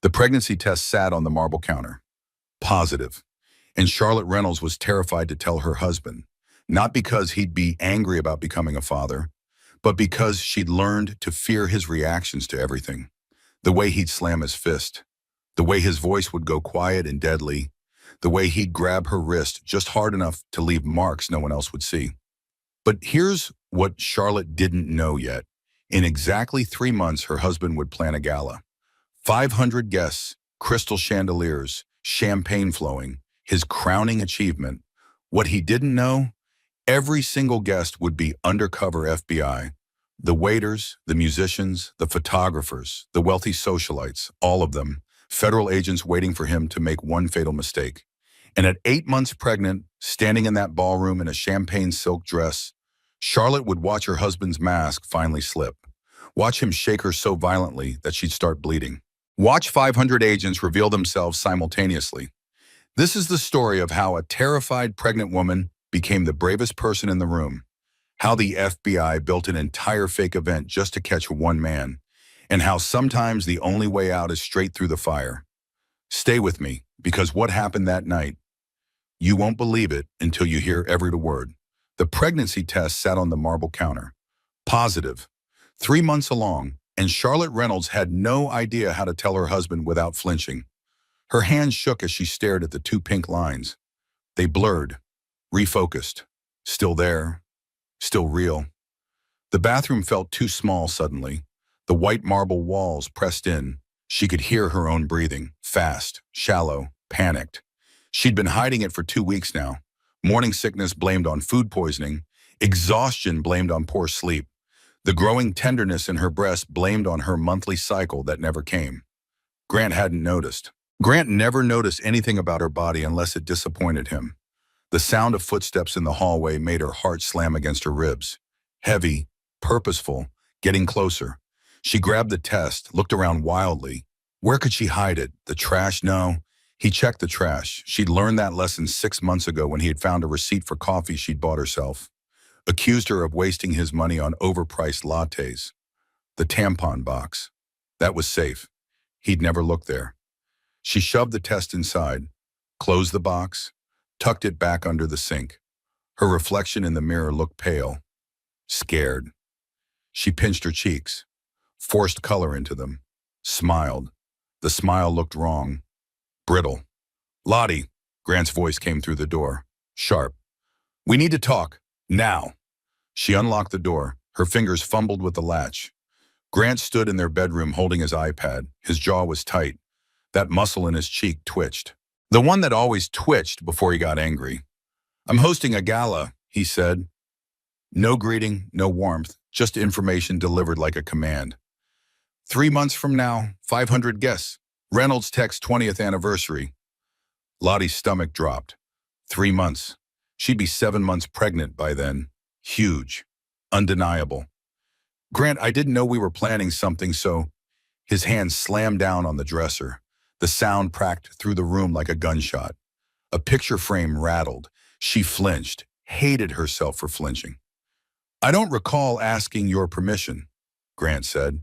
The pregnancy test sat on the marble counter. Positive. And Charlotte Reynolds was terrified to tell her husband, not because he'd be angry about becoming a father, but because she'd learned to fear his reactions to everything. The way he'd slam his fist, the way his voice would go quiet and deadly, the way he'd grab her wrist just hard enough to leave marks no one else would see. But here's what Charlotte didn't know yet. In exactly 3 months, her husband would plan a gala. 500 guests, crystal chandeliers, champagne flowing, his crowning achievement. What he didn't know, every single guest would be undercover FBI. The waiters, the musicians, the photographers, the wealthy socialites, all of them, federal agents waiting for him to make one fatal mistake. And at 8 months pregnant, standing in that ballroom in a champagne silk dress, Charlotte would watch her husband's mask finally slip. Watch him shake her so violently that she'd start bleeding. Watch 500 agents reveal themselves simultaneously. This is the story of how a terrified pregnant woman became the bravest person in the room, how the FBI built an entire fake event just to catch one man, and how sometimes the only way out is straight through the fire. Stay with me, because what happened that night, you won't believe it until you hear every word. The pregnancy test sat on the marble counter. Positive. 3 months along, and Charlotte Reynolds had no idea how to tell her husband without flinching. Her hands shook as she stared at the 2 pink lines. They blurred, refocused, still there, still real. The bathroom felt too small suddenly. The white marble walls pressed in. She could hear her own breathing, fast, shallow, panicked. She'd been hiding it for 2 weeks now. Morning sickness blamed on food poisoning, exhaustion blamed on poor sleep. The growing tenderness in her breast blamed on her monthly cycle that never came. Grant hadn't noticed. Grant never noticed anything about her body unless it disappointed him. The sound of footsteps in the hallway made her heart slam against her ribs. Heavy, purposeful, getting closer. She grabbed the test, looked around wildly. Where could she hide it? The trash? No. He checked the trash. She'd learned that lesson 6 months ago when he had found a receipt for coffee she'd bought herself. Accused her of wasting his money on overpriced lattes. The tampon box. That was safe. He'd never looked there. She shoved the test inside, closed the box, tucked it back under the sink. Her reflection in the mirror looked pale, scared. She pinched her cheeks, forced color into them, smiled. The smile looked wrong, brittle. "Lottie," Grant's voice came through the door, sharp. "We need to talk, now." She unlocked the door. Her fingers fumbled with the latch. Grant stood in their bedroom holding his iPad. His jaw was tight. That muscle in his cheek twitched. The one that always twitched before he got angry. "I'm hosting a gala," he said. No greeting, no warmth, just information delivered like a command. 3 months from now, 500 guests. Reynolds text 20th anniversary. Lottie's stomach dropped. 3 months. She'd be 7 months pregnant by then. Huge. Undeniable. "Grant, I didn't know we were planning something, so..." His hand slammed down on the dresser. The sound cracked through the room like a gunshot. A picture frame rattled. She flinched, hated herself for flinching. "I don't recall asking your permission," Grant said.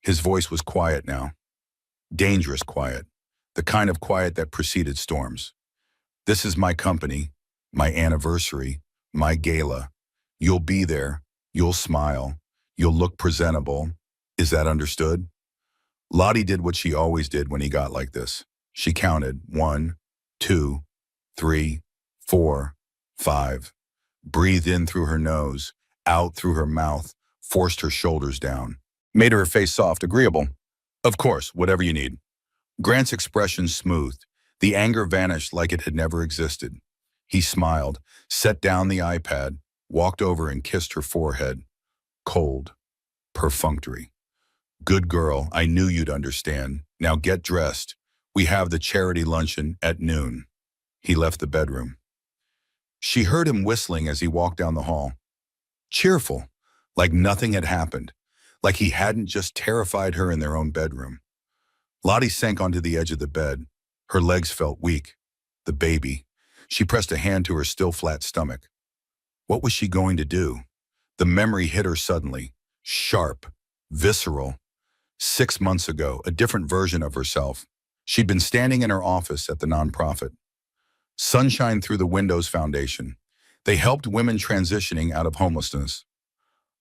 His voice was quiet now. Dangerous quiet. The kind of quiet that preceded storms. "This is my company, my anniversary, my gala. You'll be there. You'll smile. You'll look presentable. Is that understood?" Lottie did what she always did when he got like this. She counted 1, 2, 3, 4, 5. Breathed in through her nose, out through her mouth, forced her shoulders down. Made her face soft, agreeable. "Of course, whatever you need." Grant's expression smoothed. The anger vanished like it had never existed. He smiled, set down the iPad, walked over and kissed her forehead. Cold, perfunctory. "Good girl, I knew you'd understand. Now get dressed. We have the charity luncheon at noon." He left the bedroom. She heard him whistling as he walked down the hall. Cheerful, like nothing had happened, like he hadn't just terrified her in their own bedroom. Lottie sank onto the edge of the bed. Her legs felt weak. The baby. She pressed a hand to her still flat stomach. What was she going to do? The memory hit her suddenly, sharp, visceral. 6 months ago, a different version of herself. She'd been standing in her office at the nonprofit. Sunshine Through the Windows Foundation. They helped women transitioning out of homelessness.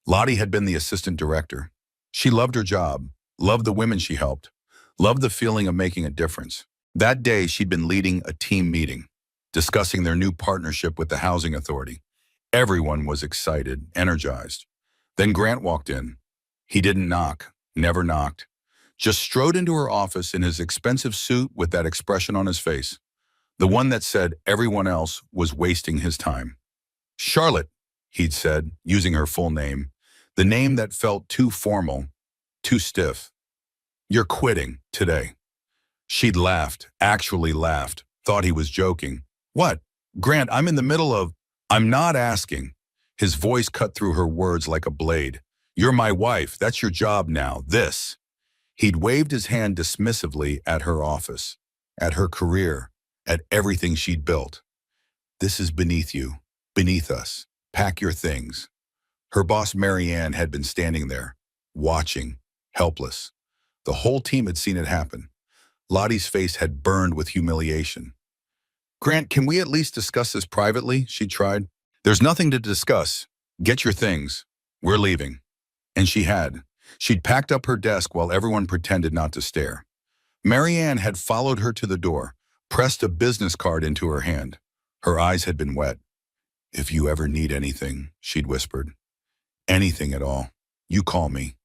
Lottie had been the assistant director. She loved her job, loved the women she helped, loved the feeling of making a difference. That day, she'd been leading a team meeting, discussing their new partnership with the housing authority. Everyone was excited, energized. Then Grant walked in. He didn't knock, never knocked, just strode into her office in his expensive suit with that expression on his face, the one that said everyone else was wasting his time. Charlotte, he'd said, using her full name, the name that felt too formal, too stiff. You're quitting today. She'd laughed, actually laughed, thought he was joking. What? Grant, I'm in the middle of... I'm not asking. His voice cut through her words like a blade. You're my wife. That's your job now. This. He'd waved his hand dismissively at her office, at her career, at everything she'd built. This is beneath you, beneath us. Pack your things. Her boss, Marianne, had been standing there, watching, helpless. The whole team had seen it happen. Lottie's face had burned with humiliation. Grant, can we at least discuss this privately? She tried. There's nothing to discuss. Get your things. We're leaving. And she had. She'd packed up her desk while everyone pretended not to stare. Marianne had followed her to the door, pressed a business card into her hand. Her eyes had been wet. If you ever need anything, she'd whispered. Anything at all, you call me.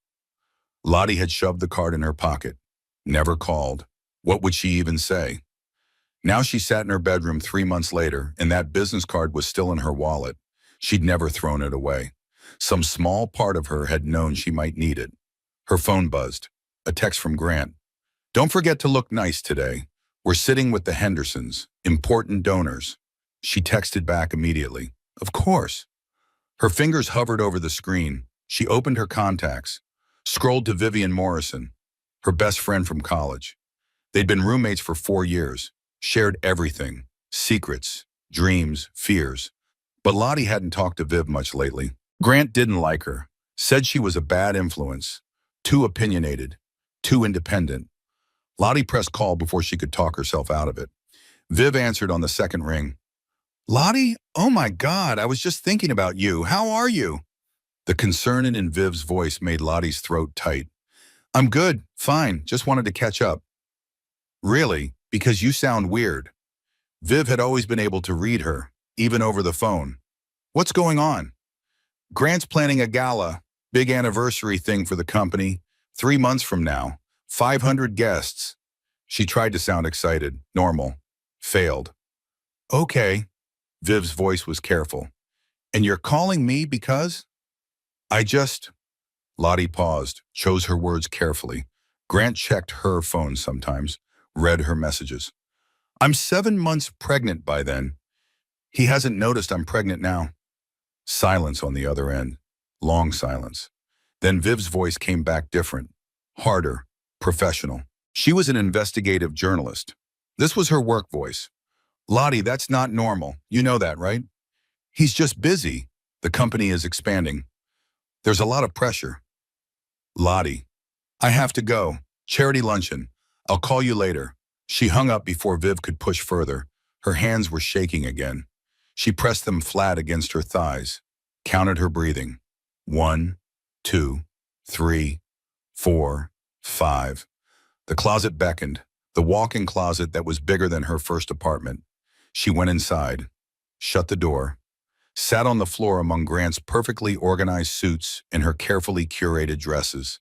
Lottie had shoved the card in her pocket. Never called. What would she even say? Now she sat in her bedroom 3 months later, and that business card was still in her wallet. She'd never thrown it away. Some small part of her had known she might need it. Her phone buzzed. A text from Grant. Don't forget to look nice today. We're sitting with the Hendersons, important donors. She texted back immediately. Of course. Her fingers hovered over the screen. She opened her contacts, scrolled to Vivian Morrison, her best friend from college. They'd been roommates for 4 years, shared everything, secrets, dreams, fears. But Lottie hadn't talked to Viv much lately. Grant didn't like her, said she was a bad influence, too opinionated, too independent. Lottie pressed call before she could talk herself out of it. Viv answered on the second ring. Lottie? Oh my God, I was just thinking about you. How are you? The concern in Viv's voice made Lottie's throat tight. I'm good, fine, just wanted to catch up. Really? Because you sound weird. Viv had always been able to read her, even over the phone. What's going on? Grant's planning a gala, big anniversary thing for the company, 3 months from now, 500 guests. She tried to sound excited, normal. Failed. Okay. Viv's voice was careful. And you're calling me because? Lottie paused, chose her words carefully. Grant checked her phone sometimes, read her messages. I'm 7 months pregnant by then. He hasn't noticed I'm pregnant now. Silence on the other end. Long silence. Then Viv's voice came back different, harder, professional. She was an investigative journalist. This was her work voice. Lottie, that's not normal. You know that, right? He's just busy. The company is expanding. There's a lot of pressure. Lottie, I have to go. Charity luncheon. I'll call you later. She hung up before Viv could push further. Her hands were shaking again. She pressed them flat against her thighs, counted her breathing. 1, 2, 3, 4, 5. The closet beckoned, the walk-in closet that was bigger than her first apartment. She went inside, shut the door, sat on the floor among Grant's perfectly organized suits and her carefully curated dresses.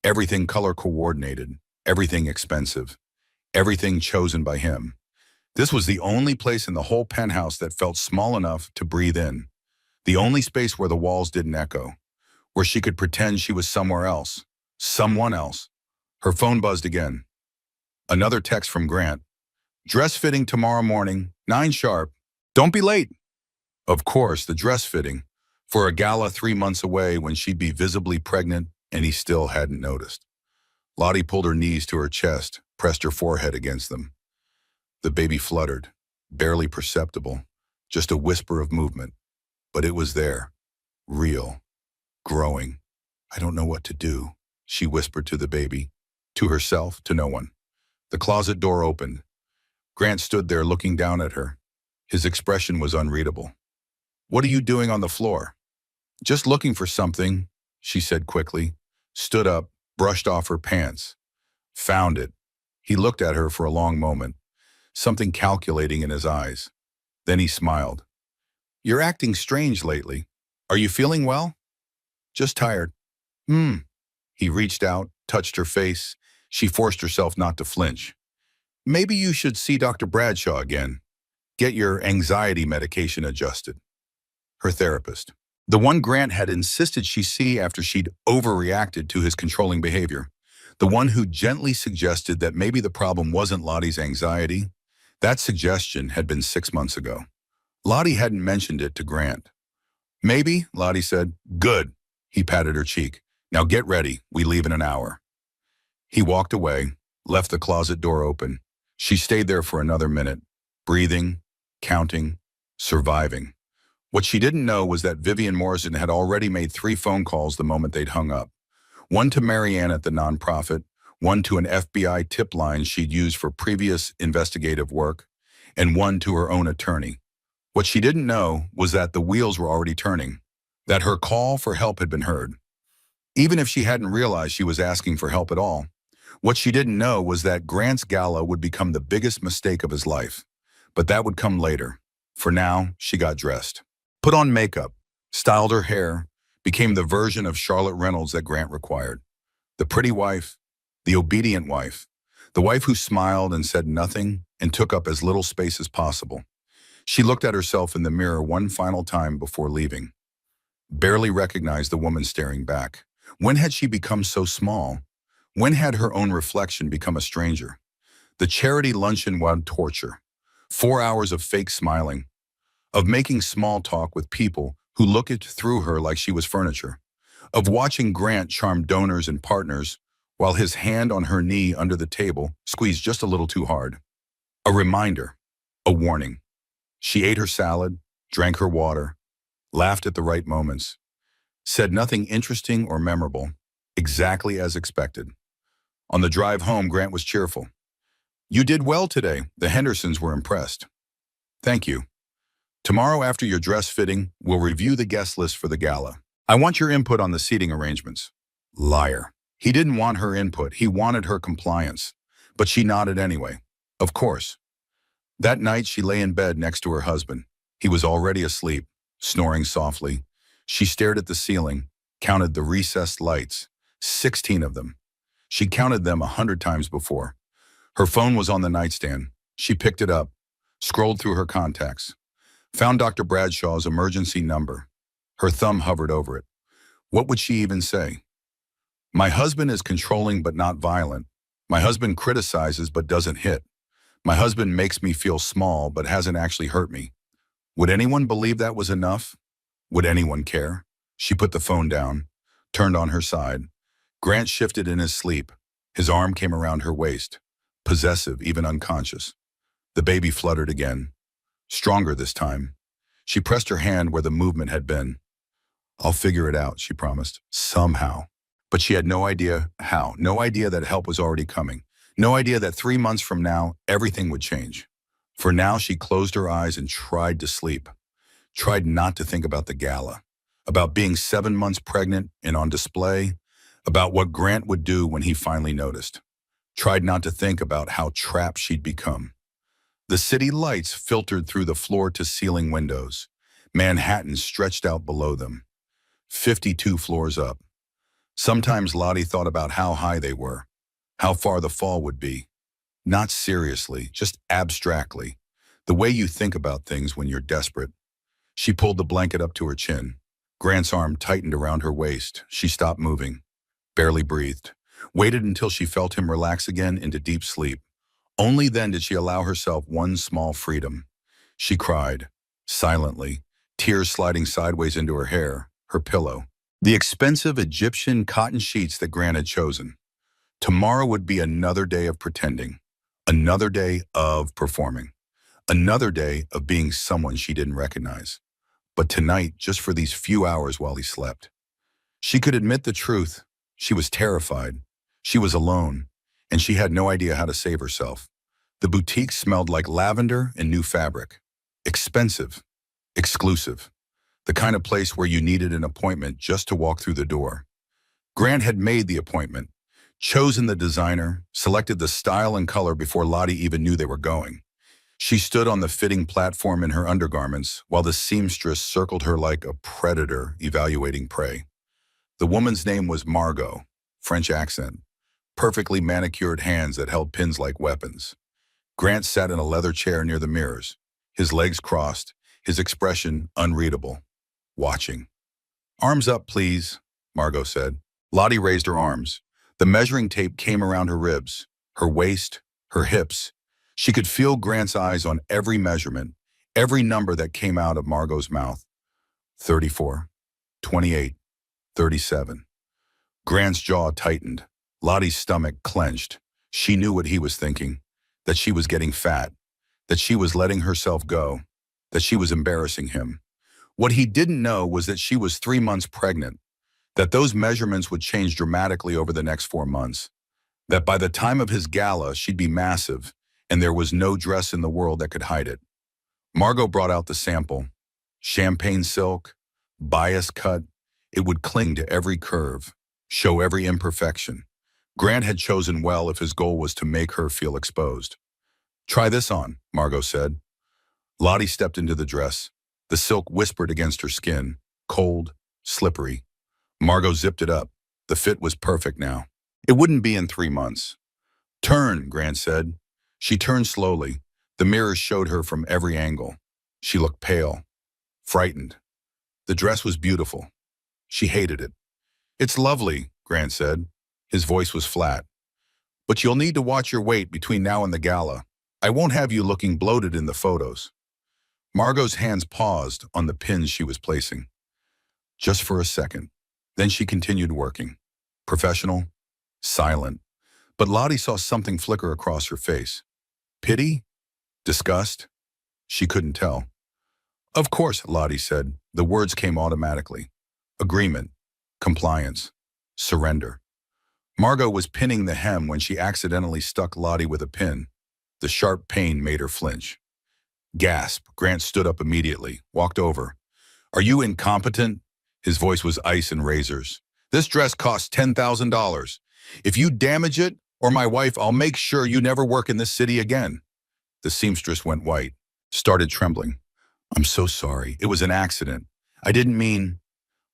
Everything color-coordinated, everything expensive, everything chosen by him. This was the only place in the whole penthouse that felt small enough to breathe in. The only space where the walls didn't echo, where she could pretend she was somewhere else, someone else. Her phone buzzed again. Another text from Grant. Dress fitting tomorrow morning, 9 sharp. Don't be late. Of course, the dress fitting. For a gala 3 months away when she'd be visibly pregnant and he still hadn't noticed. Lottie pulled her knees to her chest, pressed her forehead against them. The baby fluttered, barely perceptible, just a whisper of movement. But it was there, real, growing. I don't know what to do, she whispered to the baby, to herself, to no one. The closet door opened. Grant stood there looking down at her. His expression was unreadable. "What are you doing on the floor?" "Just looking for something," she said quickly, stood up, brushed off her pants. "Found it." He looked at her for a long moment, something calculating in his eyes. Then he smiled. "You're acting strange lately. Are you feeling well?" "Just tired." "Hmm." He reached out, touched her face. She forced herself not to flinch. "Maybe you should see Dr. Bradshaw again. Get your anxiety medication adjusted." Her therapist. The one Grant had insisted she see after she'd overreacted to his controlling behavior. The one who gently suggested that maybe the problem wasn't Lottie's anxiety. That suggestion had been 6 months ago. Lottie hadn't mentioned it to Grant. "Maybe," Lottie said. "Good." He patted her cheek. "Now get ready. We leave in an hour." He walked away, left the closet door open. She stayed there for another minute, breathing, counting, surviving. What she didn't know was that Vivian Morrison had already made 3 phone calls the moment they'd hung up. One to Marianne at the nonprofit, one to an FBI tip line she'd used for previous investigative work, and one to her own attorney. What she didn't know was that the wheels were already turning, that her call for help had been heard. Even if she hadn't realized she was asking for help at all, what she didn't know was that Grant's gala would become the biggest mistake of his life. But that would come later. For now, she got dressed. Put on makeup, styled her hair, became the version of Charlotte Reynolds that Grant required. The pretty wife, the obedient wife, the wife who smiled and said nothing and took up as little space as possible. She looked at herself in the mirror one final time before leaving. Barely recognized the woman staring back. When had she become so small? When had her own reflection become a stranger? The charity luncheon was torture. 4 hours of fake smiling, of making small talk with people who looked through her like she was furniture, of watching Grant charm donors and partners while his hand on her knee under the table squeezed just a little too hard. A reminder, a warning. She ate her salad, drank her water, laughed at the right moments, said nothing interesting or memorable, exactly as expected. On the drive home, Grant was cheerful. "You did well today." The Hendersons were impressed. "Thank you. Tomorrow after your dress fitting, we'll review the guest list for the gala. I want your input on the seating arrangements." Liar. He didn't want her input. He wanted her compliance. But she nodded anyway. Of course. That night, she lay in bed next to her husband. He was already asleep, snoring softly. She stared at the ceiling, counted the recessed lights, 16 of them. She'd counted them 100 times before. Her phone was on the nightstand. She picked it up, scrolled through her contacts, found Dr. Bradshaw's emergency number. Her thumb hovered over it. What would she even say? "My husband is controlling but not violent. My husband criticizes but doesn't hit. My husband makes me feel small but hasn't actually hurt me." Would anyone believe that was enough? Would anyone care? She put the phone down, turned on her side. Grant shifted in his sleep. His arm came around her waist, possessive, even unconscious. The baby fluttered again, stronger this time. She pressed her hand where the movement had been. "I'll figure it out," she promised, somehow. But she had no idea how, no idea that help was already coming, no idea that 3 months from now, everything would change. For now, she closed her eyes and tried to sleep, tried not to think about the gala, about being 7 months pregnant and on display, about what Grant would do when he finally noticed. Tried not to think about how trapped she'd become. The city lights filtered through the floor-to-ceiling windows. Manhattan stretched out below them, 52 floors up. Sometimes Lottie thought about how high they were, how far the fall would be. Not seriously, just abstractly, the way you think about things when you're desperate. She pulled the blanket up to her chin. Grant's arm tightened around her waist. She stopped moving, barely breathed, waited until she felt him relax again into deep sleep. Only then did she allow herself one small freedom. She cried, silently, tears sliding sideways into her hair, her pillow. The expensive Egyptian cotton sheets that Grant had chosen. Tomorrow would be another day of pretending, another day of performing, another day of being someone she didn't recognize. But tonight, just for these few hours while he slept, she could admit the truth. She was terrified. She was alone, and she had no idea how to save herself. The boutique smelled like lavender and new fabric. Expensive, exclusive, the kind of place where you needed an appointment just to walk through the door. Grant had made the appointment, chosen the designer, selected the style and color before Lottie even knew they were going. She stood on the fitting platform in her undergarments while the seamstress circled her like a predator evaluating prey. The woman's name was Margot, French accent, perfectly manicured hands that held pins like weapons. Grant sat in a leather chair near the mirrors, his legs crossed, his expression unreadable, watching. "Arms up, please," Margot said. Lottie raised her arms. The measuring tape came around her ribs, her waist, her hips. She could feel Grant's eyes on every measurement, every number that came out of Margot's mouth. 34, 28, 37. Grant's jaw tightened. Lottie's stomach clenched. She knew what he was thinking, that she was getting fat, that she was letting herself go, that she was embarrassing him. What he didn't know was that she was 3 months pregnant, that those measurements would change dramatically over the next 4 months, that by the time of his gala, she'd be massive, and there was no dress in the world that could hide it. Margot brought out the sample. Champagne silk, bias cut, it would cling to every curve, show every imperfection. Grant had chosen well if his goal was to make her feel exposed. "Try this on," Margot said. Lottie stepped into the dress. The silk whispered against her skin, cold, slippery. Margot zipped it up. The fit was perfect now. It wouldn't be in 3 months. "Turn," Grant said. She turned slowly. The mirrors showed her from every angle. She looked pale, frightened. The dress was beautiful. She hated it. "It's lovely," Grant said. His voice was flat. "But you'll need to watch your weight between now and the gala. I won't have you looking bloated in the photos." Margot's hands paused on the pins she was placing. Just for a second. Then she continued working. Professional, silent. But Lottie saw something flicker across her face. Pity? Disgust? She couldn't tell. "Of course," Lottie said. The words came automatically. Agreement. Compliance. Surrender. Margot was pinning the hem when she accidentally stuck Lottie with a pin. The sharp pain made her flinch. Gasp. Grant stood up immediately, walked over. "Are you incompetent?" His voice was ice and razors. "This dress costs $10,000. If you damage it, or my wife, I'll make sure you never work in this city again." The seamstress went white, started trembling. "I'm so sorry. It was an accident. I didn't mean—"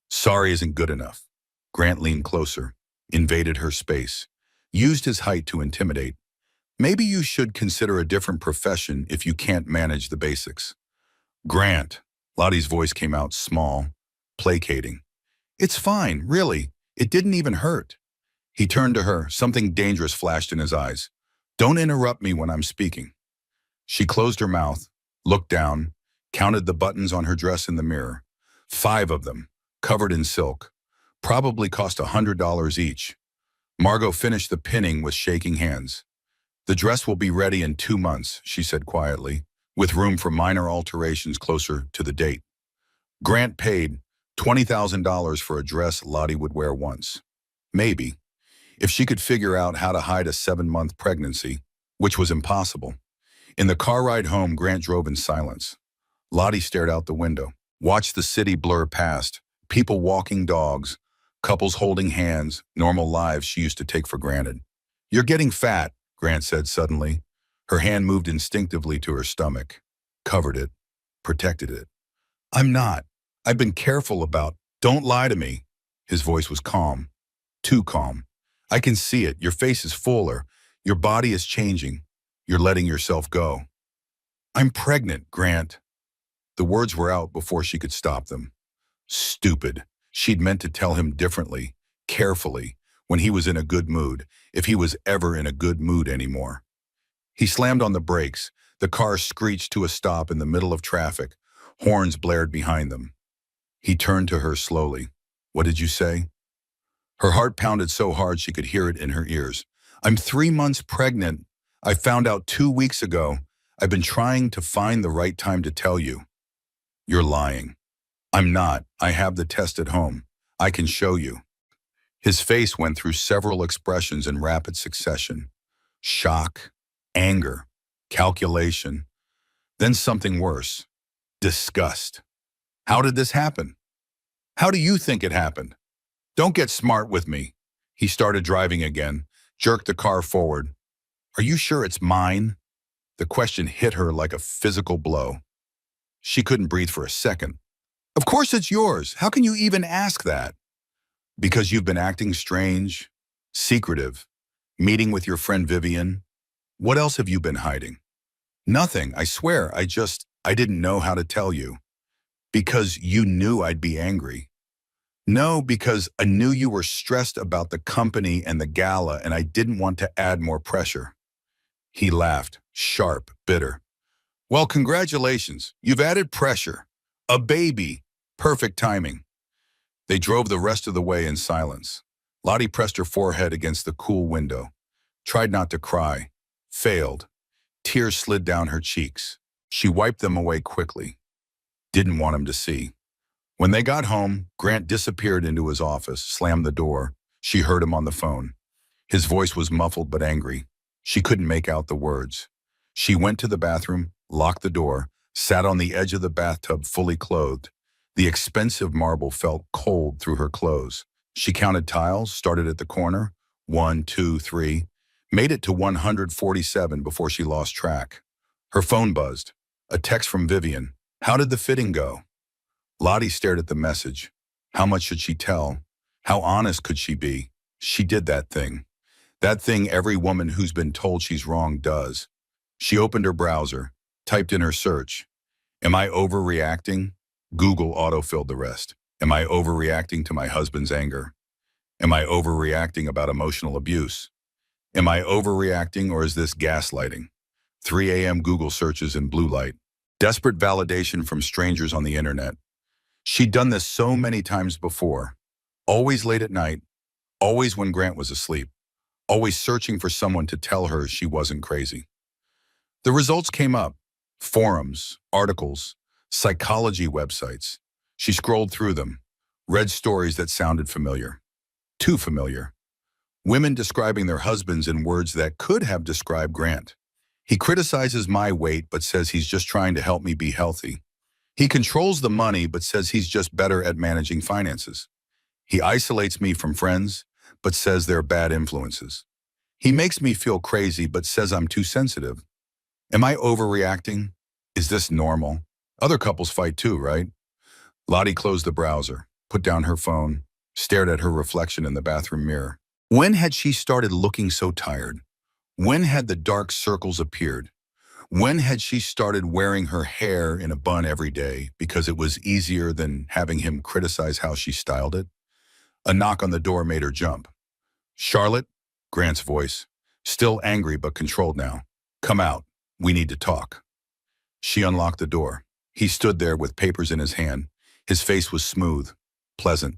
"Sorry isn't good enough." Grant leaned closer, invaded her space, used his height to intimidate. "Maybe you should consider a different profession if you can't manage the basics." "Grant." Lottie's voice came out small, placating. "It's fine, really. It didn't even hurt." He turned to her. Something dangerous flashed in his eyes. "Don't interrupt me when I'm speaking." She closed her mouth, looked down, counted the buttons on her dress in the mirror. 5 of them, covered in silk. Probably cost $100 each. Margot finished the pinning with shaking hands. "The dress will be ready in 2 months, she said quietly, with room for minor alterations closer to the date. Grant paid $20,000 for a dress Lottie would wear once. Maybe, if she could figure out how to hide a 7-month pregnancy, which was impossible. In the car ride home, Grant drove in silence. Lottie stared out the window, watched the city blur past, people walking dogs, couples holding hands, normal lives she used to take for granted. "You're getting fat," Grant said suddenly. Her hand moved instinctively to her stomach, covered it, protected it. "I'm not. I've been careful about. Don't lie to me." His voice was calm, too calm. "I can see it. Your face is fuller. Your body is changing. You're letting yourself go." "I'm pregnant, Grant." The words were out before she could stop them. Stupid. She'd meant to tell him differently, carefully, when he was in a good mood, if he was ever in a good mood anymore. He slammed on the brakes. The car screeched to a stop in the middle of traffic. Horns blared behind them. He turned to her slowly. "What did you say?" Her heart pounded so hard she could hear it in her ears. "I'm 3 months pregnant. I found out 2 weeks ago. I've been trying to find the right time to tell you." "You're lying." "I'm not. I have the test at home. I can show you." His face went through several expressions in rapid succession. Shock, anger, calculation, then something worse, disgust. How did this happen? How do you think it happened? Don't get smart with me. He started driving again, jerked the car forward. Are you sure it's mine? The question hit her like a physical blow. She couldn't breathe for a second. Of course it's yours. How can you even ask that? Because you've been acting strange, secretive, meeting with your friend Vivian. What else have you been hiding? Nothing, I swear. I didn't know how to tell you. Because you knew I'd be angry. No, because I knew you were stressed about the company and the gala, and I didn't want to add more pressure. He laughed, sharp, bitter. Well, congratulations. You've added pressure. A baby. Perfect timing. They drove the rest of the way in silence. Lottie pressed her forehead against the cool window. Tried not to cry. Failed. Tears slid down her cheeks. She wiped them away quickly. Didn't want him to see. When they got home, Grant disappeared into his office, slammed the door. She heard him on the phone. His voice was muffled but angry. She couldn't make out the words. She went to the bathroom, locked the door, sat on the edge of the bathtub fully clothed. The expensive marble felt cold through her clothes. She counted tiles, started at the corner. 1, 2, 3. Made it to 147 before she lost track. Her phone buzzed. A text from Vivian. How did the fitting go? Lottie stared at the message. How much should she tell? How honest could she be? She did that thing. That thing every woman who's been told she's wrong does. She opened her browser, typed in her search. Am I overreacting? Google autofilled the rest. Am I overreacting to my husband's anger? Am I overreacting about emotional abuse? Am I overreacting, or is this gaslighting? 3 a.m. Google searches in blue light. Desperate validation from strangers on the internet. She'd done this so many times before. Always late at night, always when Grant was asleep, always searching for someone to tell her she wasn't crazy. The results came up. Forums, articles, psychology websites. She scrolled through them, read stories that sounded familiar. Too familiar. Women describing their husbands in words that could have described Grant. He criticizes my weight but says he's just trying to help me be healthy. He controls the money but says he's just better at managing finances. He isolates me from friends but says they're bad influences. He makes me feel crazy but says I'm too sensitive. Am I overreacting? Is this normal? Other couples fight too, right? Lottie closed the browser, put down her phone, stared at her reflection in the bathroom mirror. When had she started looking so tired? When had the dark circles appeared? When had she started wearing her hair in a bun every day because it was easier than having him criticize how she styled it? A knock on the door made her jump. Charlotte? Grant's voice, still angry but controlled now. Come out. We need to talk. She unlocked the door. He stood there with papers in his hand. His face was smooth, pleasant.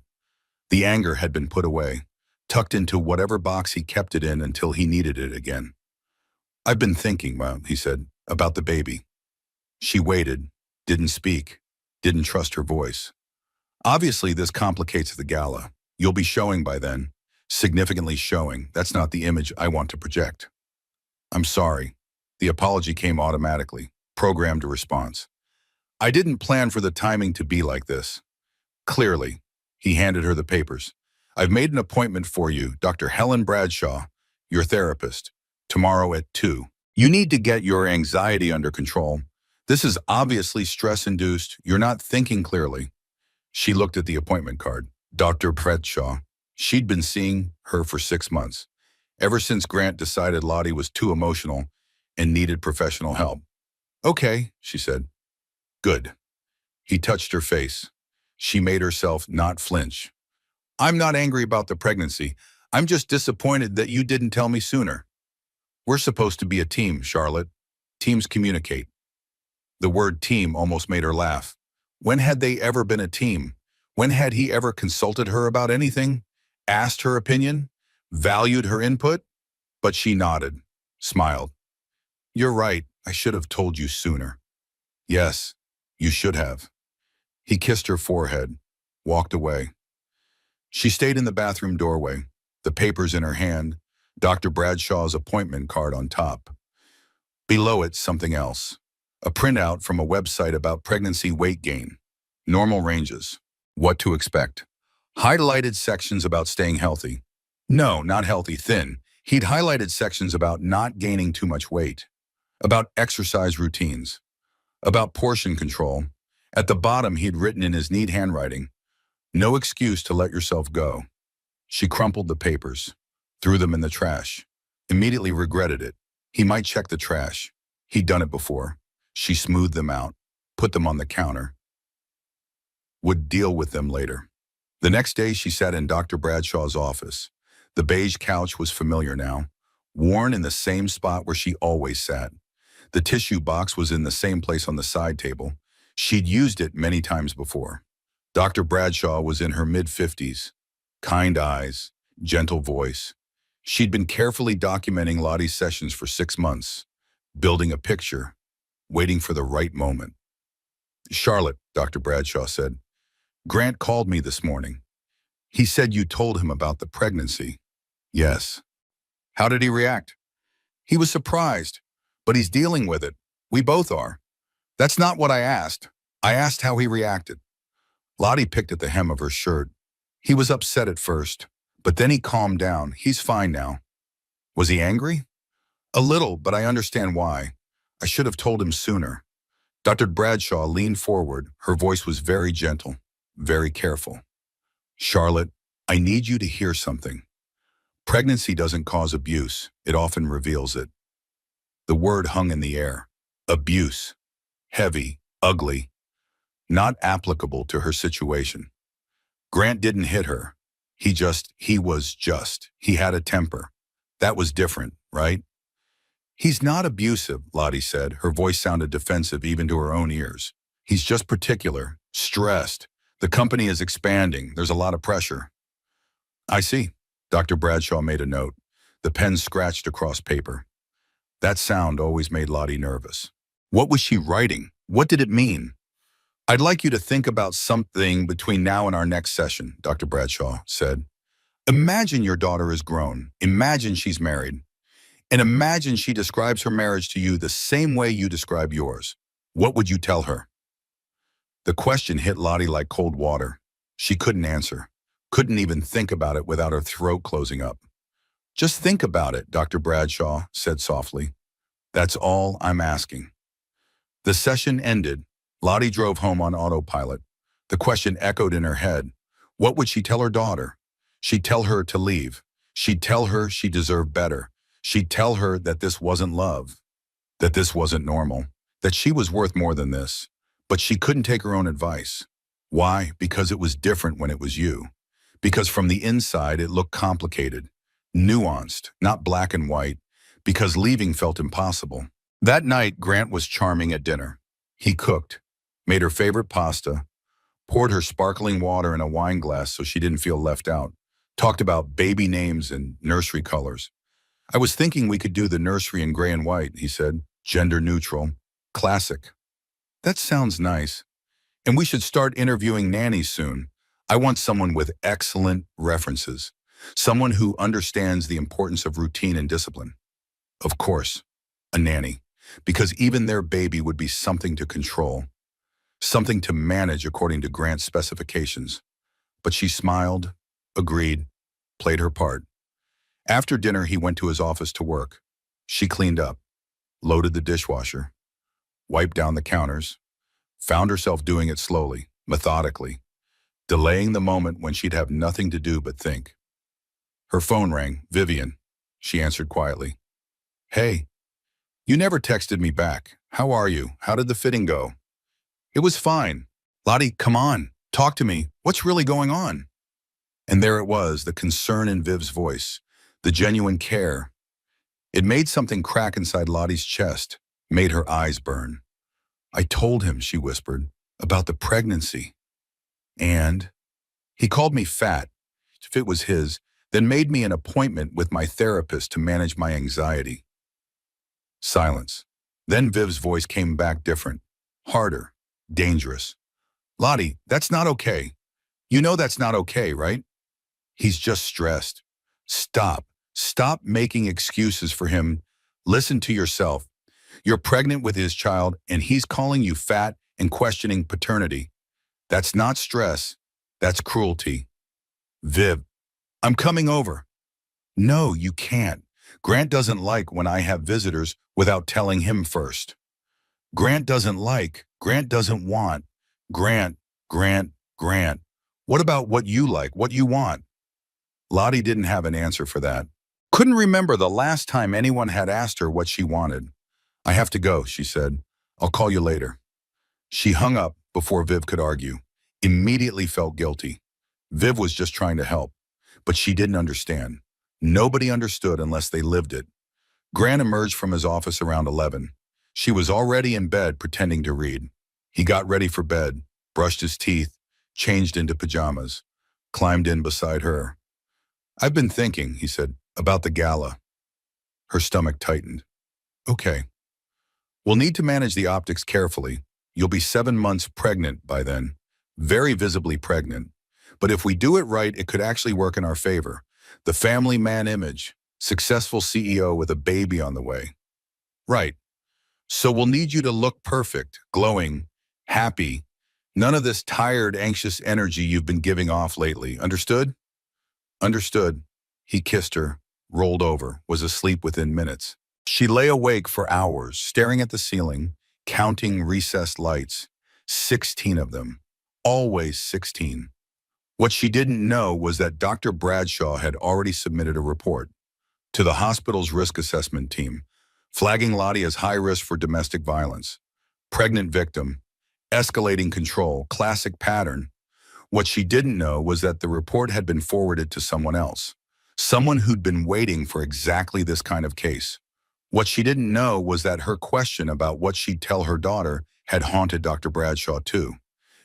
The anger had been put away, tucked into whatever box he kept it in until he needed it again. I've been thinking, he said, about the baby. She waited, didn't speak, didn't trust her voice. Obviously, this complicates the gala. You'll be showing by then. Significantly showing. That's not the image I want to project. I'm sorry. The apology came automatically, programmed a response. I didn't plan for the timing to be like this. Clearly, he handed her the papers. I've made an appointment for you, Dr. Helen Bradshaw, your therapist, tomorrow at 2. You need to get your anxiety under control. This is obviously stress-induced. You're not thinking clearly. She looked at the appointment card. Dr. Bradshaw. She'd been seeing her for 6 months, ever since Grant decided Lottie was too emotional and needed professional help. Okay, she said. Good. He touched her face. She made herself not flinch. I'm not angry about the pregnancy. I'm just disappointed that you didn't tell me sooner. We're supposed to be a team, Charlotte. Teams communicate. The word team almost made her laugh. When had they ever been a team? When had he ever consulted her about anything? Asked her opinion? Valued her input? But she nodded, smiled. You're right. I should have told you sooner. Yes, you should have. He kissed her forehead, walked away. She stayed in the bathroom doorway, the papers in her hand, Dr. Bradshaw's appointment card on top. Below it, something else. A printout from a website about pregnancy weight gain. Normal ranges. What to expect. Highlighted sections about staying healthy. No, not healthy, thin. He'd highlighted sections about not gaining too much weight, about exercise routines, about portion control. At the bottom, he'd written in his neat handwriting, "No excuse to let yourself go." She crumpled the papers, threw them in the trash, immediately regretted it. He might check the trash. He'd done it before. She smoothed them out, put them on the counter, would deal with them later. The next day, she sat in Dr. Bradshaw's office. The beige couch was familiar now, worn in the same spot where she always sat. The tissue box was in the same place on the side table. She'd used it many times before. Dr. Bradshaw was in her mid-50s. Kind eyes, gentle voice. She'd been carefully documenting Lottie's sessions for 6 months, building a picture, waiting for the right moment. "Charlotte," Dr. Bradshaw said, "Grant called me this morning. He said you told him about the pregnancy." "Yes." "How did he react?" "He was surprised, but he's dealing with it. We both are." "That's not what I asked. I asked how he reacted." Lottie picked at the hem of her shirt. "He was upset at first, but then he calmed down. He's fine now." "Was he angry?" "A little, but I understand why. I should have told him sooner." Dr. Bradshaw leaned forward. Her voice was very gentle, very careful. "Charlotte, I need you to hear something. Pregnancy doesn't cause abuse. It often reveals it." The word hung in the air. Abuse. Heavy, ugly, not applicable to her situation. Grant didn't hit her. He had a temper. That was different, right? "He's not abusive," Lottie said. Her voice sounded defensive even to her own ears. "He's just particular, stressed. The company is expanding. There's a lot of pressure." "I see." Dr. Bradshaw made a note. The pen scratched across paper. That sound always made Lottie nervous. What was she writing? What did it mean? "I'd like you to think about something between now and our next session," Dr. Bradshaw said. "Imagine your daughter is grown. Imagine she's married. And imagine she describes her marriage to you the same way you describe yours. What would you tell her?" The question hit Lottie like cold water. She couldn't answer, couldn't even think about it without her throat closing up. "Just think about it," Dr. Bradshaw said softly. "That's all I'm asking." The session ended. Lottie drove home on autopilot. The question echoed in her head. What would she tell her daughter? She'd tell her to leave. She'd tell her she deserved better. She'd tell her that this wasn't love, that this wasn't normal, that she was worth more than this. But she couldn't take her own advice. Why? Because it was different when it was you. Because from the inside it looked complicated, nuanced, not black and white, because leaving felt impossible. That night, Grant was charming at dinner. He cooked, made her favorite pasta, poured her sparkling water in a wine glass so she didn't feel left out, talked about baby names and nursery colors. "I was thinking we could do the nursery in gray and white," he said, "gender neutral, classic." "That sounds nice. And we should start interviewing nannies soon. I want someone with excellent references, someone who understands the importance of routine and discipline." Of course, a nanny, because even their baby would be something to control, something to manage according to Grant's specifications. But she smiled, agreed, played her part. After dinner, he went to his office to work. She cleaned up, loaded the dishwasher, wiped down the counters, found herself doing it slowly, methodically, delaying the moment when she'd have nothing to do but think. Her phone rang. "Vivian," she answered quietly. "Hey, you never texted me back. How are you? How did the fitting go?" "It was fine." "Lottie, come on, talk to me. What's really going on?" And there it was, the concern in Viv's voice, the genuine care. It made something crack inside Lottie's chest, made her eyes burn. "I told him," she whispered, "about the pregnancy. And he called me fat, if it was his, then made me an appointment with my therapist to manage my anxiety." Silence. Then Viv's voice came back different, harder, dangerous. "Lottie, that's not okay. You know that's not okay, right?" He's just stressed. Stop. Stop making excuses for him. Listen to yourself. You're pregnant with his child, and he's calling you fat and questioning paternity. That's not stress. That's cruelty. Viv, I'm coming over. No, you can't. Grant doesn't like when I have visitors without telling him first. Grant doesn't want. Grant, Grant. What about what you like, what you want? Lottie didn't have an answer for that. Couldn't remember the last time anyone had asked her what she wanted. I have to go, she said. I'll call you later. She hung up before Viv could argue. Immediately felt guilty. Viv was just trying to help, but she didn't understand. Nobody understood unless they lived it. Grant emerged from his office around 11. She was already in bed pretending to read. He got ready for bed, brushed his teeth, changed into pajamas, climbed in beside her. I've been thinking, he said, about the gala. Her stomach tightened. Okay. We'll need to manage the optics carefully. You'll be 7 months pregnant by then. Very visibly pregnant. But if we do it right, it could actually work in our favor. The family man image. Successful CEO with a baby on the way. Right. So we'll need you to look perfect, glowing, happy. None of this tired, anxious energy you've been giving off lately. Understood? Understood. He kissed her, rolled over, was asleep within minutes. She lay awake for hours, staring at the ceiling, counting recessed lights. 16 of them. Always 16. What she didn't know was that Dr. Bradshaw had already submitted a report to the hospital's risk assessment team, flagging Lottie as high risk for domestic violence. Pregnant victim, escalating control, classic pattern. What she didn't know was that the report had been forwarded to someone else, someone who'd been waiting for exactly this kind of case. What she didn't know was that her question about what she'd tell her daughter had haunted Dr. Bradshaw too,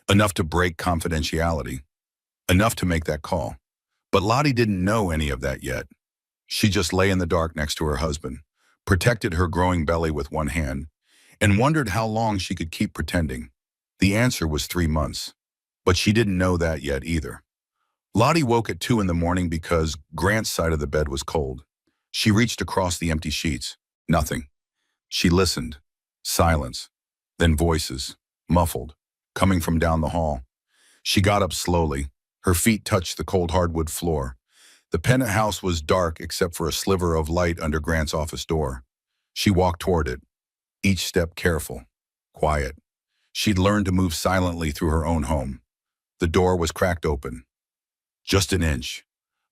enough to break confidentiality, enough to make that call. But Lottie didn't know any of that yet. She just lay in the dark next to her husband, protected her growing belly with one hand, and wondered how long she could keep pretending. The answer was 3 months, but she didn't know that yet either. Lottie woke at 2 in the morning because Grant's side of the bed was cold. She reached across the empty sheets. Nothing. She listened. Silence. Then voices, muffled, coming from down the hall. She got up slowly. Her feet touched the cold hardwood floor. The penthouse was dark except for a sliver of light under Grant's office door. She walked toward it, each step careful, quiet. She'd learned to move silently through her own home. The door was cracked open. Just an inch.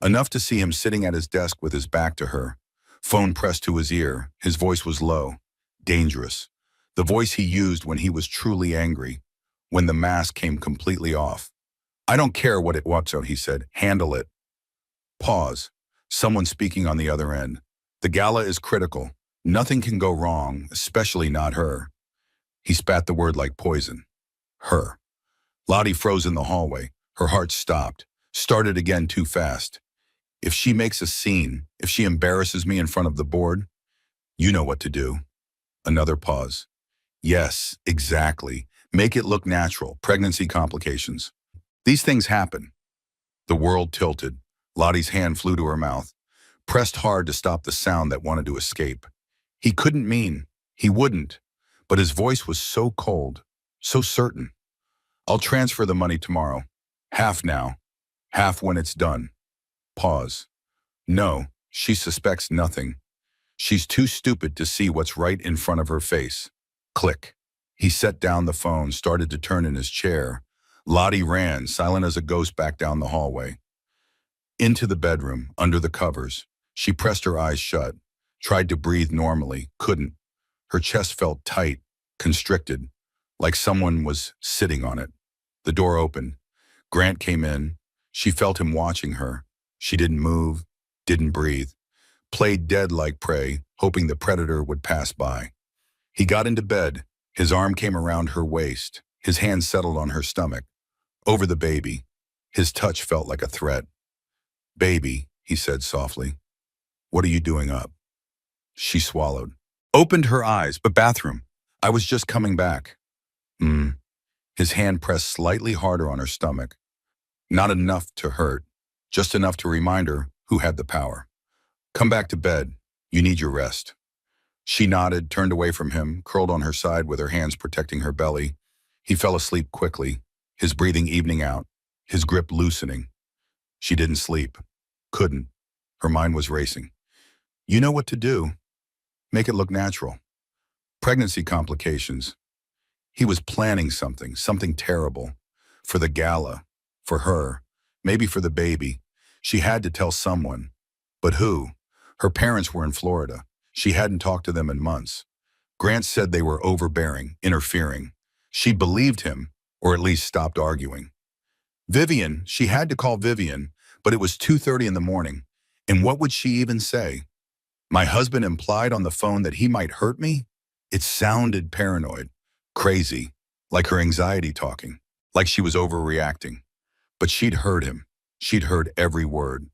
Enough to see him sitting at his desk with his back to her. Phone pressed to his ear. His voice was low, dangerous. The voice he used when he was truly angry, when the mask came completely off. I don't care what it was, he said. Handle it. Pause. Someone speaking on the other end. The gala is critical. Nothing can go wrong, especially not her. He spat the word like poison. Her. Lottie froze in the hallway. Her heart stopped. Started again too fast. If she makes a scene, if she embarrasses me in front of the board, you know what to do. Another pause. Yes, exactly. Make it look natural. Pregnancy complications. These things happen. The world tilted. Lottie's hand flew to her mouth, pressed hard to stop the sound that wanted to escape. He couldn't mean, he wouldn't, but his voice was so cold, so certain. I'll transfer the money tomorrow. Half now, half when it's done. Pause. No, she suspects nothing. She's too stupid to see what's right in front of her face. Click. He set down the phone, started to turn in his chair. Lottie ran, silent as a ghost, back down the hallway. Into the bedroom, under the covers. She pressed her eyes shut, tried to breathe normally, couldn't. Her chest felt tight, constricted, like someone was sitting on it. The door opened. Grant came in. She felt him watching her. She didn't move, didn't breathe. Played dead like prey, hoping the predator would pass by. He got into bed. His arm came around her waist. His hand settled on her stomach. Over the baby. His touch felt like a threat. Baby, he said softly. What are you doing up? She swallowed. Opened her eyes, but bathroom. I was just coming back. His hand pressed slightly harder on her stomach. Not enough to hurt. just enough to remind her who had the power. Come back to bed. You need your rest. She nodded, turned away from him, curled on her side with her hands protecting her belly. He fell asleep quickly, his breathing evening out, his grip loosening. She didn't sleep. Couldn't. Her mind was racing. You know what to do. Make it look natural. Pregnancy complications. He was planning something terrible. For the gala. For her. Maybe for the baby. She had to tell someone. But who? Her parents were in Florida. She hadn't talked to them in months. Grant said they were overbearing, interfering. She believed him, or at least stopped arguing. Vivian, she had to call Vivian, but it was 2:30 in the morning. And what would she even say? My husband implied on the phone that he might hurt me? It sounded paranoid, crazy, like her anxiety talking, like she was overreacting. But she'd heard him. She'd heard every word.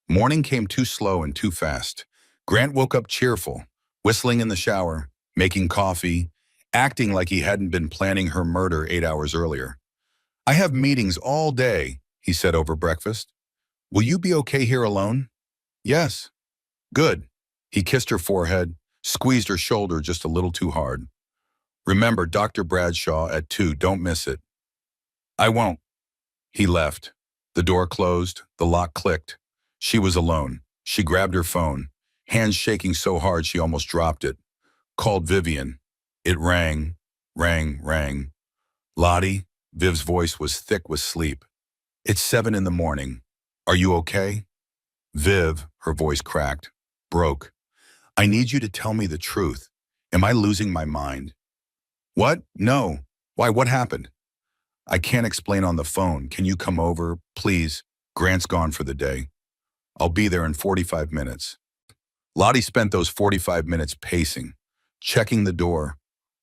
Morning came too slow and too fast. Grant woke up cheerful, whistling in the shower, making coffee, acting like he hadn't been planning her murder 8 hours earlier. I have meetings all day, he said over breakfast. Will you be okay here alone? Yes. Good. He kissed her forehead, squeezed her shoulder just a little too hard. Remember Dr. Bradshaw at 2, don't miss it. I won't. He left. The door closed, the lock clicked. She was alone. She grabbed her phone, hands shaking so hard she almost dropped it. Called Vivian. It rang, rang. Lottie, Viv's voice was thick with sleep. It's 7 in the morning. Are you okay? Viv, her voice cracked, broke. I need you to tell me the truth. Am I losing my mind? What? No. Why, what happened? I can't explain on the phone. Can you come over, please? Grant's gone for the day. I'll be there in 45 minutes. Lottie spent those 45 minutes pacing, checking the door,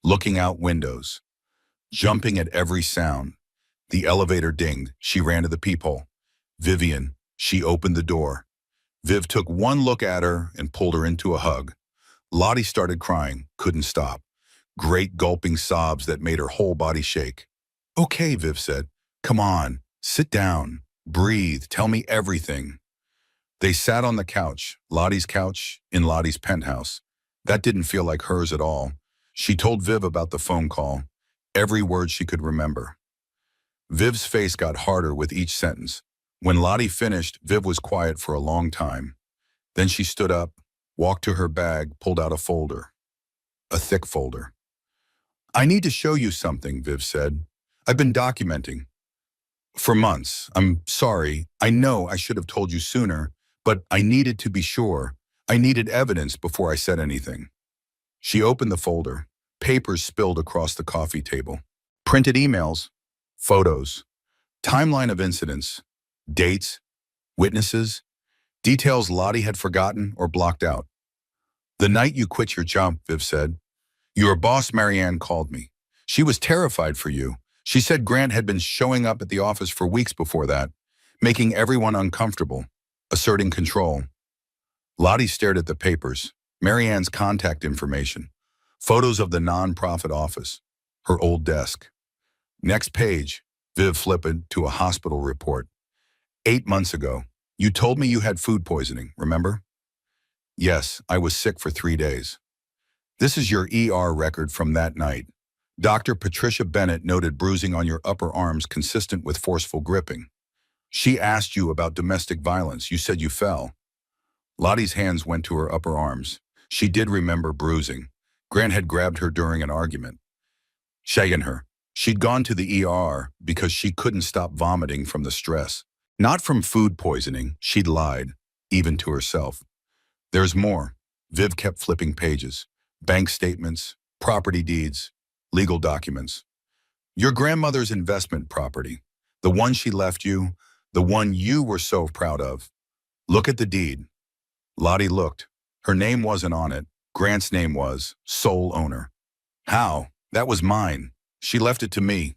looking out windows, jumping at every sound. The elevator dinged. She ran to the peephole. Vivian. She opened the door. Viv took one look at her and pulled her into a hug. Lottie started crying, couldn't stop. Great gulping sobs that made her whole body shake. Okay, Viv said. Come on, sit down, breathe, tell me everything. They sat on the couch, Lottie's couch, in Lottie's penthouse. That didn't feel like hers at all. She told Viv about the phone call, every word she could remember. Viv's face got harder with each sentence. When Lottie finished, Viv was quiet for a long time. Then she stood up, walked to her bag, pulled out a folder. A thick folder. I need to show you something, Viv said. I've been documenting. For months. I'm sorry. I know I should have told you sooner, but I needed to be sure. I needed evidence before I said anything. She opened the folder. Papers spilled across the coffee table. Printed emails. Photos. Timeline of incidents. Dates. Witnesses. Details Lottie had forgotten or blocked out. The night you quit your job, Viv said. Your boss, Marianne, called me. She was terrified for you. She said Grant had been showing up at the office for weeks before that, making everyone uncomfortable, asserting control. Lottie stared at the papers, Marianne's contact information, photos of the non-profit office, her old desk. Next page, Viv flipped to a hospital report. 8 months ago, you told me you had food poisoning, remember? Yes, I was sick for 3 days. This is your ER record from that night. Dr. Patricia Bennett noted bruising on your upper arms consistent with forceful gripping. She asked you about domestic violence. You said you fell. Lottie's hands went to her upper arms. She did remember bruising. Grant had grabbed her during an argument, shaken her. She'd gone to the ER because she couldn't stop vomiting from the stress. Not from food poisoning, she'd lied, even to herself. There's more. Viv kept flipping pages. Bank statements, property deeds, legal documents. Your grandmother's investment property, the one she left you, the one you were so proud of. Look at the deed. Lottie looked. Her name wasn't on it. Grant's name was, sole owner. How? That was mine. She left it to me.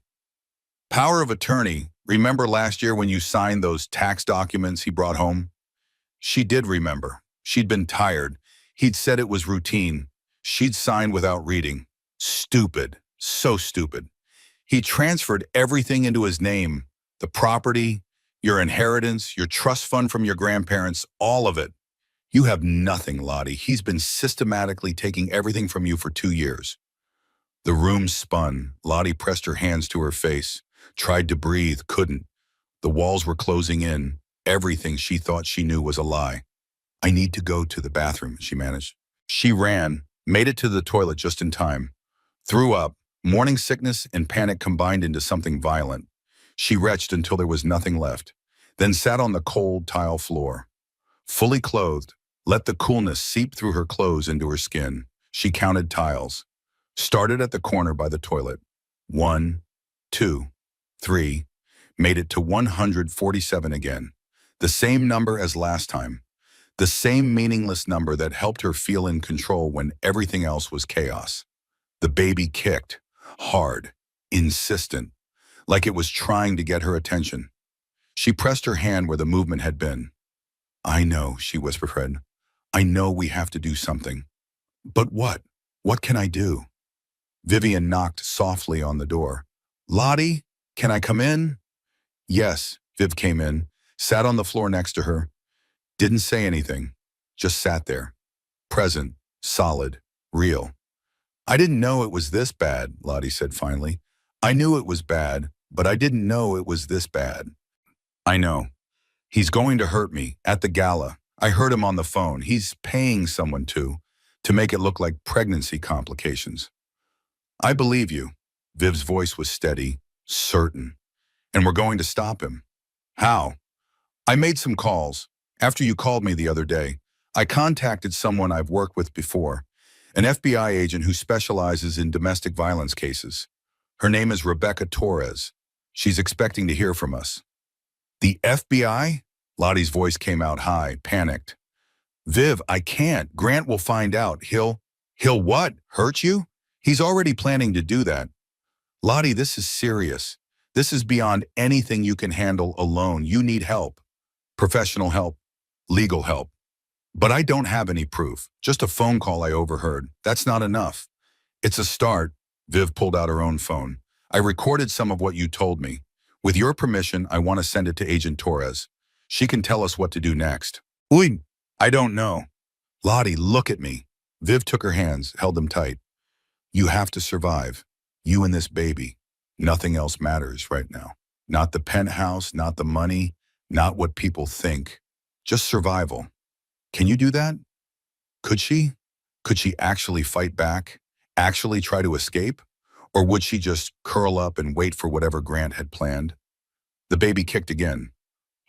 Power of attorney. Remember last year when you signed those tax documents he brought home? She did remember. She'd been tired. He'd said it was routine. She'd signed without reading. Stupid. So stupid. He transferred everything into his name. The property, Your inheritance, your trust fund from your grandparents, all of it. You have nothing, Lottie. He's been systematically taking everything from you for 2 years. The room spun. Lottie pressed her hands to her face, tried to breathe, couldn't. The walls were closing in. Everything she thought she knew was a lie. I need to go to the bathroom, she managed. She ran, made it to the toilet just in time. Threw up. Morning sickness and panic combined into something violent. She retched until there was nothing left, then sat on the cold tile floor. Fully clothed, let the coolness seep through her clothes into her skin. She counted tiles. Started at the corner by the toilet. 1, 2, 3. Made it to 147 again. The same number as last time. The same meaningless number that helped her feel in control when everything else was chaos. The baby kicked, hard, insistent, like it was trying to get her attention. She pressed her hand where the movement had been. I know, she whispered, Fred. I know we have to do something. But what? What can I do? Vivian knocked softly on the door. Lottie, can I come in? Yes, Viv came in, sat on the floor next to her, didn't say anything, just sat there. Present, solid, real. I didn't know it was this bad, Lottie said finally. I knew it was bad, but I didn't know it was this bad. I know. He's going to hurt me at the gala. I heard him on the phone. He's paying someone to make it look like pregnancy complications. I believe you. Viv's voice was steady, certain. And we're going to stop him. How? I made some calls. After you called me the other day, I contacted someone I've worked with before, an FBI agent who specializes in domestic violence cases. Her name is Rebecca Torres. She's expecting to hear from us. The FBI? Lottie's voice came out high, panicked. Viv, I can't. Grant will find out. He'll what? Hurt you? He's already planning to do that. Lottie, this is serious. This is beyond anything you can handle alone. You need help. Professional help. Legal help. But I don't have any proof. Just a phone call I overheard. That's not enough. It's a start. Viv pulled out her own phone. I recorded some of what you told me. With your permission, I want to send it to Agent Torres. She can tell us what to do next. Uy, I don't know. Lottie, look at me. Viv took her hands, held them tight. You have to survive. You and this baby. Nothing else matters right now. Not the penthouse, not the money, not what people think. Just survival. Can you do that? Could she? Could she actually fight back? Actually try to escape? Or would she just curl up and wait for whatever Grant had planned? The baby kicked again.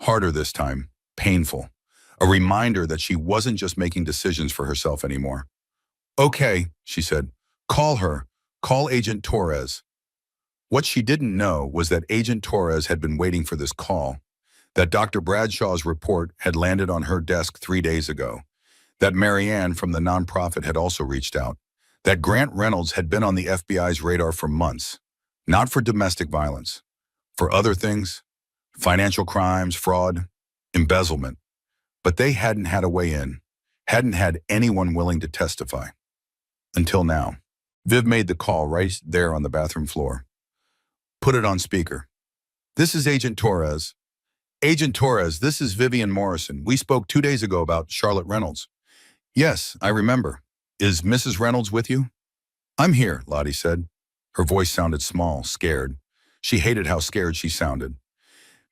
Harder this time. Painful. A reminder that she wasn't just making decisions for herself anymore. Okay, she said. Call her. Call Agent Torres. What she didn't know was that Agent Torres had been waiting for this call, that Dr. Bradshaw's report had landed on her desk 3 days ago, that Marianne from the nonprofit had also reached out, that Grant Reynolds had been on the FBI's radar for months, not for domestic violence, for other things, financial crimes, fraud, embezzlement. But they hadn't had a way in, hadn't had anyone willing to testify. Until now. Viv made the call right there on the bathroom floor. Put it on speaker. This is Agent Torres. Agent Torres, this is Vivian Morrison. We spoke 2 days ago about Charlotte Reynolds. Yes, I remember. Is Mrs. Reynolds with you? I'm here, Lottie said. Her voice sounded small, scared. She hated how scared she sounded.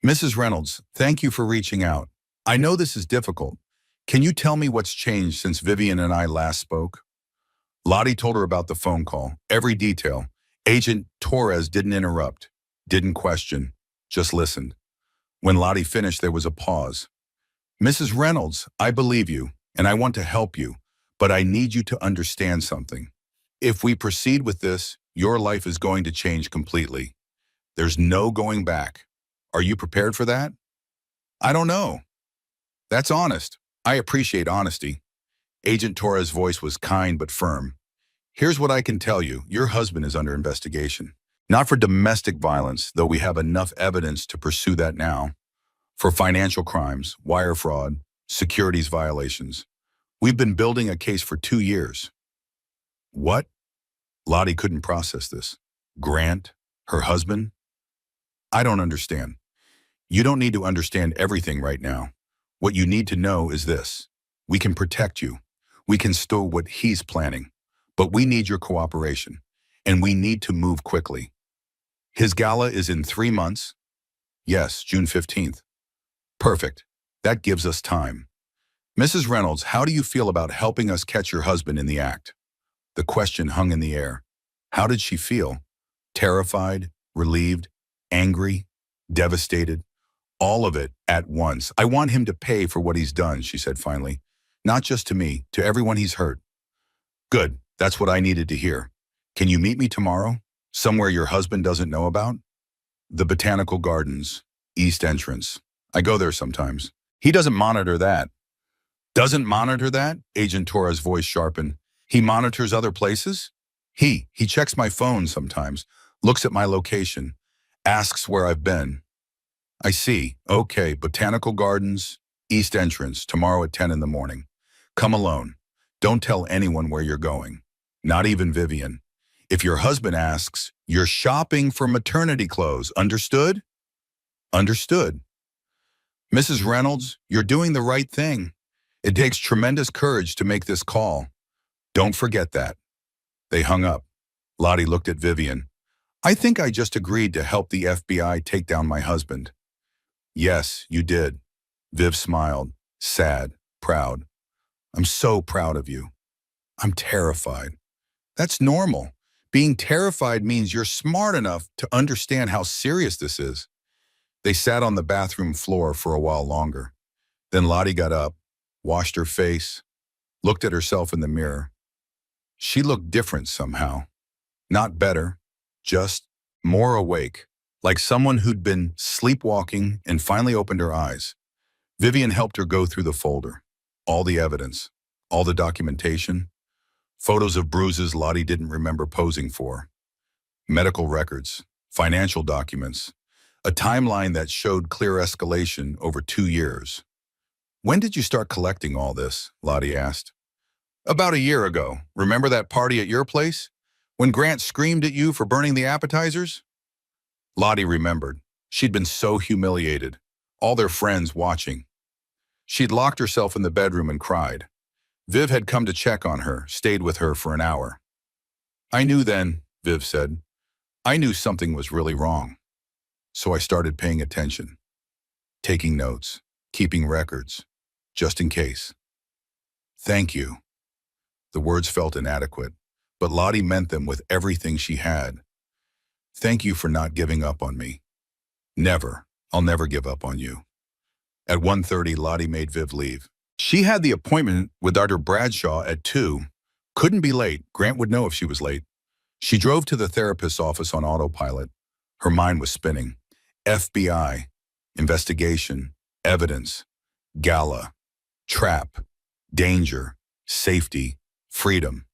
Mrs. Reynolds, thank you for reaching out. I know this is difficult. Can you tell me what's changed since Vivian and I last spoke? Lottie told her about the phone call, every detail. Agent Torres didn't interrupt, didn't question, just listened. When Lottie finished, there was a pause. Mrs. Reynolds, I believe you, and I want to help you, but I need you to understand something. If we proceed with this, your life is going to change completely. There's no going back. Are you prepared for that? I don't know. That's honest. I appreciate honesty. Agent Torres' voice was kind but firm. Here's what I can tell you. Your husband is under investigation. Not for domestic violence, though we have enough evidence to pursue that now. For financial crimes, wire fraud, securities violations. We've been building a case for 2 years. What? Lottie couldn't process this. Grant? Her husband? I don't understand. You don't need to understand everything right now. What you need to know is this. We can protect you. We can stow what he's planning. But we need your cooperation. And we need to move quickly. His gala is in 3 months. Yes, June 15th. Perfect. That gives us time. Mrs. Reynolds, how do you feel about helping us catch your husband in the act? The question hung in the air. How did she feel? Terrified, relieved, angry, devastated, all of it at once. I want him to pay for what he's done, she said finally. Not just to me, to everyone he's hurt. Good, that's what I needed to hear. Can you meet me tomorrow? Somewhere your husband doesn't know about? The Botanical Gardens, East Entrance. I go there sometimes. He doesn't monitor that. Doesn't monitor that? Agent Torres' voice sharpened. He monitors other places? He checks my phone sometimes, looks at my location, asks where I've been. I see. Okay, Botanical Gardens, East Entrance, tomorrow at 10 in the morning. Come alone. Don't tell anyone where you're going. Not even Vivian. If your husband asks, you're shopping for maternity clothes. Understood? Understood. Mrs. Reynolds, you're doing the right thing. It takes tremendous courage to make this call. Don't forget that. They hung up. Lottie looked at Vivian. I think I just agreed to help the FBI take down my husband. Yes, you did. Viv smiled, sad, proud. I'm so proud of you. I'm terrified. That's normal. Being terrified means you're smart enough to understand how serious this is. They sat on the bathroom floor for a while longer. Then Lottie got up, washed her face, looked at herself in the mirror. She looked different somehow. Not better, just more awake, like someone who'd been sleepwalking and finally opened her eyes. Vivian helped her go through the folder. All the evidence, all the documentation, photos of bruises Lottie didn't remember posing for, medical records, financial documents, a timeline that showed clear escalation over 2 years. When did you start collecting all this? Lottie asked. About a year ago. Remember that party at your place? When Grant screamed at you for burning the appetizers? Lottie remembered. She'd been so humiliated. All their friends watching. She'd locked herself in the bedroom and cried. Viv had come to check on her, stayed with her for an hour. I knew then, Viv said. I knew something was really wrong. So I started paying attention. Taking notes, keeping records, just in case. Thank you. The words felt inadequate, but Lottie meant them with everything she had. Thank you for not giving up on me. Never. I'll never give up on you. At 1:30, Lottie made Viv leave. She had the appointment with Dr. Bradshaw at 2. Couldn't be late. Grant would know if she was late. She drove to the therapist's office on autopilot. Her mind was spinning. FBI, investigation, evidence, Gala, trap, danger, safety, freedom,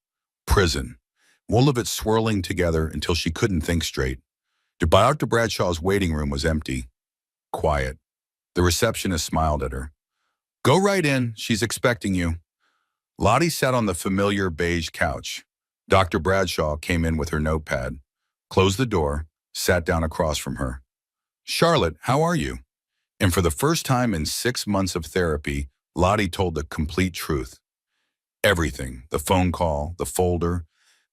prison. All of it swirling together until she couldn't think straight. Dr. Bradshaw's waiting room was empty, quiet. The receptionist smiled at her. Go right in, she's expecting you. Lottie sat on the familiar beige couch. Dr. Bradshaw came in with her notepad, closed the door, sat down across from her. Charlotte, how are you? And for the first time in 6 months of therapy, Lottie told the complete truth. Everything, the phone call, the folder,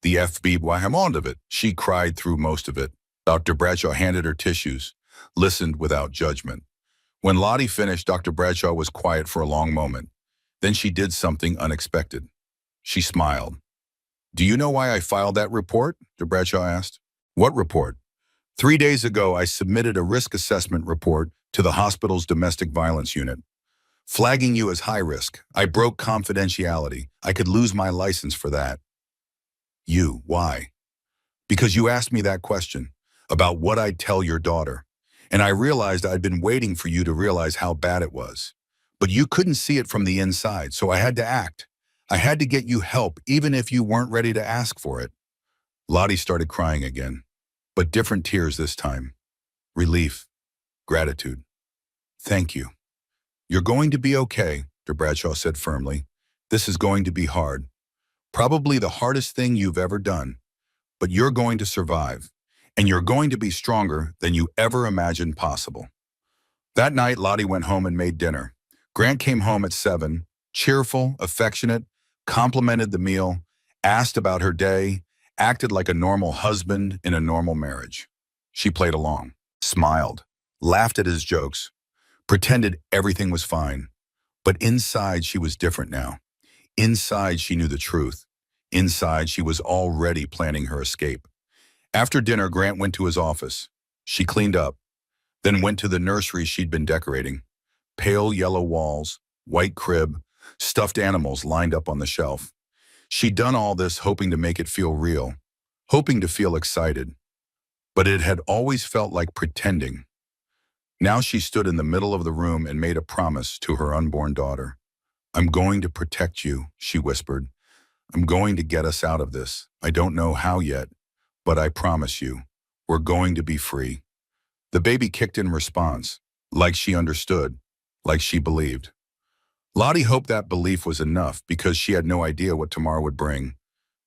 the FB, why I'm on of it. She cried through most of it. Dr. Bradshaw handed her tissues, listened without judgment. When Lottie finished, Dr. Bradshaw was quiet for a long moment. Then she did something unexpected. She smiled. Do you know why I filed that report? Dr. Bradshaw asked. What report? 3 days ago, I submitted a risk assessment report to the hospital's domestic violence unit, flagging you as high risk. I broke confidentiality. I could lose my license for that. You, why? Because you asked me that question about what I'd tell your daughter, and I realized I'd been waiting for you to realize how bad it was. But you couldn't see it from the inside, so I had to act. I had to get you help, even if you weren't ready to ask for it. Lottie started crying again, but different tears this time. Relief, gratitude. Thank you. You're going to be okay, Dr. Bradshaw said firmly. This is going to be hard. Probably the hardest thing you've ever done. But you're going to survive, and you're going to be stronger than you ever imagined possible. That night, Lottie went home and made dinner. Grant came home at 7, cheerful, affectionate, complimented the meal, asked about her day, acted like a normal husband in a normal marriage. She played along, smiled, laughed at his jokes, pretended everything was fine. But inside, she was different now. Inside, she knew the truth. Inside, she was already planning her escape. After dinner, Grant went to his office. She cleaned up, then went to the nursery she'd been decorating. Pale yellow walls, white crib, stuffed animals lined up on the shelf. She'd done all this hoping to make it feel real, hoping to feel excited. But it had always felt like pretending. Now she stood in the middle of the room and made a promise to her unborn daughter. "I'm going to protect you," she whispered. "I'm going to get us out of this. I don't know how yet, but I promise you, we're going to be free." The baby kicked in response, like she understood, like she believed. Lottie hoped that belief was enough because she had no idea what tomorrow would bring.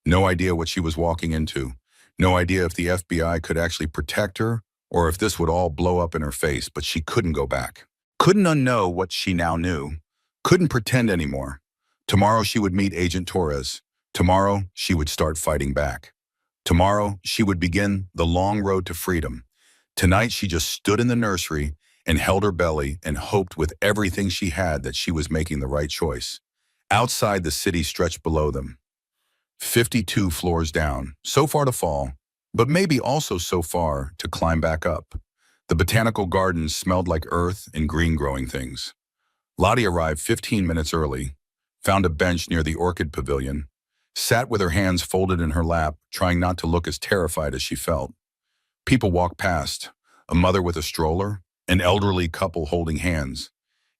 No idea what she was walking into. No idea if the FBI could actually protect her or if this would all blow up in her face, but she couldn't go back. Couldn't unknow what she now knew. Couldn't pretend anymore. Tomorrow she would meet Agent Torres. Tomorrow she would start fighting back. Tomorrow she would begin the long road to freedom. Tonight she just stood in the nursery and held her belly and hoped with everything she had that she was making the right choice. Outside, the city stretched below them. 52 floors down, so far to fall, but maybe also so far to climb back up. The botanical gardens smelled like earth and green growing things. Lottie arrived 15 minutes early, found a bench near the orchid pavilion, sat with her hands folded in her lap, trying not to look as terrified as she felt. People walked past, a mother with a stroller, an elderly couple holding hands,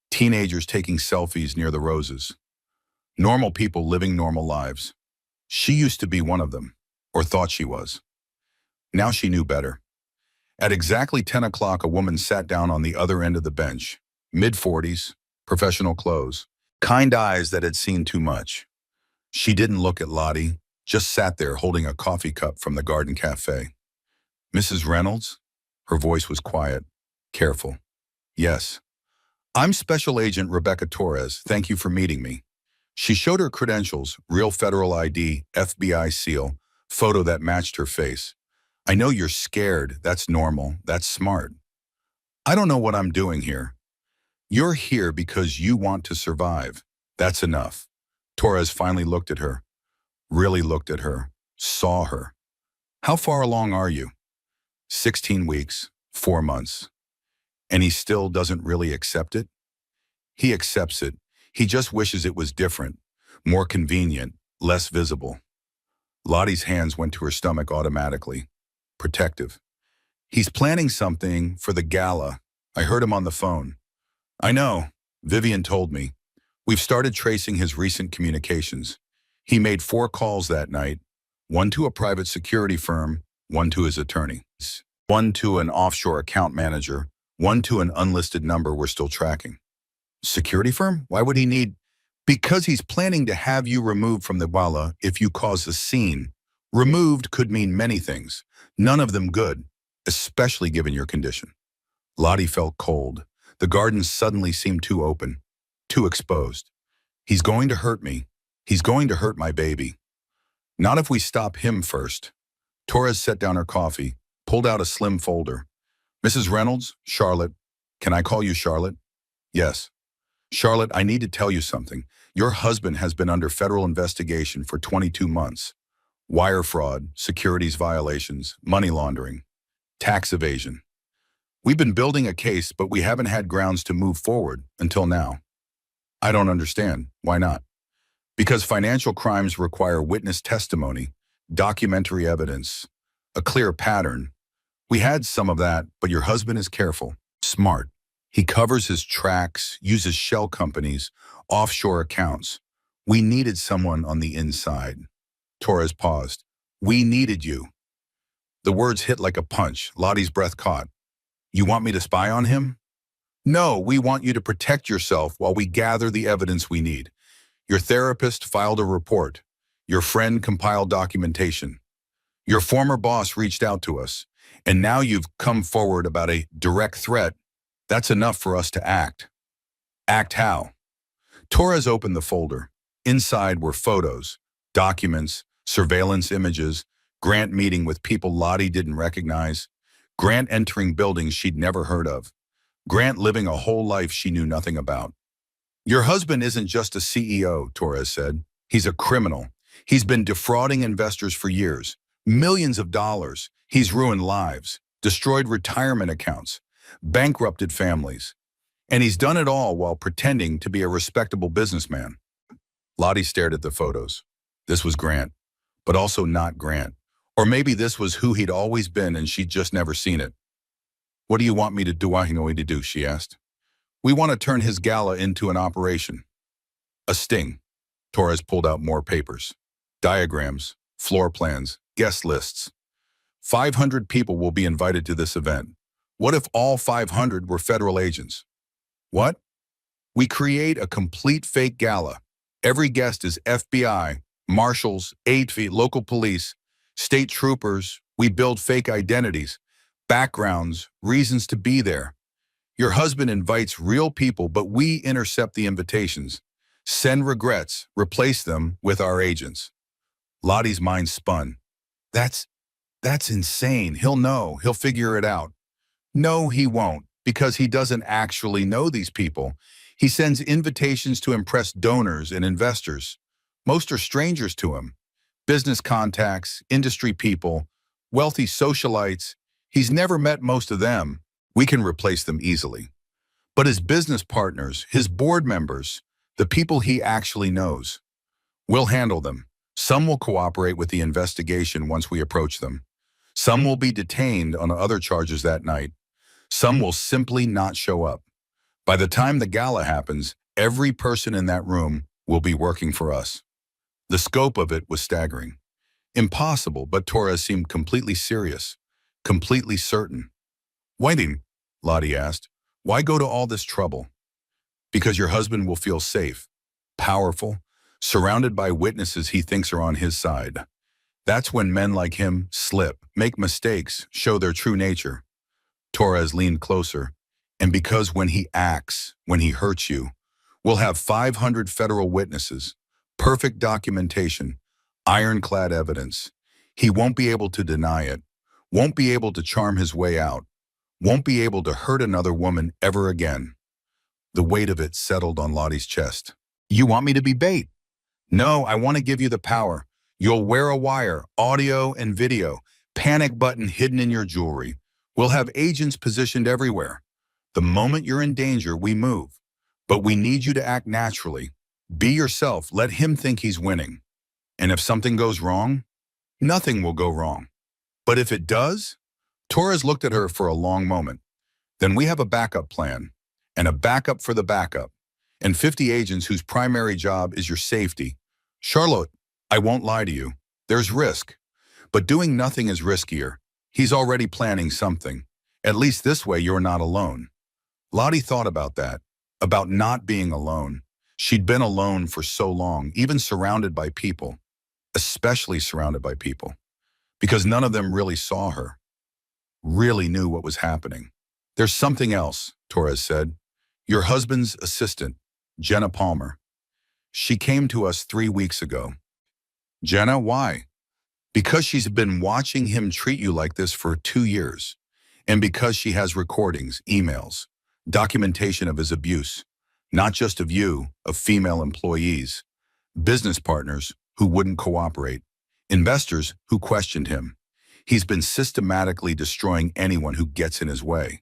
teenagers taking selfies near the roses. Normal people living normal lives. She used to be one of them, or thought she was. Now she knew better. At exactly 10 o'clock, a woman sat down on the other end of the bench, mid-40s, professional clothes, kind eyes that had seen too much. She didn't look at Lottie, just sat there holding a coffee cup from the garden cafe. "Mrs. Reynolds?" Her voice was quiet, careful. "Yes. I'm Special Agent Rebecca Torres. Thank you for meeting me." She showed her credentials, real federal ID, FBI seal, photo that matched her face. "I know you're scared. That's normal. That's smart. I don't know what I'm doing here. You're here because you want to survive. That's enough." Torres finally looked at her, really looked at her, saw her. "How far along are you?" 16 weeks, 4 months. And he still doesn't really accept it? He accepts it. He just wishes it was different, more convenient, less visible. Lottie's hands went to her stomach automatically, protective. "He's planning something for the gala. I heard him on the phone." "I know. Vivian told me. We've started tracing his recent communications. He made 4 calls that night, one to a private security firm, one to his attorney, one to an offshore account manager, one to an unlisted number we're still tracking." "Security firm? Why would he need—" "Because he's planning to have you removed from the gala if you cause a scene. Removed could mean many things, none of them good, especially given your condition." Lottie felt cold. The garden suddenly seemed too open, too exposed. "He's going to hurt me. He's going to hurt my baby. Not if we stop him first." Torres set down her coffee, pulled out a slim folder. "Mrs. Reynolds, Charlotte. Can I call you Charlotte?" "Yes." "Charlotte, I need to tell you something. Your husband has been under federal investigation for 22 months. Wire fraud, securities violations, money laundering, tax evasion. We've been building a case, but we haven't had grounds to move forward until now." "I don't understand. Why not?" "Because financial crimes require witness testimony, documentary evidence, a clear pattern. We had some of that, but your husband is careful, smart. He covers his tracks, uses shell companies, offshore accounts. We needed someone on the inside." Torres paused. "We needed you." The words hit like a punch. Lottie's breath caught. "You want me to spy on him?" "No, we want you to protect yourself while we gather the evidence we need. Your therapist filed a report. Your friend compiled documentation. Your former boss reached out to us. And now you've come forward about a direct threat. That's enough for us to act. Act how? Torres opened the folder. Inside were photos, documents, surveillance images, Grant meeting with people Lottie didn't recognize, Grant entering buildings she'd never heard of, Grant living a whole life she knew nothing about. Your husband isn't just a CEO, Torres said. He's a criminal. He's been defrauding investors for years. Millions of dollars. He's ruined lives, destroyed retirement accounts, bankrupted families. And he's done it all while pretending to be a respectable businessman. Lottie stared at the photos. This was Grant, but also not Grant. Or maybe this was who he'd always been and she'd just never seen it. What do you want me to do? I know what to do, she asked. We want to turn his gala into an operation. A sting. Torres pulled out more papers. Diagrams, floor plans, guest lists. 500 people will be invited to this event. What if all 500 were federal agents? What? We create a complete fake gala. Every guest is FBI, marshals, local police, state troopers. We build fake identities, backgrounds, reasons to be there. Your husband invites real people, but we intercept the invitations, send regrets, replace them with our agents. Lottie's mind spun. That's insane. He'll know. He'll figure it out. No, he won't, because he doesn't actually know these people. He sends invitations to impress donors and investors. Most are strangers to him. Business contacts, industry people, wealthy socialites. He's never met most of them. We can replace them easily. But his business partners, his board members, the people he actually knows, we'll handle them. Some will cooperate with the investigation once we approach them. Some will be detained on other charges that night. Some will simply not show up. By the time the gala happens, every person in that room will be working for us. The scope of it was staggering. Impossible, but Torres seemed completely serious, completely certain. Waiting, Lottie asked. Why go to all this trouble? Because your husband will feel safe, powerful, surrounded by witnesses he thinks are on his side. That's when men like him slip, make mistakes, show their true nature. Torres leaned closer. And because when he acts, when he hurts you, we'll have 500 federal witnesses, perfect documentation, ironclad evidence. He won't be able to deny it, won't be able to charm his way out, won't be able to hurt another woman ever again. The weight of it settled on Lottie's chest. You want me to be bait? No, I want to give you the power. You'll wear a wire, audio and video, panic button hidden in your jewelry. We'll have agents positioned everywhere. The moment you're in danger, we move. But we need you to act naturally. Be yourself. Let him think he's winning. And if something goes wrong, nothing will go wrong. But if it does, Torres looked at her for a long moment. Then we have a backup plan, and a backup for the backup, and 50 agents whose primary job is your safety. Charlotte, I won't lie to you. There's risk. But doing nothing is riskier. He's already planning something. At least this way you're not alone. Lottie thought about that, about not being alone. She'd been alone for so long, even surrounded by people, especially surrounded by people, because none of them really saw her, really knew what was happening. There's something else, Torres said. Your husband's assistant, Jenna Palmer. She came to us 3 weeks ago. Jenna, why? Because she's been watching him treat you like this for 2 years, and because she has recordings, emails, documentation of his abuse, not just of you, of female employees, business partners who wouldn't cooperate, investors who questioned him. He's been systematically destroying anyone who gets in his way.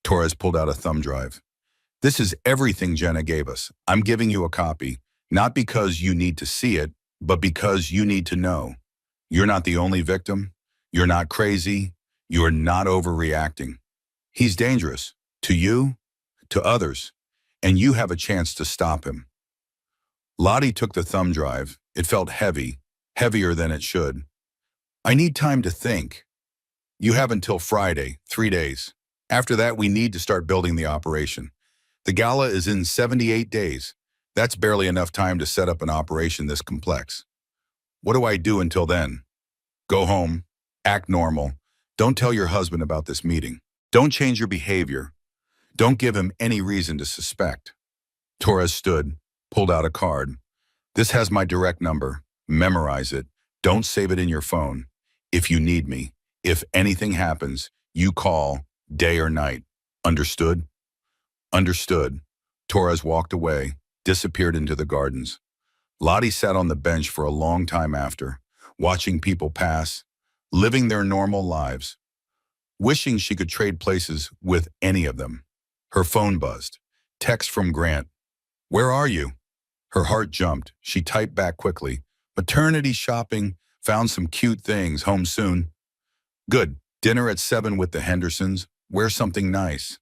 Torres pulled out a thumb drive. This is everything Jenna gave us. I'm giving you a copy, not because you need to see it, but because you need to know. You're not the only victim. You're not crazy. You're not overreacting. He's dangerous. To you, to others, and you have a chance to stop him. Lottie took the thumb drive. It felt heavy, heavier than it should. I need time to think. You have until Friday, 3 days. After that, we need to start building the operation. The gala is in 78 days. That's barely enough time to set up an operation this complex. What do I do until then? Go home, act normal. Don't tell your husband about this meeting. Don't change your behavior. Don't give him any reason to suspect. Torres stood, pulled out a card. This has my direct number. Memorize it. Don't save it in your phone. If you need me, if anything happens, you call, day or night. Understood? Understood. Torres walked away, disappeared into the gardens. Lottie sat on the bench for a long time after, watching people pass, living their normal lives, wishing she could trade places with any of them. Her phone buzzed. Text from Grant. Where are you? Her heart jumped. She typed back quickly. Maternity shopping, found some cute things, home soon. Good. Dinner at 7 with the Hendersons. Wear something nice.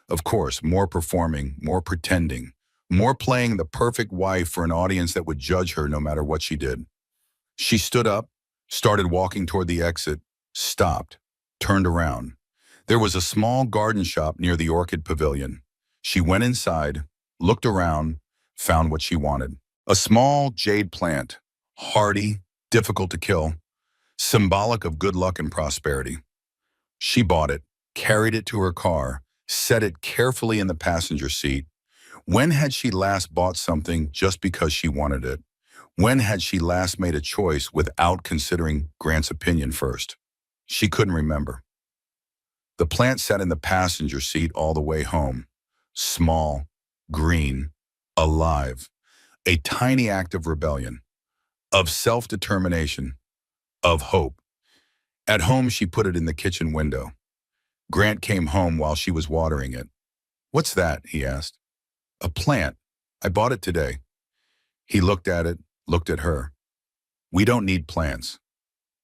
Of course, more performing, more pretending, more playing the perfect wife for an audience that would judge her no matter what she did. She stood up, started walking toward the exit, stopped, turned around. There was a small garden shop near the Orchid Pavilion. She went inside, looked around, found what she wanted. A small jade plant, hardy, difficult to kill, symbolic of good luck and prosperity. She bought it, carried it to her car, set it carefully in the passenger seat. When had she last bought something just because she wanted it? When had she last made a choice without considering Grant's opinion first? She couldn't remember. The plant sat in the passenger seat all the way home. Small, green, alive. A tiny act of rebellion, of self-determination, of hope. At home, she put it in the kitchen window. Grant came home while she was watering it. What's that? He asked. A plant. I bought it today. He looked at it, looked at her. We don't need plants.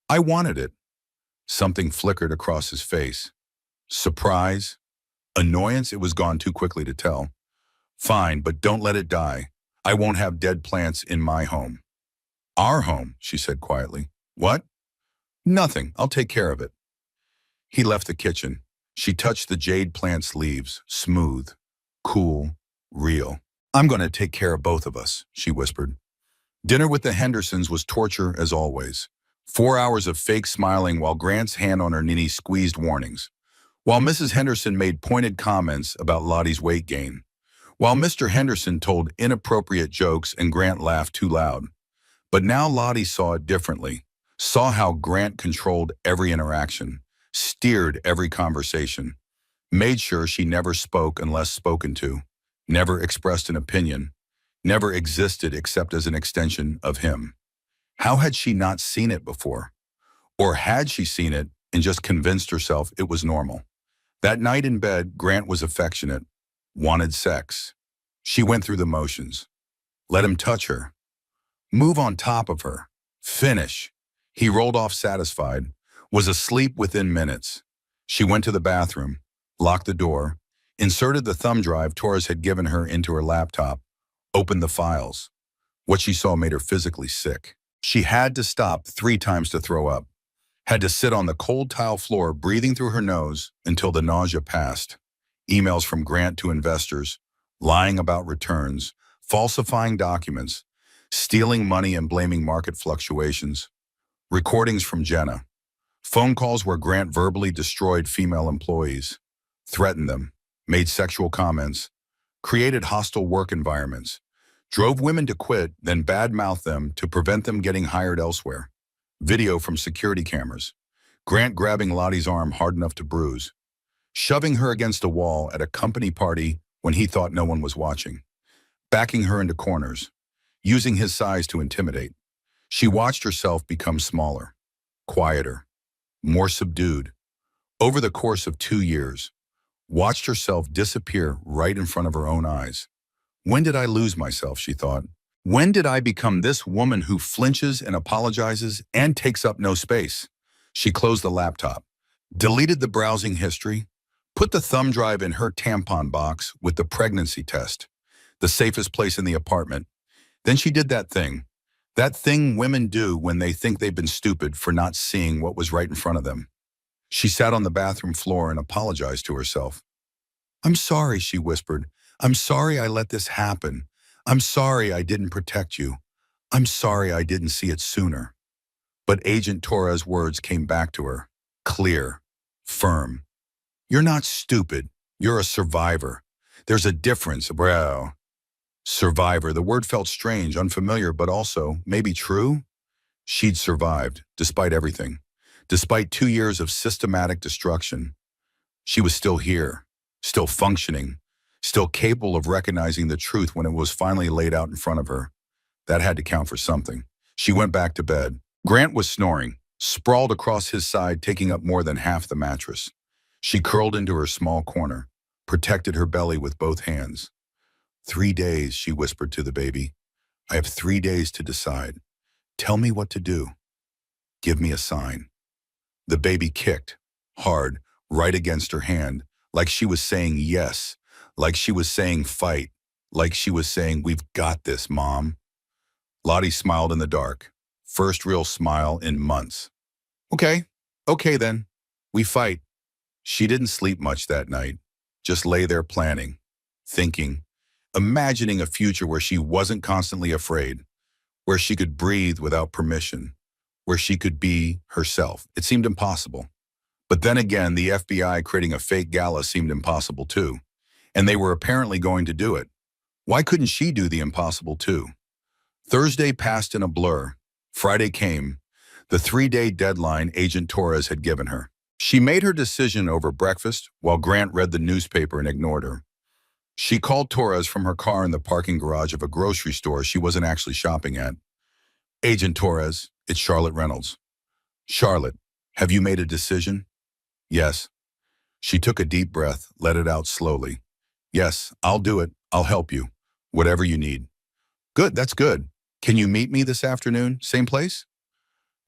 I wanted it. Something flickered across his face. Surprise? Annoyance? It was gone too quickly to tell. Fine, but don't let it die. I won't have dead plants in my home. Our home, she said quietly. What? Nothing. I'll take care of it. He left the kitchen. She touched the jade plant's leaves, smooth, cool, real. I'm going to take care of both of us, she whispered. Dinner with the Hendersons was torture as always. 4 hours of fake smiling while Grant's hand on her knee squeezed warnings. While Mrs. Henderson made pointed comments about Lottie's weight gain. While Mr. Henderson told inappropriate jokes and Grant laughed too loud. But now Lottie saw it differently, saw how Grant controlled every interaction, steered every conversation, made sure she never spoke unless spoken to, never expressed an opinion, never existed except as an extension of him. How had she not seen it before? Or had she seen it and just convinced herself it was normal? That night in bed, Grant was affectionate, wanted sex. She went through the motions. Let him touch her. Move on top of her. Finish. He rolled off satisfied, was asleep within minutes. She went to the bathroom, locked the door, inserted the thumb drive Torres had given her into her laptop, opened the files. What she saw made her physically sick. She had to stop 3 times to throw up, had to sit on the cold tile floor breathing through her nose until the nausea passed. Emails from Grant to investors, lying about returns, falsifying documents, stealing money and blaming market fluctuations. Recordings from Jenna. Phone calls where Grant verbally destroyed female employees, threatened them, made sexual comments, created hostile work environments, drove women to quit, then badmouthed them to prevent them getting hired elsewhere. Video from security cameras. Grant grabbing Lottie's arm hard enough to bruise, shoving her against a wall at a company party when he thought no one was watching, backing her into corners, using his size to intimidate. She watched herself become smaller, quieter, more subdued. Over the course of 2 years, watched herself disappear right in front of her own eyes. When did I lose myself, she thought. When did I become this woman who flinches and apologizes and takes up no space? She closed the laptop, deleted the browsing history, put the thumb drive in her tampon box with the pregnancy test, the safest place in the apartment. Then she did that thing women do when they think they've been stupid for not seeing what was right in front of them. She sat on the bathroom floor and apologized to herself. I'm sorry, she whispered. I'm sorry I let this happen. I'm sorry I didn't protect you. I'm sorry I didn't see it sooner. But Agent Torres' words came back to her, clear, firm. You're not stupid. You're a survivor. There's a difference, bro. Survivor. The word felt strange, unfamiliar, but also maybe true. She'd survived, despite everything. Despite 2 years of systematic destruction, she was still here, still functioning, still capable of recognizing the truth when it was finally laid out in front of her. That had to count for something. She went back to bed. Grant was snoring, sprawled across his side, taking up more than half the mattress. She curled into her small corner, protected her belly with both hands. 3 days, she whispered to the baby. I have 3 days to decide. Tell me what to do. Give me a sign. The baby kicked, hard, right against her hand, like she was saying yes, like she was saying fight, like she was saying, we've got this, Mom. Lottie smiled in the dark. First real smile in months. Okay, okay then. We fight. She didn't sleep much that night. Just lay there planning, thinking, imagining a future where she wasn't constantly afraid, where she could breathe without permission, where she could be herself. It seemed impossible. But then again, the FBI creating a fake gala seemed impossible too. And they were apparently going to do it. Why couldn't she do the impossible too? Thursday passed in a blur. Friday came, the 3-day deadline Agent Torres had given her. She made her decision over breakfast while Grant read the newspaper and ignored her. She called Torres from her car in the parking garage of a grocery store she wasn't actually shopping at. Agent Torres, it's Charlotte Reynolds. Charlotte, have you made a decision? Yes. She took a deep breath, let it out slowly. Yes, I'll do it. I'll help you. Whatever you need. Good, that's good. Can you meet me this afternoon? Same place?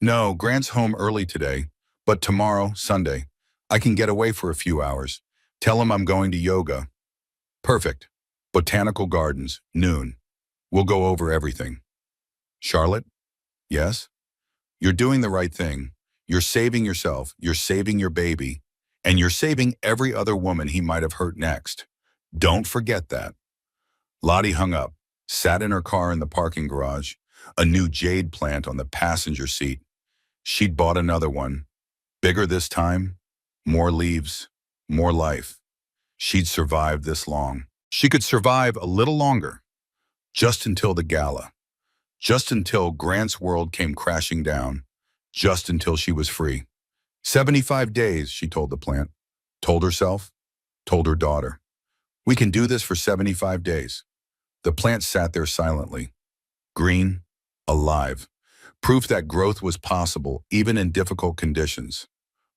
No, Grant's home early today, but tomorrow, Sunday, I can get away for a few hours. Tell him I'm going to yoga. Perfect. Botanical Gardens, noon. We'll go over everything. Charlotte? Yes? You're doing the right thing. You're saving yourself, you're saving your baby, and you're saving every other woman he might have hurt next. Don't forget that. Lottie hung up, sat in her car in the parking garage, a new jade plant on the passenger seat. She'd bought another one. Bigger this time, more leaves, more life. She'd survived this long. She could survive a little longer, just until the gala, just until Grant's world came crashing down, just until she was free. 75 days, she told the plant, told herself, told her daughter. We can do this for 75 days. The plant sat there silently, green, alive, proof that growth was possible even in difficult conditions.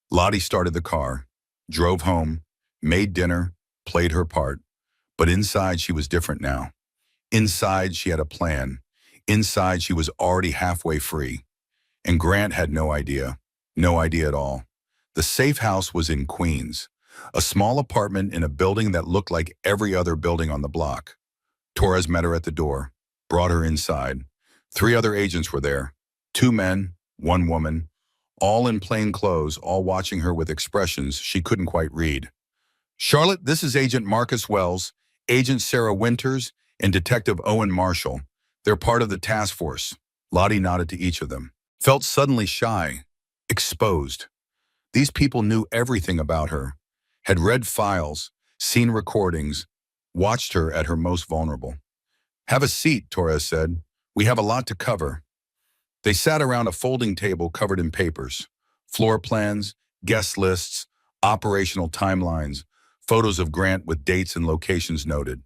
Lottie started the car, drove home, made dinner, played her part. But inside she was different now. Inside she had a plan. Inside she was already halfway free. And Grant had no idea at all. The safe house was in Queens, a small apartment in a building that looked like every other building on the block. Torres met her at the door, brought her inside. 3 other agents were there, 2 men, 1 woman, all in plain clothes, all watching her with expressions she couldn't quite read. Charlotte, this is Agent Marcus Wells, Agent Sarah Winters, and Detective Owen Marshall. They're part of the task force. Lottie nodded to each of them. Felt suddenly shy, exposed. These people knew everything about her, had read files, seen recordings, watched her at her most vulnerable. Have a seat, Torres said. We have a lot to cover. They sat around a folding table covered in papers, floor plans, guest lists, operational timelines, photos of Grant with dates and locations noted.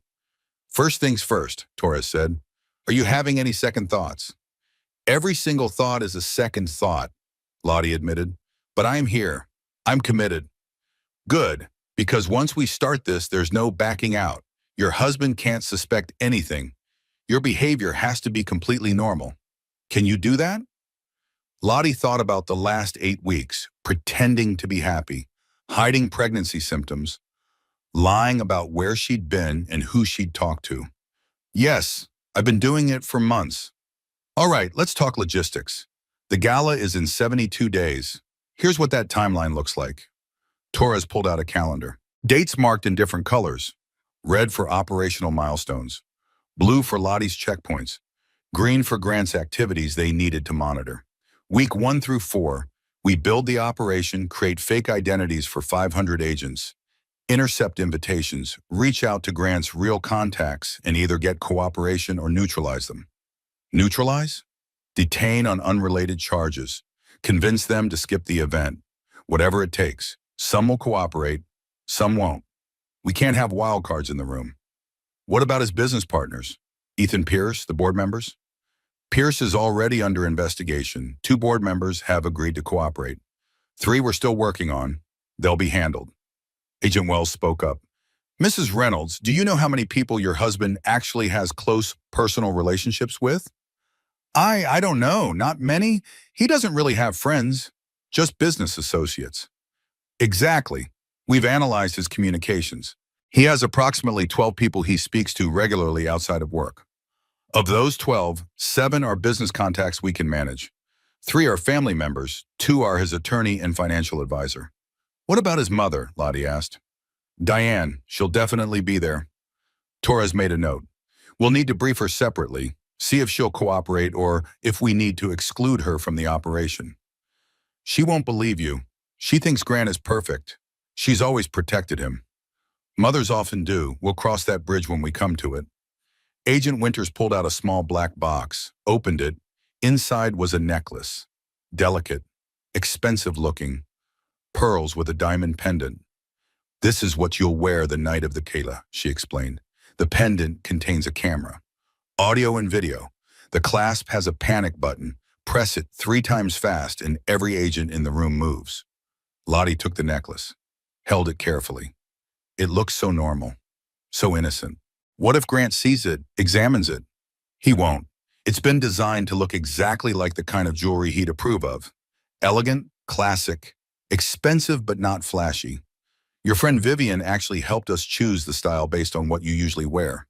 First things first, Torres said. Are you having any second thoughts? Every single thought is a second thought, Lottie admitted. But I'm here. I'm committed. Good, because once we start this, there's no backing out. Your husband can't suspect anything. Your behavior has to be completely normal. Can you do that? Lottie thought about the last 8 weeks, pretending to be happy, hiding pregnancy symptoms, lying about where she'd been and who she'd talked to. Yes, I've been doing it for months. All right, let's talk logistics. The gala is in 72 days. Here's what that timeline looks like. Torres pulled out a calendar. Dates marked in different colors. Red for operational milestones. Blue for Lottie's checkpoints. Green for Grant's activities they needed to monitor. Week 1 through 4, we build the operation, create fake identities for 500 agents. Intercept invitations, reach out to Grant's real contacts and either get cooperation or neutralize them. Neutralize? Detain on unrelated charges. Convince them to skip the event. Whatever it takes. Some will cooperate, some won't. We can't have wild cards in the room. What about his business partners? Ethan Pierce, the board members? Pierce is already under investigation. 2 board members have agreed to cooperate. 3 we're still working on. They'll be handled. Agent Wells spoke up. Mrs. Reynolds, do you know how many people your husband actually has close personal relationships with? I don't know. Not many. He doesn't really have friends, just business associates. Exactly. We've analyzed his communications. He has approximately 12 people he speaks to regularly outside of work. Of those 12, 7 are business contacts we can manage. 3 are family members, 2 are his attorney and financial advisor. What about his mother? Lottie asked. Diane, she'll definitely be there. Torres made a note. We'll need to brief her separately, see if she'll cooperate or if we need to exclude her from the operation. She won't believe you. She thinks Grant is perfect. She's always protected him. Mothers often do. We'll cross that bridge when we come to it. Agent Winters pulled out a small black box, opened it. Inside was a necklace. Delicate, expensive looking. Pearls with a diamond pendant. This is what you'll wear the night of the Gala, she explained. The pendant contains a camera. Audio and video. The clasp has a panic button. Press it 3 times fast and every agent in the room moves. Lottie took the necklace, held it carefully. It looked so normal, so innocent. What if Grant sees it, examines it? He won't. It's been designed to look exactly like the kind of jewelry he'd approve of. Elegant, classic, expensive but not flashy. Your friend Vivian actually helped us choose the style based on what you usually wear.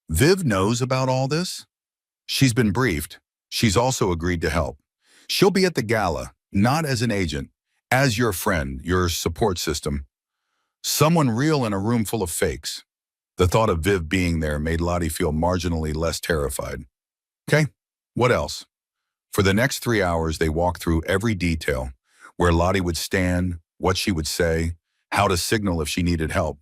Viv knows about all this? She's been briefed. She's also agreed to help. She'll be at the gala, not as an agent, as your friend, your support system. Someone real in a room full of fakes. The thought of Viv being there made Lottie feel marginally less terrified. Okay, what else? For the next 3 hours, they walked through every detail, where Lottie would stand, what she would say, how to signal if she needed help,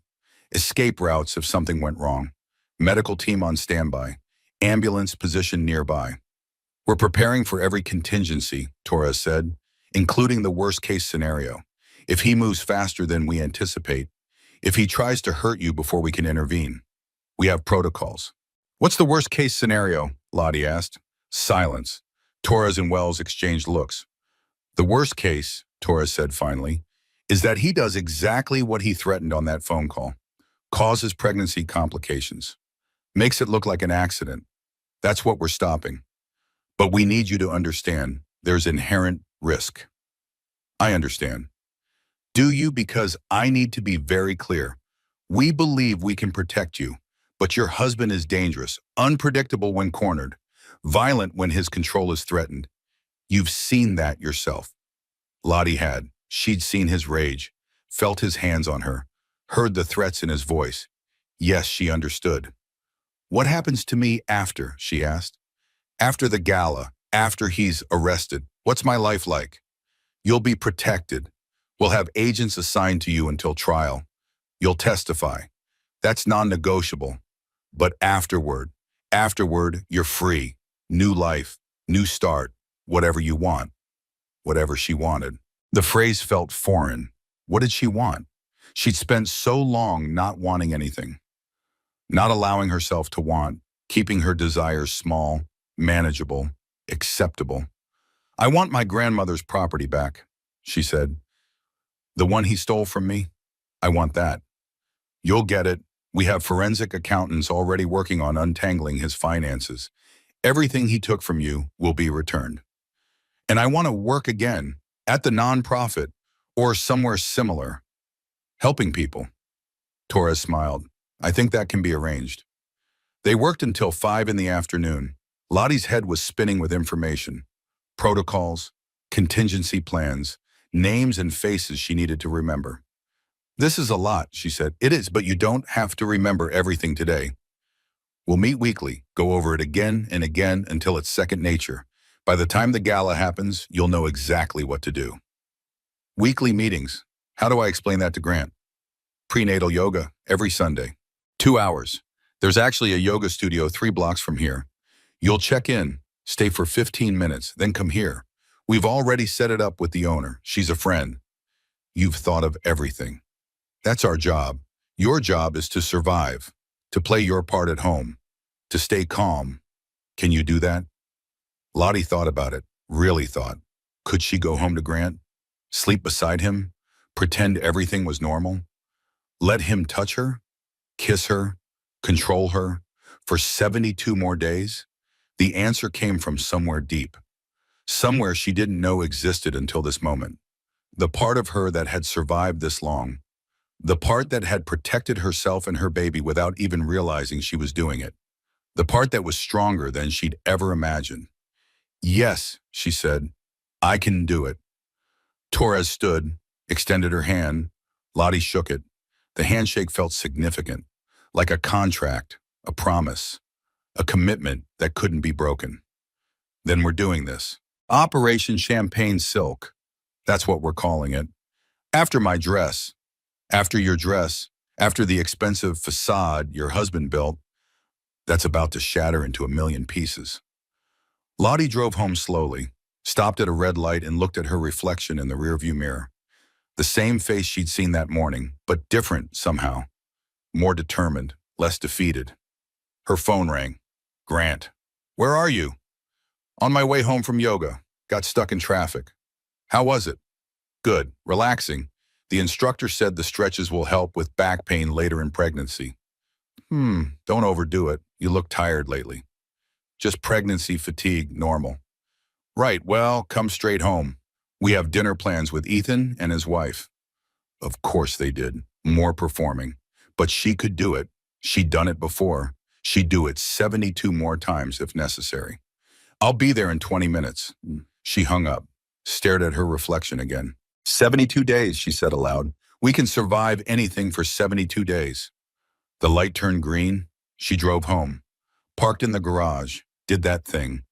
escape routes if something went wrong, medical team on standby, ambulance positioned nearby. We're preparing for every contingency, Torres said, including the worst-case scenario. If he moves faster than we anticipate, if he tries to hurt you before we can intervene. We have protocols. What's the worst-case scenario? Lottie asked. Silence. Torres and Wells exchanged looks. The worst case, Torres said finally, is that he does exactly what he threatened on that phone call. Causes pregnancy complications. Makes it look like an accident. That's what we're stopping. But we need you to understand there's inherent risk. I understand. Do you? Because I need to be very clear. We believe we can protect you, but your husband is dangerous, unpredictable when cornered, violent when his control is threatened. You've seen that yourself. Lottie had. She'd seen his rage, felt his hands on her, heard the threats in his voice. Yes, she understood. What happens to me after? She asked. After the gala, after he's arrested, what's my life like? You'll be protected. We'll have agents assigned to you until trial. You'll testify. That's non-negotiable. But afterward, you're free. New life, new start, whatever you want. Whatever she wanted. The phrase felt foreign. What did she want? She'd spent so long not wanting anything. Not allowing herself to want, keeping her desires small, manageable, acceptable. I want my grandmother's property back, she said. The one he stole from me? I want that. You'll get it. We have forensic accountants already working on untangling his finances. Everything he took from you will be returned. And I want to work again, at the nonprofit, or somewhere similar, helping people. Torres smiled. I think that can be arranged. They worked until 5 in the afternoon. Lottie's head was spinning with information. Protocols, contingency plans, names and faces she needed to remember. This is a lot, she said. It is, but you don't have to remember everything today. We'll meet weekly, go over it again and again until it's second nature. By the time the gala happens, you'll know exactly what to do. Weekly meetings. How do I explain that to Grant? Prenatal yoga every Sunday. 2 hours. There's actually a yoga studio 3 blocks from here. You'll check in, stay for 15 minutes, then come here. We've already set it up with the owner. She's a friend. You've thought of everything. That's our job. Your job is to survive, to play your part at home, to stay calm. Can you do that? Lottie thought about it, really thought. Could she go home to Grant? Sleep beside him? Pretend everything was normal? Let him touch her? Kiss her? Control her? For 72 more days? The answer came from somewhere deep. Somewhere she didn't know existed until this moment. The part of her that had survived this long. The part that had protected herself and her baby without even realizing she was doing it. The part that was stronger than she'd ever imagined. Yes, she said, I can do it. Torres stood, extended her hand. Lottie shook it. The handshake felt significant, like a contract, a promise, a commitment that couldn't be broken. Then we're doing this. Operation Champagne Silk. That's what we're calling it. After my dress, after your dress, after the expensive facade your husband built, that's about to shatter into a million pieces. Lottie drove home slowly, stopped at a red light and looked at her reflection in the rearview mirror. The same face she'd seen that morning, but different somehow. More determined, less defeated. Her phone rang. Grant. Where are you? On my way home from yoga. Got stuck in traffic. How was it? Good. Relaxing. The instructor said the stretches will help with back pain later in pregnancy. Don't overdo it. You look tired lately. Just pregnancy fatigue, normal. Right, well, come straight home. We have dinner plans with Ethan and his wife. Of course they did. More performing. But she could do it. She'd done it before. She'd do it 72 more times if necessary. I'll be there in 20 minutes. She hung up, stared at her reflection again. 72 days, she said aloud. We can survive anything for 72 days. The light turned green. She drove home, parked in the garage, did that thing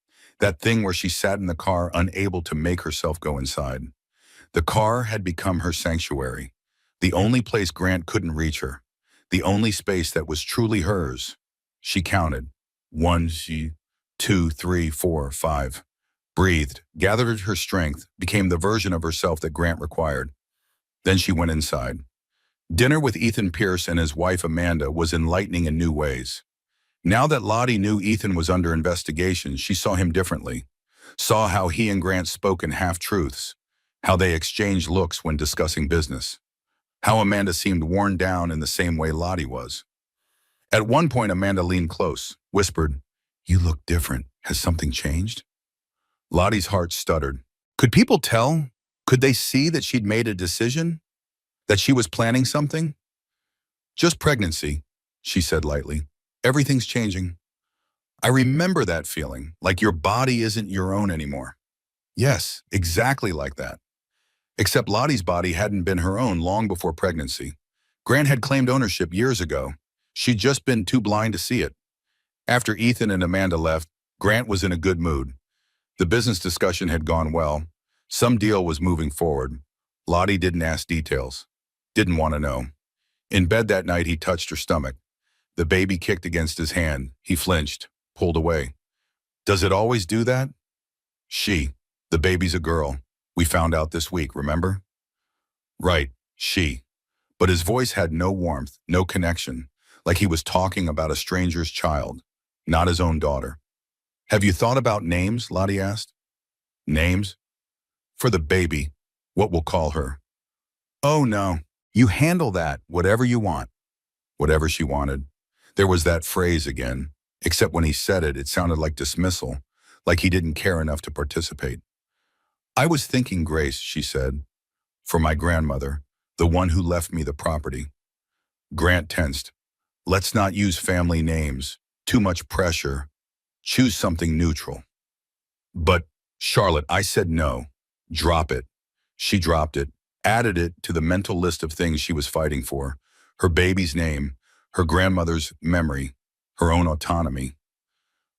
where she sat in the car unable to make herself go inside. The car had become her sanctuary, the only place Grant couldn't reach her, the only space that was truly hers. She counted. 1, 2, 3, 4, 5. Breathed, gathered her strength, became the version of herself that Grant required. Then she went inside. Dinner with Ethan Pierce and his wife Amanda was enlightening in new ways. Now that Lottie knew Ethan was under investigation, she saw him differently. Saw how he and Grant spoke in half-truths, how they exchanged looks when discussing business, how Amanda seemed worn down in the same way Lottie was. At one point, Amanda leaned close, whispered, "You look different. Has something changed?" Lottie's heart stuttered. Could people tell? Could they see that she'd made a decision? That she was planning something? Just pregnancy, she said lightly. Everything's changing. I remember that feeling, like your body isn't your own anymore. Yes, exactly like that. Except Lottie's body hadn't been her own long before pregnancy. Grant had claimed ownership years ago. She'd just been too blind to see it. After Ethan and Amanda left, Grant was in a good mood. The business discussion had gone well. Some deal was moving forward. Lottie didn't ask details. Didn't want to know. In bed that night, he touched her stomach. The baby kicked against his hand. He flinched, pulled away. Does it always do that? The baby's a girl. We found out this week, remember? Right, she. But his voice had no warmth, no connection, like he was talking about a stranger's child, not his own daughter. Have you thought about names? Lottie asked. Names? For the baby, what we'll call her. Oh no, you handle that, whatever you want. Whatever she wanted. There was that phrase again, except when he said it, it sounded like dismissal, like he didn't care enough to participate. I was thinking, Grace, she said, for my grandmother, the one who left me the property. Grant tensed. Let's not use family names. Too much pressure. Choose something neutral. But, Charlotte, I said no. Drop it. She dropped it, added it to the mental list of things she was fighting for. Her baby's name, her grandmother's memory, her own autonomy.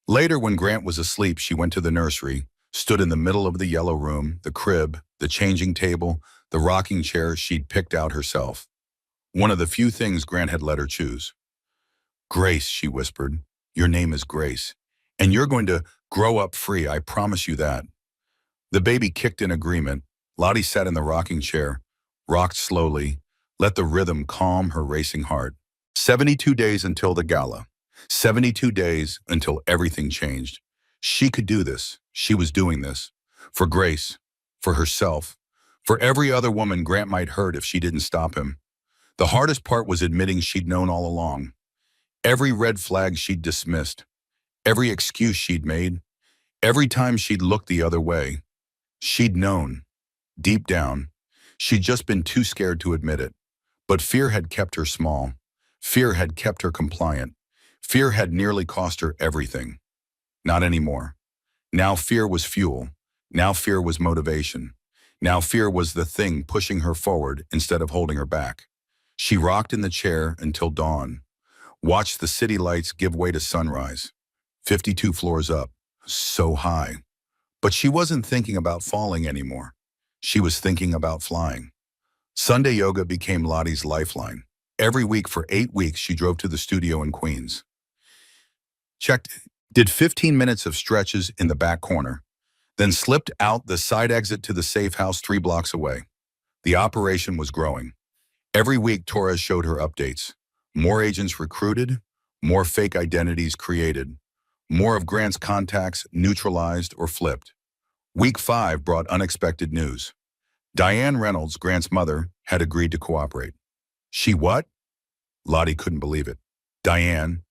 Later, when Grant was asleep, she went to the nursery, stood in the middle of the yellow room, the crib, the changing table, the rocking chair she'd picked out herself. One of the few things Grant had let her choose. Grace, she whispered. Your name is Grace. And you're going to grow up free, I promise you that. The baby kicked in agreement. Lottie sat in the rocking chair, rocked slowly, let the rhythm calm her racing heart. 72 days until the gala. 72 days until everything changed. She could do this. She was doing this. For Grace, for herself, for every other woman Grant might hurt if she didn't stop him. The hardest part was admitting she'd known all along. Every red flag she'd dismissed, every excuse she'd made, every time she'd looked the other way. She'd known, deep down. She'd just been too scared to admit it. But fear had kept her small. Fear had kept her compliant. Fear had nearly cost her everything. Not anymore. Now fear was fuel. Now fear was motivation. Now fear was the thing pushing her forward instead of holding her back. She rocked in the chair until dawn. Watched the city lights give way to sunrise. 52 floors up. So high. But she wasn't thinking about falling anymore. She was thinking about flying. Sunday yoga became Lottie's lifeline. Every week for 8 weeks, she drove to the studio in Queens. Did 15 minutes of stretches in the back corner, then slipped out the side exit to the safe house 3 blocks away. The operation was growing. Every week, Torres showed her updates. More agents recruited, more fake identities created, more of Grant's contacts neutralized or flipped. Week 5 brought unexpected news. Diane Reynolds, Grant's mother, had agreed to cooperate. She what? Lottie couldn't believe it. Diane.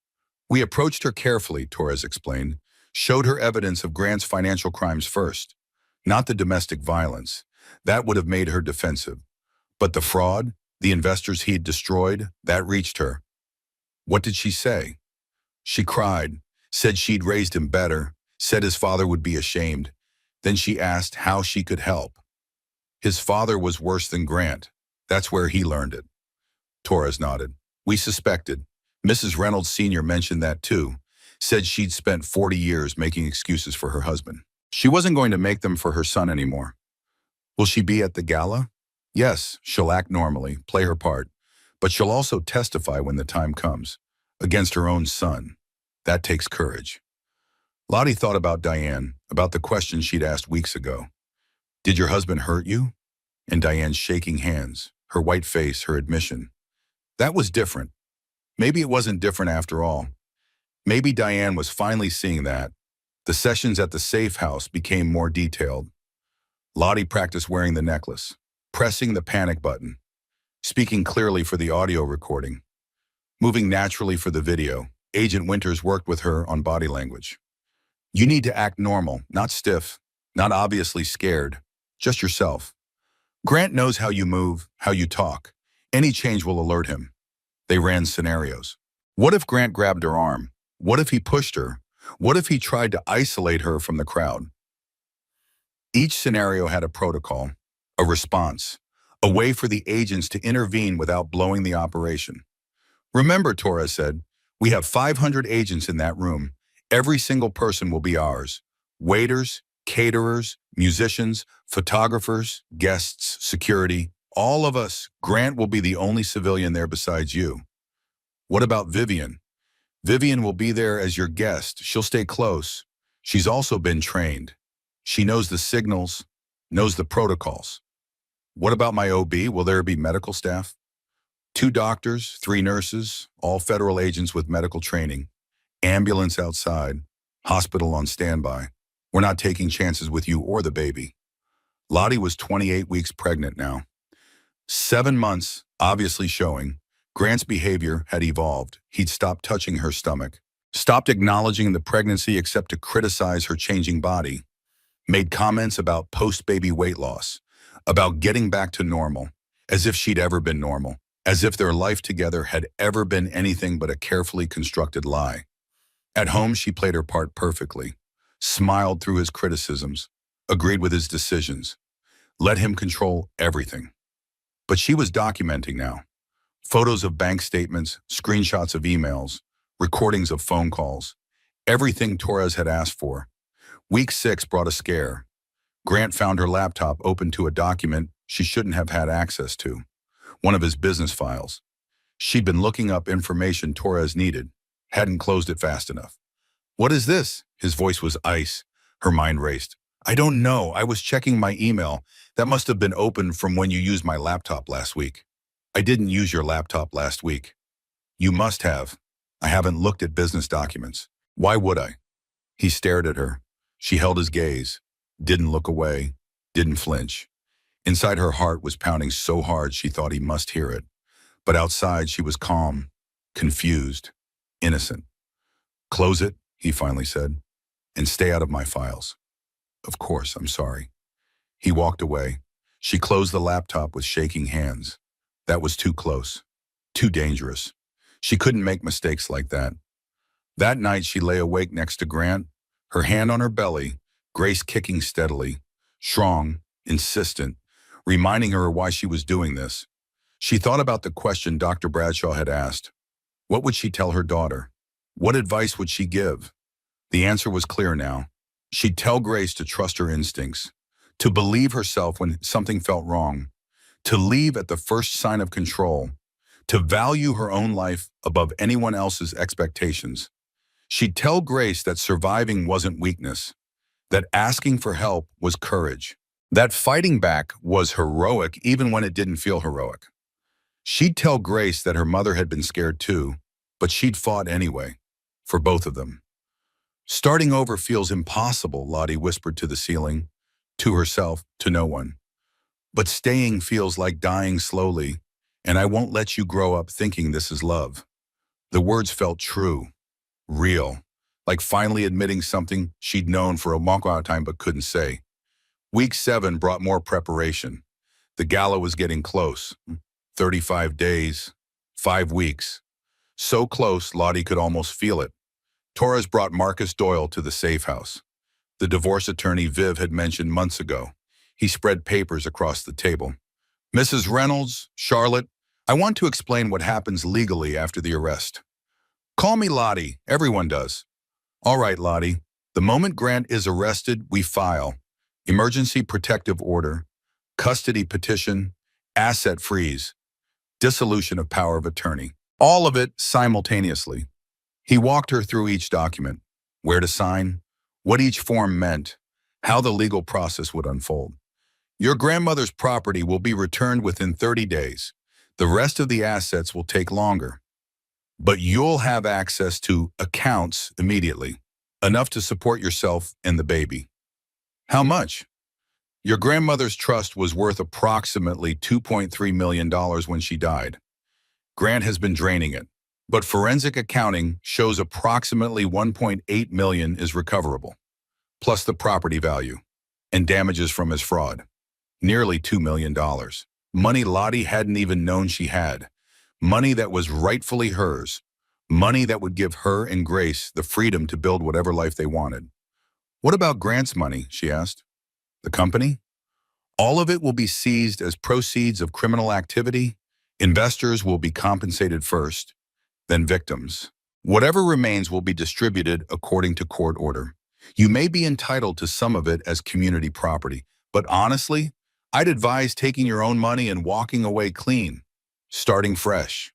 We approached her carefully, Torres explained, showed her evidence of Grant's financial crimes first, not the domestic violence. That would have made her defensive. But the fraud, the investors he'd destroyed, that reached her. What did she say? She cried, said she'd raised him better, said his father would be ashamed. Then she asked how she could help. His father was worse than Grant. That's where he learned it. Torres nodded. We suspected. Mrs. Reynolds Sr. mentioned that too, said she'd spent 40 years making excuses for her husband. She wasn't going to make them for her son anymore. Will she be at the gala? Yes, she'll act normally, play her part, but she'll also testify when the time comes, against her own son. That takes courage. Lottie thought about Diane, about the question she'd asked weeks ago. Did your husband hurt you? And Diane's shaking hands, her white face, her admission. That was different. Maybe it wasn't different after all. Maybe Diane was finally seeing that. The sessions at the safe house became more detailed. Lottie practiced wearing the necklace, pressing the panic button, speaking clearly for the audio recording, moving naturally for the video. Agent Winters worked with her on body language. You need to act normal, not stiff, not obviously scared, just yourself. Grant knows how you move, how you talk. Any change will alert him. They ran scenarios. What if Grant grabbed her arm? What if he pushed her? What if he tried to isolate her from the crowd? Each scenario had a protocol, a response, a way for the agents to intervene without blowing the operation. Remember, Torres said, we have 500 agents in that room. Every single person will be ours. Waiters, caterers, musicians, photographers, guests, security, all of us. Grant will be the only civilian there besides you. What about Vivian? Vivian will be there as your guest. She'll stay close. She's also been trained. She knows the signals, knows the protocols. What about my OB? Will there be medical staff? 2 doctors, 3 nurses, all federal agents with medical training. Ambulance outside, hospital on standby. We're not taking chances with you or the baby. Lottie was 28 weeks pregnant now. 7 months, obviously showing, Grant's behavior had evolved. He'd stopped touching her stomach, stopped acknowledging the pregnancy except to criticize her changing body, made comments about post-baby weight loss, about getting back to normal, as if she'd ever been normal, as if their life together had ever been anything but a carefully constructed lie. At home, she played her part perfectly, smiled through his criticisms, agreed with his decisions, let him control everything. But she was documenting now. Photos of bank statements, screenshots of emails, recordings of phone calls, everything Torres had asked for. Week 6 brought a scare. Grant found her laptop open to a document she shouldn't have had access to, one of his business files. She'd been looking up information Torres needed, hadn't closed it fast enough. What is this? His voice was ice. Her mind raced. I don't know. I was checking my email. That must have been open from when you used my laptop last week. I didn't use your laptop last week. You must have. I haven't looked at business documents. Why would I? He stared at her. She held his gaze, didn't look away, didn't flinch. Inside her heart was pounding so hard she thought he must hear it. But outside she was calm, confused, innocent. Close it, he finally said, and stay out of my files. Of course, I'm sorry. He walked away. She closed the laptop with shaking hands. That was too close, too dangerous. She couldn't make mistakes like that. That night she lay awake next to Grant, her hand on her belly, Grace kicking steadily, strong, insistent, reminding her why she was doing this. She thought about the question Dr. Bradshaw had asked. What would she tell her daughter? What advice would she give? The answer was clear now. She'd tell Grace to trust her instincts, to believe herself when something felt wrong, to leave at the first sign of control, to value her own life above anyone else's expectations. She'd tell Grace that surviving wasn't weakness, that asking for help was courage, that fighting back was heroic even when it didn't feel heroic. She'd tell Grace that her mother had been scared too, but she'd fought anyway, for both of them. Starting over feels impossible, Lottie whispered to the ceiling, to herself, to no one. But staying feels like dying slowly, and I won't let you grow up thinking this is love. The words felt true, real, like finally admitting something she'd known for a long time but couldn't say. Week 7 brought more preparation. The gala was getting close. 35 days, 5 weeks. So close, Lottie could almost feel it. Torres brought Marcus Doyle to the safe house. The divorce attorney Viv had mentioned months ago. He spread papers across the table. Mrs. Reynolds, Charlotte, I want to explain what happens legally after the arrest. Call me Lottie, everyone does. All right, Lottie. The moment Grant is arrested, we file. Emergency protective order, custody petition, asset freeze, dissolution of power of attorney. All of it simultaneously. He walked her through each document, where to sign, what each form meant, how the legal process would unfold. Your grandmother's property will be returned within 30 days. The rest of the assets will take longer. But you'll have access to accounts immediately, enough to support yourself and the baby. How much? Your grandmother's trust was worth approximately $2.3 million when she died. Grant has been draining it, but forensic accounting shows approximately $1.8 million is recoverable, plus the property value and damages from his fraud. Nearly $2 million. Money Lottie hadn't even known she had. Money that was rightfully hers. Money that would give her and Grace the freedom to build whatever life they wanted. What about Grant's money, she asked. The company? All of it will be seized as proceeds of criminal activity. Investors will be compensated first, then victims. Whatever remains will be distributed according to court order. You may be entitled to some of it as community property, but honestly, I'd advise taking your own money and walking away clean. Starting fresh.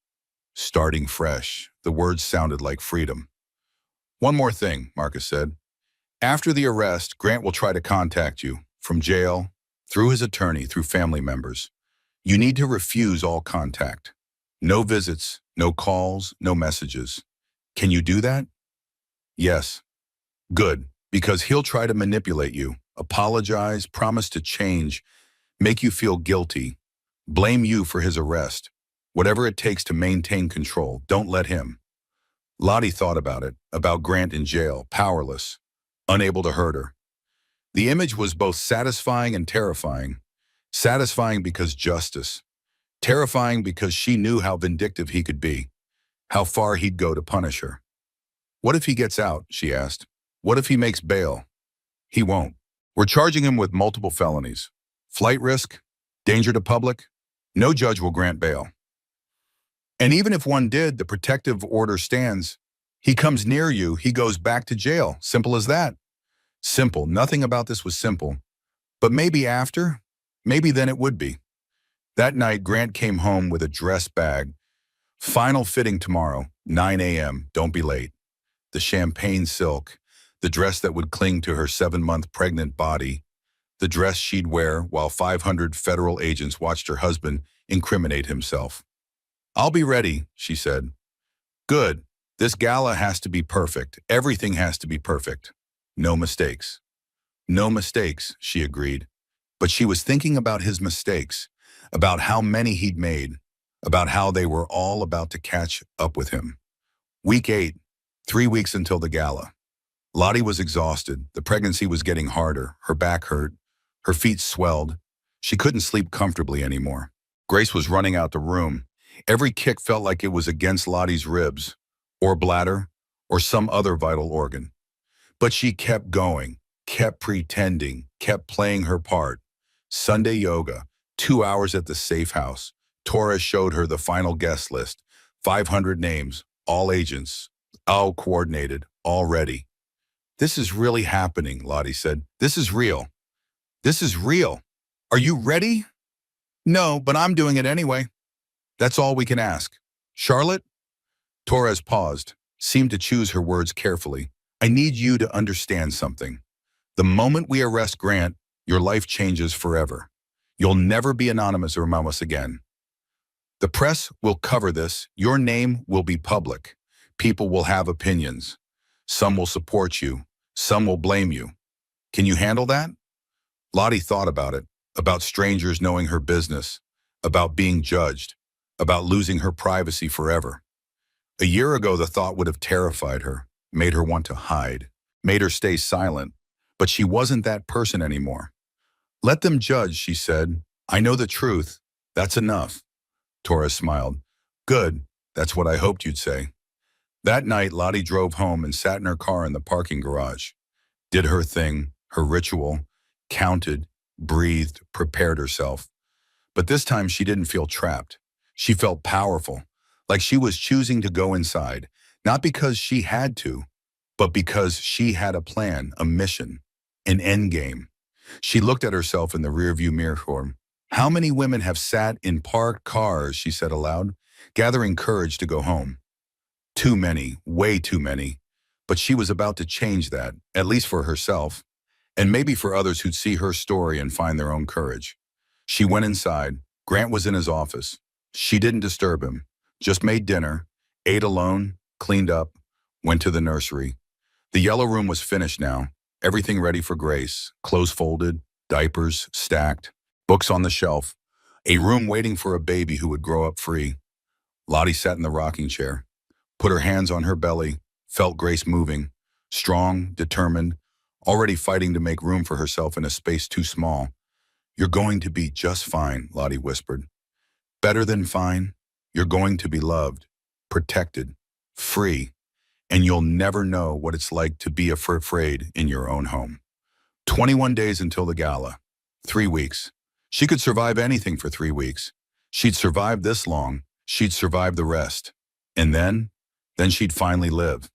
Starting fresh. The words sounded like freedom. One more thing, Marcus said. After the arrest, Grant will try to contact you, from jail, through his attorney, through family members. You need to refuse all contact. No visits, no calls, no messages. Can you do that? Yes. Good, because he'll try to manipulate you, apologize, promise to change, make you feel guilty, blame you for his arrest. Whatever it takes to maintain control, don't let him. Lottie thought about it, about Grant in jail, powerless, unable to hurt her. The image was both satisfying and terrifying. Satisfying because justice. Terrifying because she knew how vindictive he could be, how far he'd go to punish her. What if he gets out, she asked. What if he makes bail? He won't. We're charging him with multiple felonies. Flight risk, danger to public. No judge will grant bail. And even if one did, the protective order stands. He comes near you, he goes back to jail. Simple as that. Simple. Nothing about this was simple. But maybe after, maybe then it would be. That night, Grant came home with a dress bag Final fitting tomorrow, 9 a.m., don't be late. The champagne silk, the dress that would cling to her 7-month pregnant body, the dress she'd wear while 500 federal agents watched her husband incriminate himself. I'll be ready, she said. Good. This gala has to be perfect. Everything has to be perfect. No mistakes. No mistakes, she agreed. But she was thinking about his mistakes, about how many he'd made, about how they were all about to catch up with him. Week 8, 3 weeks until the gala. Lottie was exhausted. The pregnancy was getting harder. Her back hurt. Her feet swelled. She couldn't sleep comfortably anymore. Grace was running out the room. Every kick felt like it was against Lottie's ribs, or bladder, or some other vital organ. But she kept going, kept pretending, kept playing her part. Sunday yoga, 2 hours at the safe house. Torres showed her the final guest list, 500 names, all agents, all coordinated, all ready. This is really happening, Lottie said. This is real. This is real. Are you ready? No, but I'm doing it anyway. That's all we can ask. Charlotte? Torres paused, seemed to choose her words carefully. I need you to understand something. The moment we arrest Grant, your life changes forever. You'll never be anonymous or anonymous again. The press will cover this. Your name will be public. People will have opinions. Some will support you. Some will blame you. Can you handle that? Lottie thought about it, about strangers knowing her business, about being judged, about losing her privacy forever. A year ago, the thought would have terrified her, made her want to hide, made her stay silent, but she wasn't that person anymore. Let them judge, she said. I know the truth. That's enough. Torres smiled. Good. That's what I hoped you'd say. That night, Lottie drove home and sat in her car in the parking garage. Did her thing, her ritual, counted, breathed, prepared herself. But this time she didn't feel trapped. She felt powerful, like she was choosing to go inside, not because she had to, but because she had a plan, a mission, an end game. She looked at herself in the rearview mirror. How many women have sat in parked cars, she said aloud, gathering courage to go home. Too many, way too many. But she was about to change that, at least for herself, and maybe for others who'd see her story and find their own courage. She went inside. Grant was in his office. She didn't disturb him, just made dinner, ate alone, cleaned up, went to the nursery. The yellow room was finished now, everything ready for Grace, clothes folded, diapers stacked, books on the shelf, a room waiting for a baby who would grow up free. Lottie sat in the rocking chair, put her hands on her belly, felt Grace moving, strong, determined, already fighting to make room for herself in a space too small. You're going to be just fine, Lottie whispered. Better than fine. You're going to be loved, protected, free, and you'll never know what it's like to be afraid in your own home. 21 days until the gala. 3 weeks. She could survive anything for 3 weeks. She'd survived this long. She'd survived the rest. And then she'd finally live.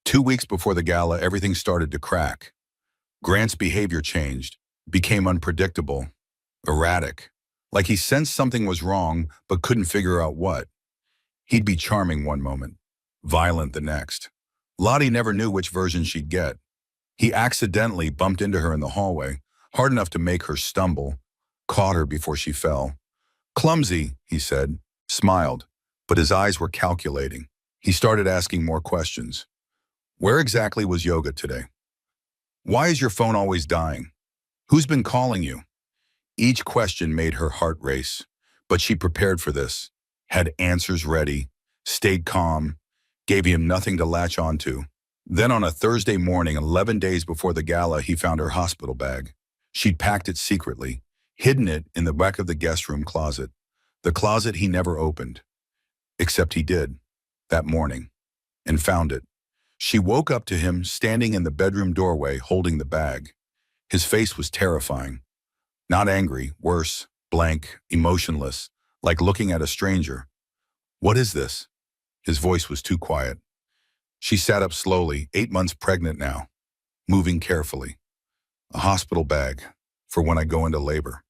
2 weeks before the gala, everything started to crack. Grant's behavior changed, became unpredictable, erratic, like he sensed something was wrong but couldn't figure out what. He'd be charming one moment, violent the next. Lottie never knew which version she'd get. He accidentally bumped into her in the hallway, hard enough to make her stumble, caught her before she fell. Clumsy, he said, smiled, but his eyes were calculating. He started asking more questions. Where exactly was yoga today? Why is your phone always dying? Who's been calling you? Each question made her heart race, but she prepared for this, had answers ready, stayed calm, gave him nothing to latch onto. Then on a Thursday morning, 11 days before the gala, he found her hospital bag. She'd packed it secretly, hidden it in the back of the guest room closet, the closet he never opened. Except he did, that morning, and found it. She woke up to him standing in the bedroom doorway holding the bag. His face was terrifying. Not angry, worse, blank, emotionless, like looking at a stranger. What is this? His voice was too quiet. She sat up slowly, 8 months pregnant now, moving carefully. A hospital bag, for when I go into labor.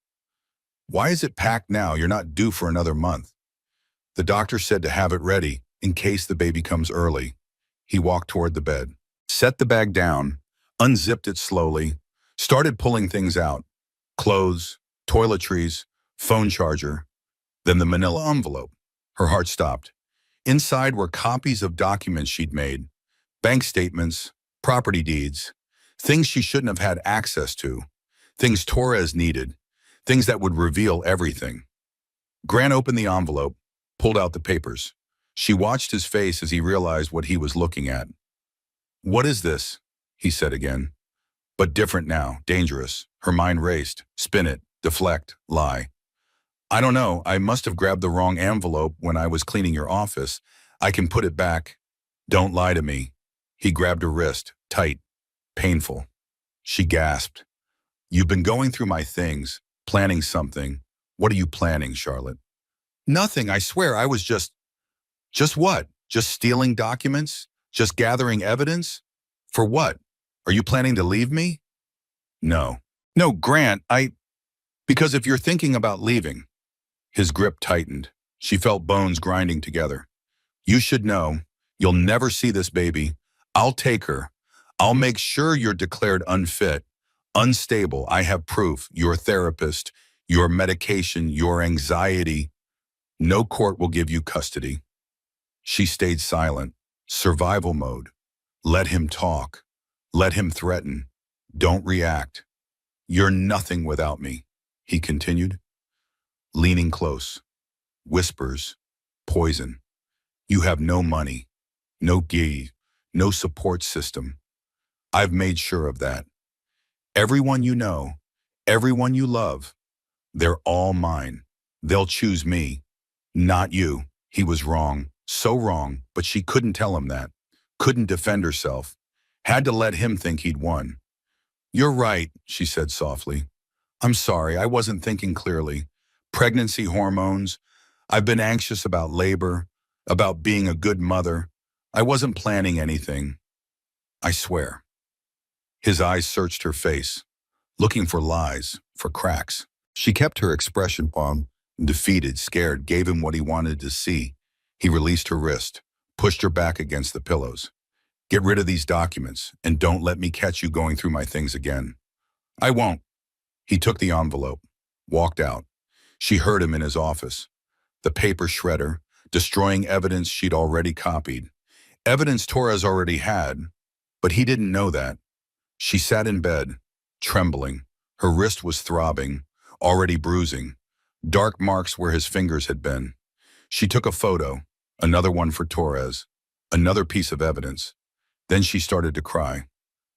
Why is it packed now? You're not due for another month. The doctor said to have it ready in case the baby comes early. He walked toward the bed, set the bag down, unzipped it slowly, started pulling things out. Clothes, toiletries, phone charger, then the manila envelope. Her heart stopped. Inside were copies of documents she'd made, bank statements, property deeds, things she shouldn't have had access to, things Torres needed, things that would reveal everything. Grant opened the envelope, pulled out the papers. She watched his face as he realized what he was looking at. "What is this?" he said again. But different now, dangerous. Her mind raced. Spin it, deflect, lie. "I don't know. I must have grabbed the wrong envelope when I was cleaning your office. I can put it back." "Don't lie to me." He grabbed her wrist, tight, painful. She gasped. "You've been going through my things, planning something. What are you planning, Charlotte?" "Nothing, I swear. I was just..." "Just what? Just stealing documents? Just gathering evidence? For what? Are you planning to leave me?" "No. No, Grant, because if you're thinking about leaving..." His grip tightened. She felt bones grinding together. "You should know. You'll never see this baby. I'll take her. I'll make sure you're declared unfit, unstable. I have proof. Your therapist, your medication, your anxiety. No court will give you custody." She stayed silent. Survival mode. Let him talk. Let him threaten. Don't react. "You're nothing without me," he continued, leaning close. Whispers. Poison. "You have no money, no gi, no support system. I've made sure of that. Everyone you know, everyone you love, they're all mine. They'll choose me, not you." He was wrong, so wrong, but she couldn't tell him that. Couldn't defend herself. Had to let him think he'd won. "You're right," she said softly. "I'm sorry, I wasn't thinking clearly. Pregnancy hormones. I've been anxious about labor, about being a good mother. I wasn't planning anything. I swear." His eyes searched her face, looking for lies, for cracks. She kept her expression calm, defeated, scared, gave him what he wanted to see. He released her wrist, pushed her back against the pillows. "Get rid of these documents, and don't let me catch you going through my things again." "I won't." He took the envelope, walked out. She heard him in his office. The paper shredder, destroying evidence she'd already copied. Evidence Torres already had, but he didn't know that. She sat in bed, trembling. Her wrist was throbbing, already bruising. Dark marks where his fingers had been. She took a photo, another one for Torres, another piece of evidence. Then she started to cry.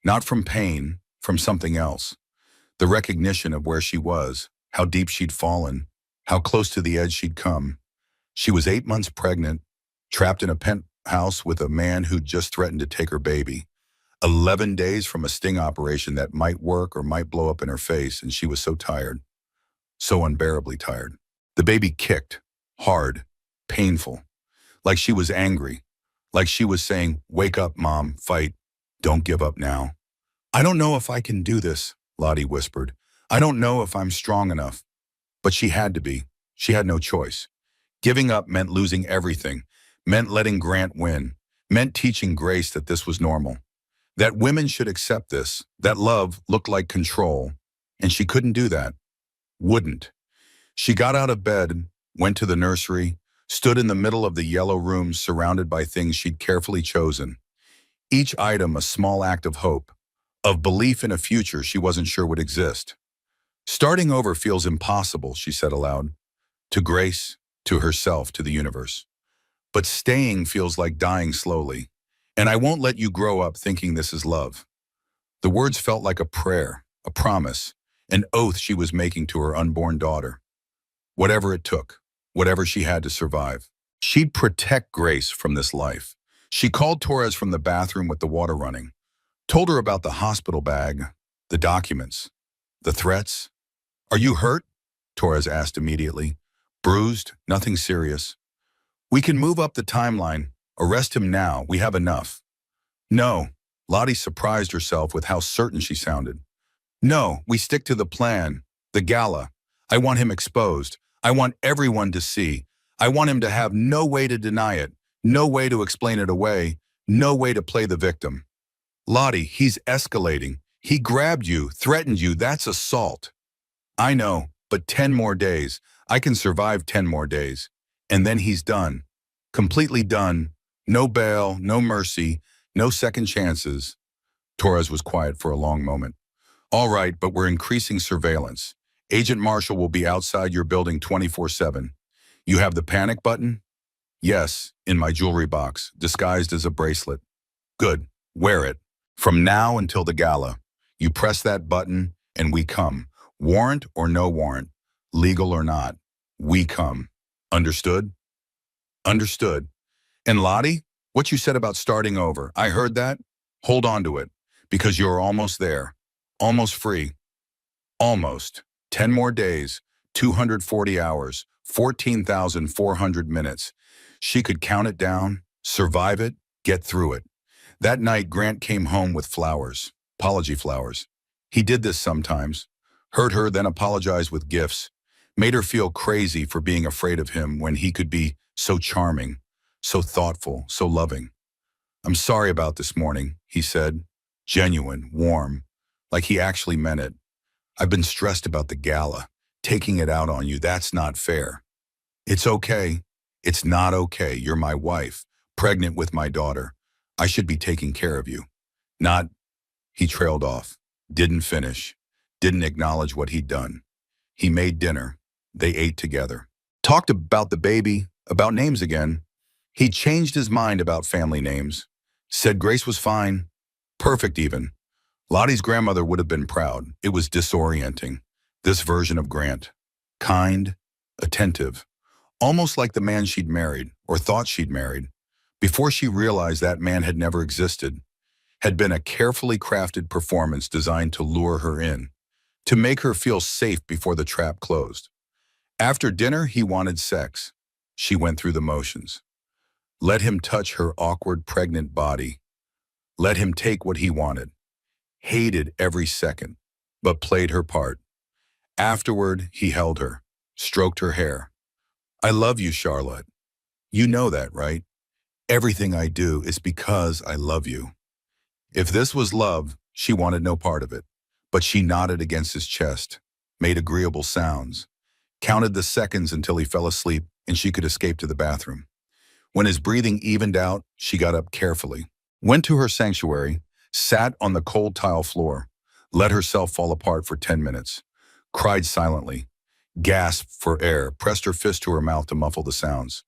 Not from pain, from something else. The recognition of where she was, how deep she'd fallen, how close to the edge she'd come. She was 8 months pregnant, trapped in a penthouse with a man who'd just threatened to take her baby. 11 days from a sting operation that might work or might blow up in her face, and she was so tired, so unbearably tired. The baby kicked, hard, painful, like she was angry, like she was saying, "Wake up, Mom, fight, don't give up now." "I don't know if I can do this," Lottie whispered. "I don't know if I'm strong enough." But she had to be. She had no choice. Giving up meant losing everything, meant letting Grant win, meant teaching Grace that this was normal, that women should accept this, that love looked like control, and she couldn't do that. Wouldn't. She got out of bed, went to the nursery, stood in the middle of the yellow room surrounded by things she'd carefully chosen. Each item a small act of hope, of belief in a future she wasn't sure would exist. "Starting over feels impossible," she said aloud, to Grace, to herself, to the universe. "But staying feels like dying slowly, and I won't let you grow up thinking this is love." The words felt like a prayer, a promise, an oath she was making to her unborn daughter. Whatever it took, whatever she had to survive, she'd protect Grace from this life. She called Torres from the bathroom with the water running, told her about the hospital bag, the documents, the threats. "Are you hurt?" Torres asked immediately. "Bruised, nothing serious." "We can move up the timeline. Arrest him now. We have enough." "No." Lottie surprised herself with how certain she sounded. "No, we stick to the plan. The Gala. I want him exposed. I want everyone to see. I want him to have no way to deny it, no way to explain it away, no way to play the victim. Lottie, he's escalating. He grabbed you, threatened you, that's assault. I know, but 10 more days. I can survive 10 more days. And then he's done. Completely done. No bail, no mercy, no second chances. Torres was quiet for a long moment. All right, but we're increasing surveillance. Agent Marshall will be outside your building 24/7. You have the panic button? Yes, in my jewelry box, disguised as a bracelet. Good, wear it. From now until the gala, you press that button and we come. Warrant or no warrant, legal or not, we come. Understood? Understood. And Lottie, what you said about starting over, I heard that. Hold on to it, because you're almost there. Almost free. Almost. 10 more days, 240 hours, 14,400 minutes. She could count it down, survive it, get through it. That night, Grant came home with flowers, apology flowers. He did this sometimes. Hurt her, then apologized with gifts. Made her feel crazy for being afraid of him when he could be so charming, so thoughtful, so loving. I'm sorry about this morning, he said. Genuine, warm, like he actually meant it. I've been stressed about the gala, taking it out on you. That's not fair. It's okay. It's not okay. You're my wife, pregnant with my daughter. I should be taking care of you. Not, he trailed off, didn't finish, didn't acknowledge what he'd done. He made dinner. They ate together. Talked about the baby, about names again. He changed his mind about family names. Said Grace was fine, perfect even. Lottie's grandmother would have been proud. It was disorienting. This version of Grant. Kind, attentive. Almost like the man she'd married, or thought she'd married, before she realized that man had never existed, had been a carefully crafted performance designed to lure her in, to make her feel safe before the trap closed. After dinner, he wanted sex. She went through the motions. Let him touch her awkward, pregnant body. Let him take what he wanted. Hated every second, but played her part. Afterward, he held her, stroked her hair. I love you, Charlotte. You know that, right? Everything I do is because I love you. If this was love, she wanted no part of it, but she nodded against his chest, made agreeable sounds, counted the seconds until he fell asleep and she could escape to the bathroom. When his breathing evened out, she got up carefully, went to her sanctuary, sat on the cold tile floor, let herself fall apart for 10 minutes, cried silently, gasped for air, pressed her fist to her mouth to muffle the sounds.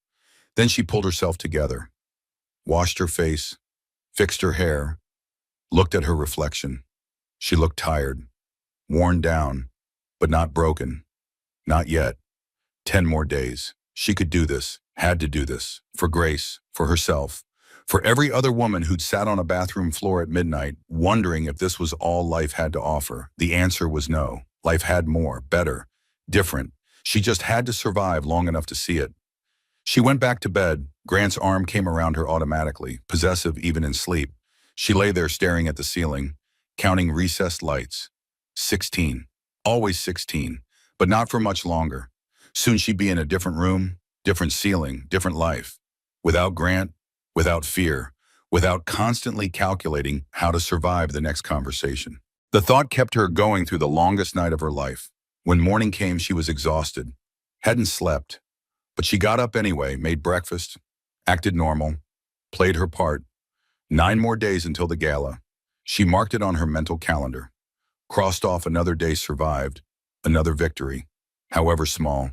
Then she pulled herself together, washed her face, fixed her hair, looked at her reflection. She looked tired, worn down, but not broken. Not yet. 10 more days. She could do this, had to do this, for Grace, for herself, for every other woman who'd sat on a bathroom floor at midnight, wondering if this was all life had to offer. The answer was no. Life had more, better, different. She just had to survive long enough to see it. She went back to bed. Grant's arm came around her automatically, possessive even in sleep. She lay there staring at the ceiling, counting recessed lights. 16. Always 16, but not for much longer. Soon she'd be in a different room, different ceiling, different life. Without Grant, without fear, without constantly calculating how to survive the next conversation. The thought kept her going through the longest night of her life. When morning came, she was exhausted, hadn't slept, but she got up anyway, made breakfast, acted normal, played her part. 9 more days until the gala. She marked it on her mental calendar, crossed off another day survived, another victory, however small.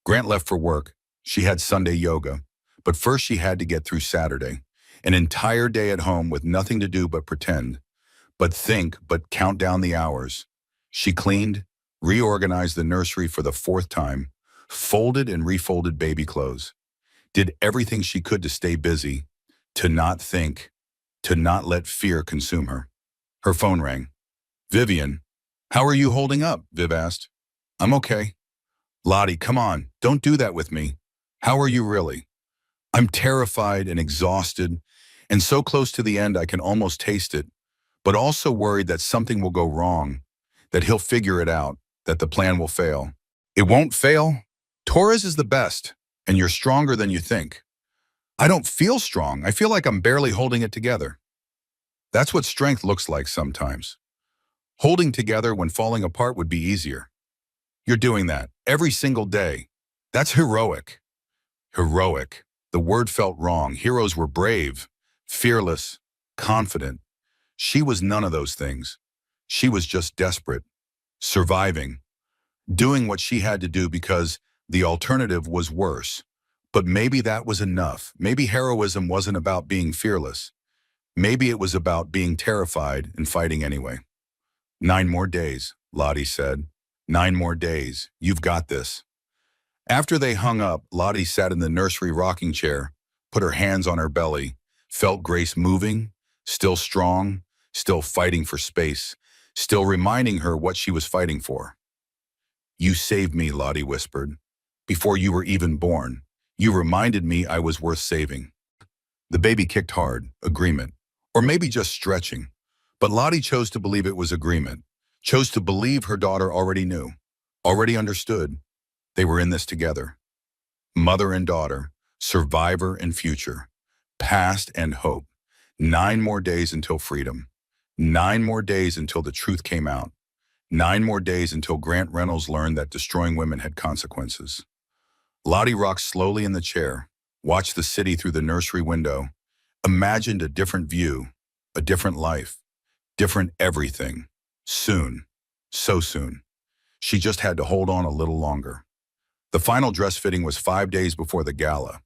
Grant left for work. She had Sunday yoga, but first she had to get through Saturday, an entire day at home with nothing to do but pretend, but think, but count down the hours. She cleaned, reorganized the nursery for the 4th time, folded and refolded baby clothes, did everything she could to stay busy, to not think, to not let fear consume her. Her phone rang. Vivian, how are you holding up? Viv asked. I'm okay. Lottie, come on, don't do that with me. How are you really? I'm terrified and exhausted, and so close to the end I can almost taste it, but also worried that something will go wrong, that he'll figure it out, that the plan will fail. It won't fail. Torres is the best. And you're stronger than you think. I don't feel strong. I feel like I'm barely holding it together. That's what strength looks like sometimes. Holding together when falling apart would be easier. You're doing that every single day. That's heroic. Heroic. The word felt wrong. Heroes were brave, fearless, confident. She was none of those things. She was just desperate, surviving, doing what she had to do because the alternative was worse. But maybe that was enough. Maybe heroism wasn't about being fearless. Maybe it was about being terrified and fighting anyway. 9 more days, Lottie said. 9 more days. You've got this. After they hung up, Lottie sat in the nursery rocking chair, put her hands on her belly, felt Grace moving, still strong, still fighting for space, still reminding her what she was fighting for. You saved me, Lottie whispered. Before you were even born, you reminded me I was worth saving. The baby kicked hard, agreement, or maybe just stretching. But Lottie chose to believe it was agreement, chose to believe her daughter already knew, already understood. They were in this together. Mother and daughter, survivor and future, past and hope. 9 more days until freedom. 9 more days until the truth came out. 9 more days until Grant Reynolds learned that destroying women had consequences. Lottie rocked slowly in the chair, watched the city through the nursery window, imagined a different view, a different life, different everything. Soon, so soon. She just had to hold on a little longer. The final dress fitting was 5 days before the gala.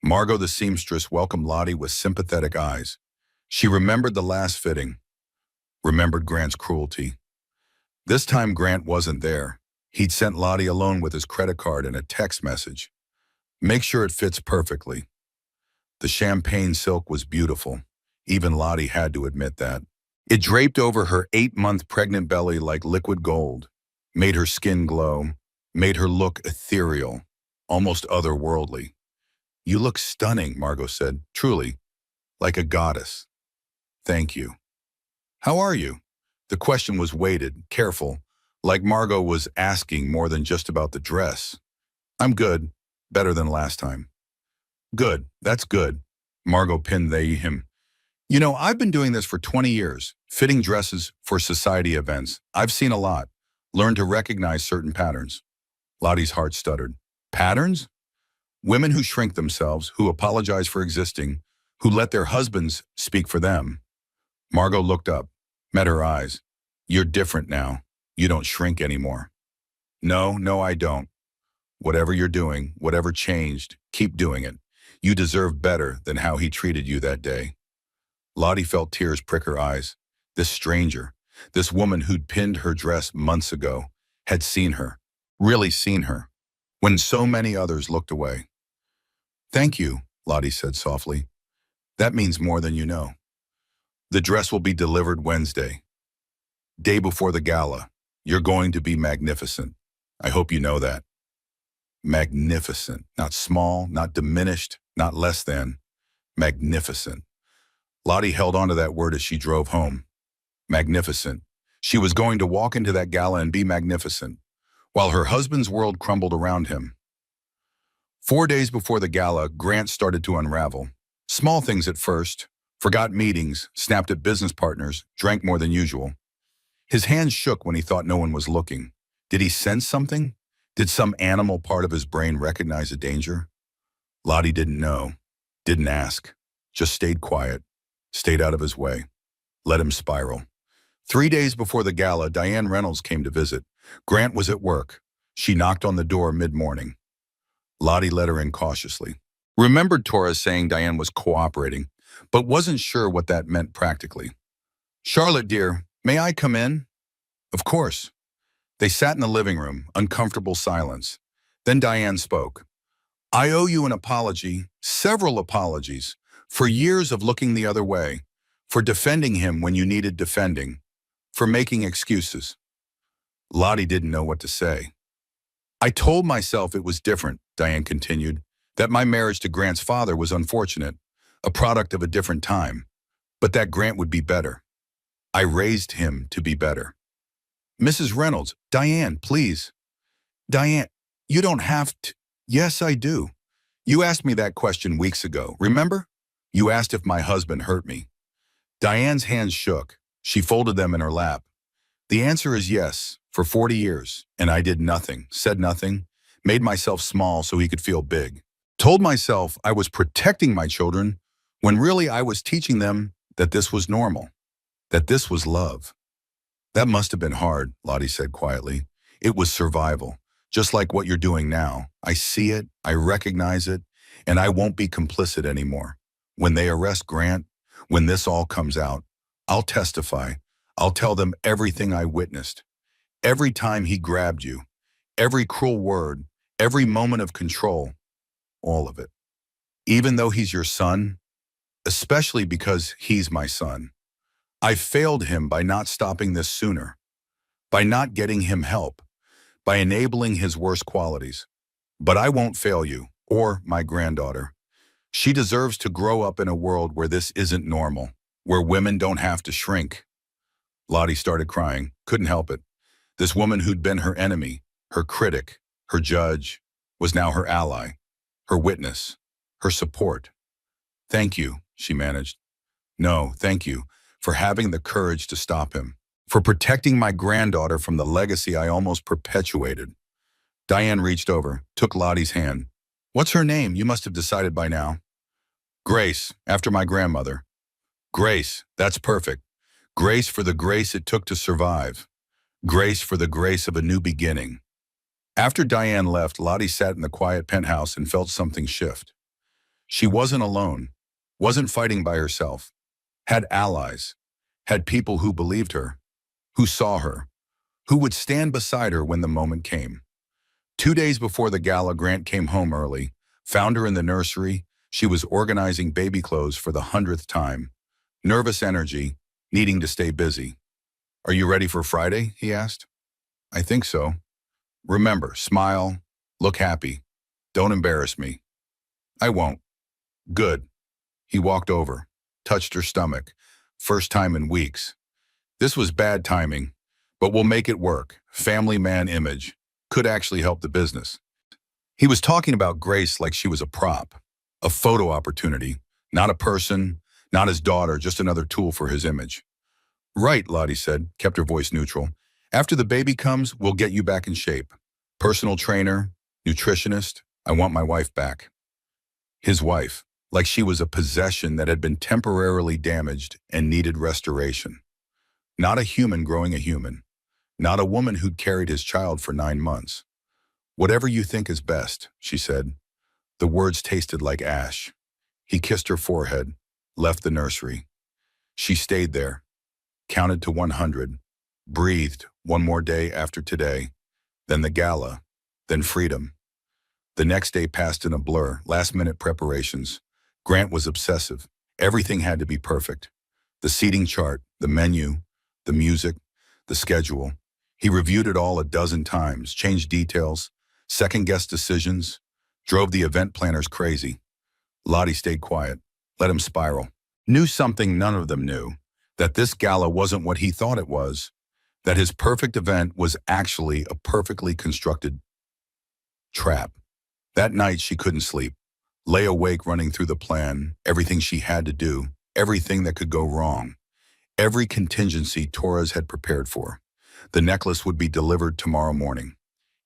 Margot the seamstress welcomed Lottie with sympathetic eyes. She remembered the last fitting, remembered Grant's cruelty. This time Grant wasn't there. He'd sent Lottie alone with his credit card and a text message. Make sure it fits perfectly. The champagne silk was beautiful. Even Lottie had to admit that. It draped over her 8-month pregnant belly like liquid gold, made her skin glow, made her look ethereal, almost otherworldly. You look stunning, Margot said, truly, like a goddess. Thank you. How are you? The question was weighted, careful, like Margot was asking more than just about the dress. I'm good, better than last time. Good, that's good. Margot pinned him. You know, I've been doing this for 20 years, fitting dresses for society events. I've seen a lot, learned to recognize certain patterns. Lottie's heart stuttered. Patterns? Women who shrink themselves, who apologize for existing, who let their husbands speak for them. Margot looked up, met her eyes. You're different now. You don't shrink anymore. No, I don't. Whatever you're doing, whatever changed, keep doing it. You deserve better than how he treated you that day. Lottie felt tears prick her eyes. This stranger, this woman who'd pinned her dress months ago, had seen her, really seen her, when so many others looked away. Thank you, Lottie said softly. That means more than you know. The dress will be delivered Wednesday, day before the gala. You're going to be magnificent. I hope you know that. Magnificent, not small, not diminished, not less than. Magnificent. Lottie held on to that word as she drove home. Magnificent. She was going to walk into that gala and be magnificent, while her husband's world crumbled around him. 4 days before the gala, Grant started to unravel. Small things at first. Forgot meetings, snapped at business partners, drank more than usual. His hands shook when he thought no one was looking. Did he sense something? Did some animal part of his brain recognize a danger? Lottie didn't know, didn't ask, just stayed quiet, stayed out of his way, let him spiral. 3 days before the gala, Diane Reynolds came to visit. Grant was at work. She knocked on the door mid-morning. Lottie let her in cautiously. Remembered Torres saying Diane was cooperating, but wasn't sure what that meant practically. Charlotte, dear, may I come in? Of course. They sat in the living room, uncomfortable silence. Then Diane spoke. I owe you an apology, several apologies, for years of looking the other way, for defending him when you needed defending, for making excuses. Lottie didn't know what to say. I told myself it was different, Diane continued, that my marriage to Grant's father was unfortunate, a product of a different time, but that Grant would be better. I raised him to be better. Mrs. Reynolds, Diane, please. Diane, you don't have to. Yes, I do. You asked me that question weeks ago, remember? You asked if my husband hurt me. Diane's hands shook. She folded them in her lap. The answer is yes, for 40 years, and I did nothing, said nothing, made myself small so he could feel big. Told myself I was protecting my children when really I was teaching them that this was normal, that this was love. That must have been hard, Lottie said quietly. It was survival, just like what you're doing now. I see it, I recognize it, and I won't be complicit anymore. When they arrest Grant, when this all comes out, I'll testify. I'll tell them everything I witnessed. Every time he grabbed you, every cruel word, every moment of control, all of it. Even though he's your son, especially because he's my son, I failed him by not stopping this sooner, by not getting him help, by enabling his worst qualities. But I won't fail you, or my granddaughter. She deserves to grow up in a world where this isn't normal, where women don't have to shrink. Lottie started crying, couldn't help it. This woman who'd been her enemy, her critic, her judge, was now her ally, her witness, her support. Thank you, she managed. No, thank you, for having the courage to stop him, for protecting my granddaughter from the legacy I almost perpetuated. Diane reached over, took Lottie's hand. What's her name? You must have decided by now. Grace, after my grandmother. Grace, that's perfect. Grace for the grace it took to survive. Grace for the grace of a new beginning. After Diane left, Lottie sat in the quiet penthouse and felt something shift. She wasn't alone, wasn't fighting by herself, had allies, had people who believed her, who saw her, who would stand beside her when the moment came. 2 days before the gala, Grant came home early, found her in the nursery. She was organizing baby clothes for the 100th time. Nervous energy, needing to stay busy. Are you ready for Friday? He asked. I think so. Remember, smile, look happy. Don't embarrass me. I won't. Good. He walked over, touched her stomach. First time in weeks. This was bad timing, but we'll make it work. Family man image. Could actually help the business. He was talking about Grace like she was a prop, a photo opportunity, not a person, not his daughter, just another tool for his image. Right, Lottie said, kept her voice neutral. After the baby comes, we'll get you back in shape. Personal trainer, nutritionist, I want my wife back. His wife, like she was a possession that had been temporarily damaged and needed restoration. Not a human growing a human. Not a woman who'd carried his child for 9 months. Whatever you think is best, she said. The words tasted like ash. He kissed her forehead, left the nursery. She stayed there, counted to 100, breathed one more day after today, then the gala, then freedom. The next day passed in a blur, last-minute preparations. Grant was obsessive. Everything had to be perfect. The seating chart, the menu, the music, the schedule. He reviewed it all a dozen times, changed details, second-guessed decisions, drove the event planners crazy. Lottie stayed quiet, let him spiral. Knew something none of them knew, that this gala wasn't what he thought it was, that his perfect event was actually a perfectly constructed trap. That night she couldn't sleep, lay awake running through the plan, everything she had to do, everything that could go wrong, every contingency Torres had prepared for. The necklace would be delivered tomorrow morning.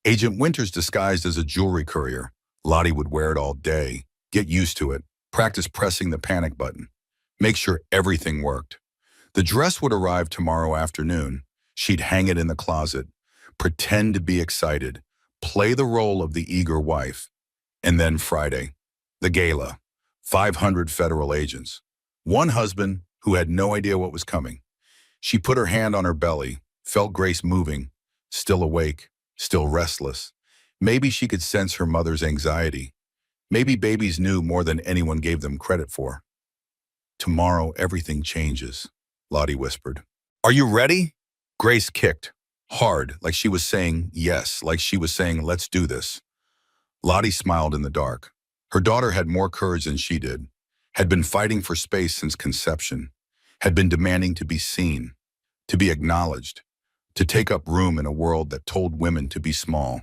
Agent Winters disguised as a jewelry courier. Lottie would wear it all day, get used to it, practice pressing the panic button, make sure everything worked. The dress would arrive tomorrow afternoon. She'd hang it in the closet, pretend to be excited, play the role of the eager wife. And then Friday, the gala, 500 federal agents. One husband who had no idea what was coming. She put her hand on her belly, felt Grace moving, still awake, still restless. Maybe she could sense her mother's anxiety. Maybe babies knew more than anyone gave them credit for. Tomorrow everything changes, Lottie whispered. Are you ready? Grace kicked, hard, like she was saying yes, like she was saying let's do this. Lottie smiled in the dark. Her daughter had more courage than she did, had been fighting for space since conception, had been demanding to be seen, to be acknowledged, to take up room in a world that told women to be small.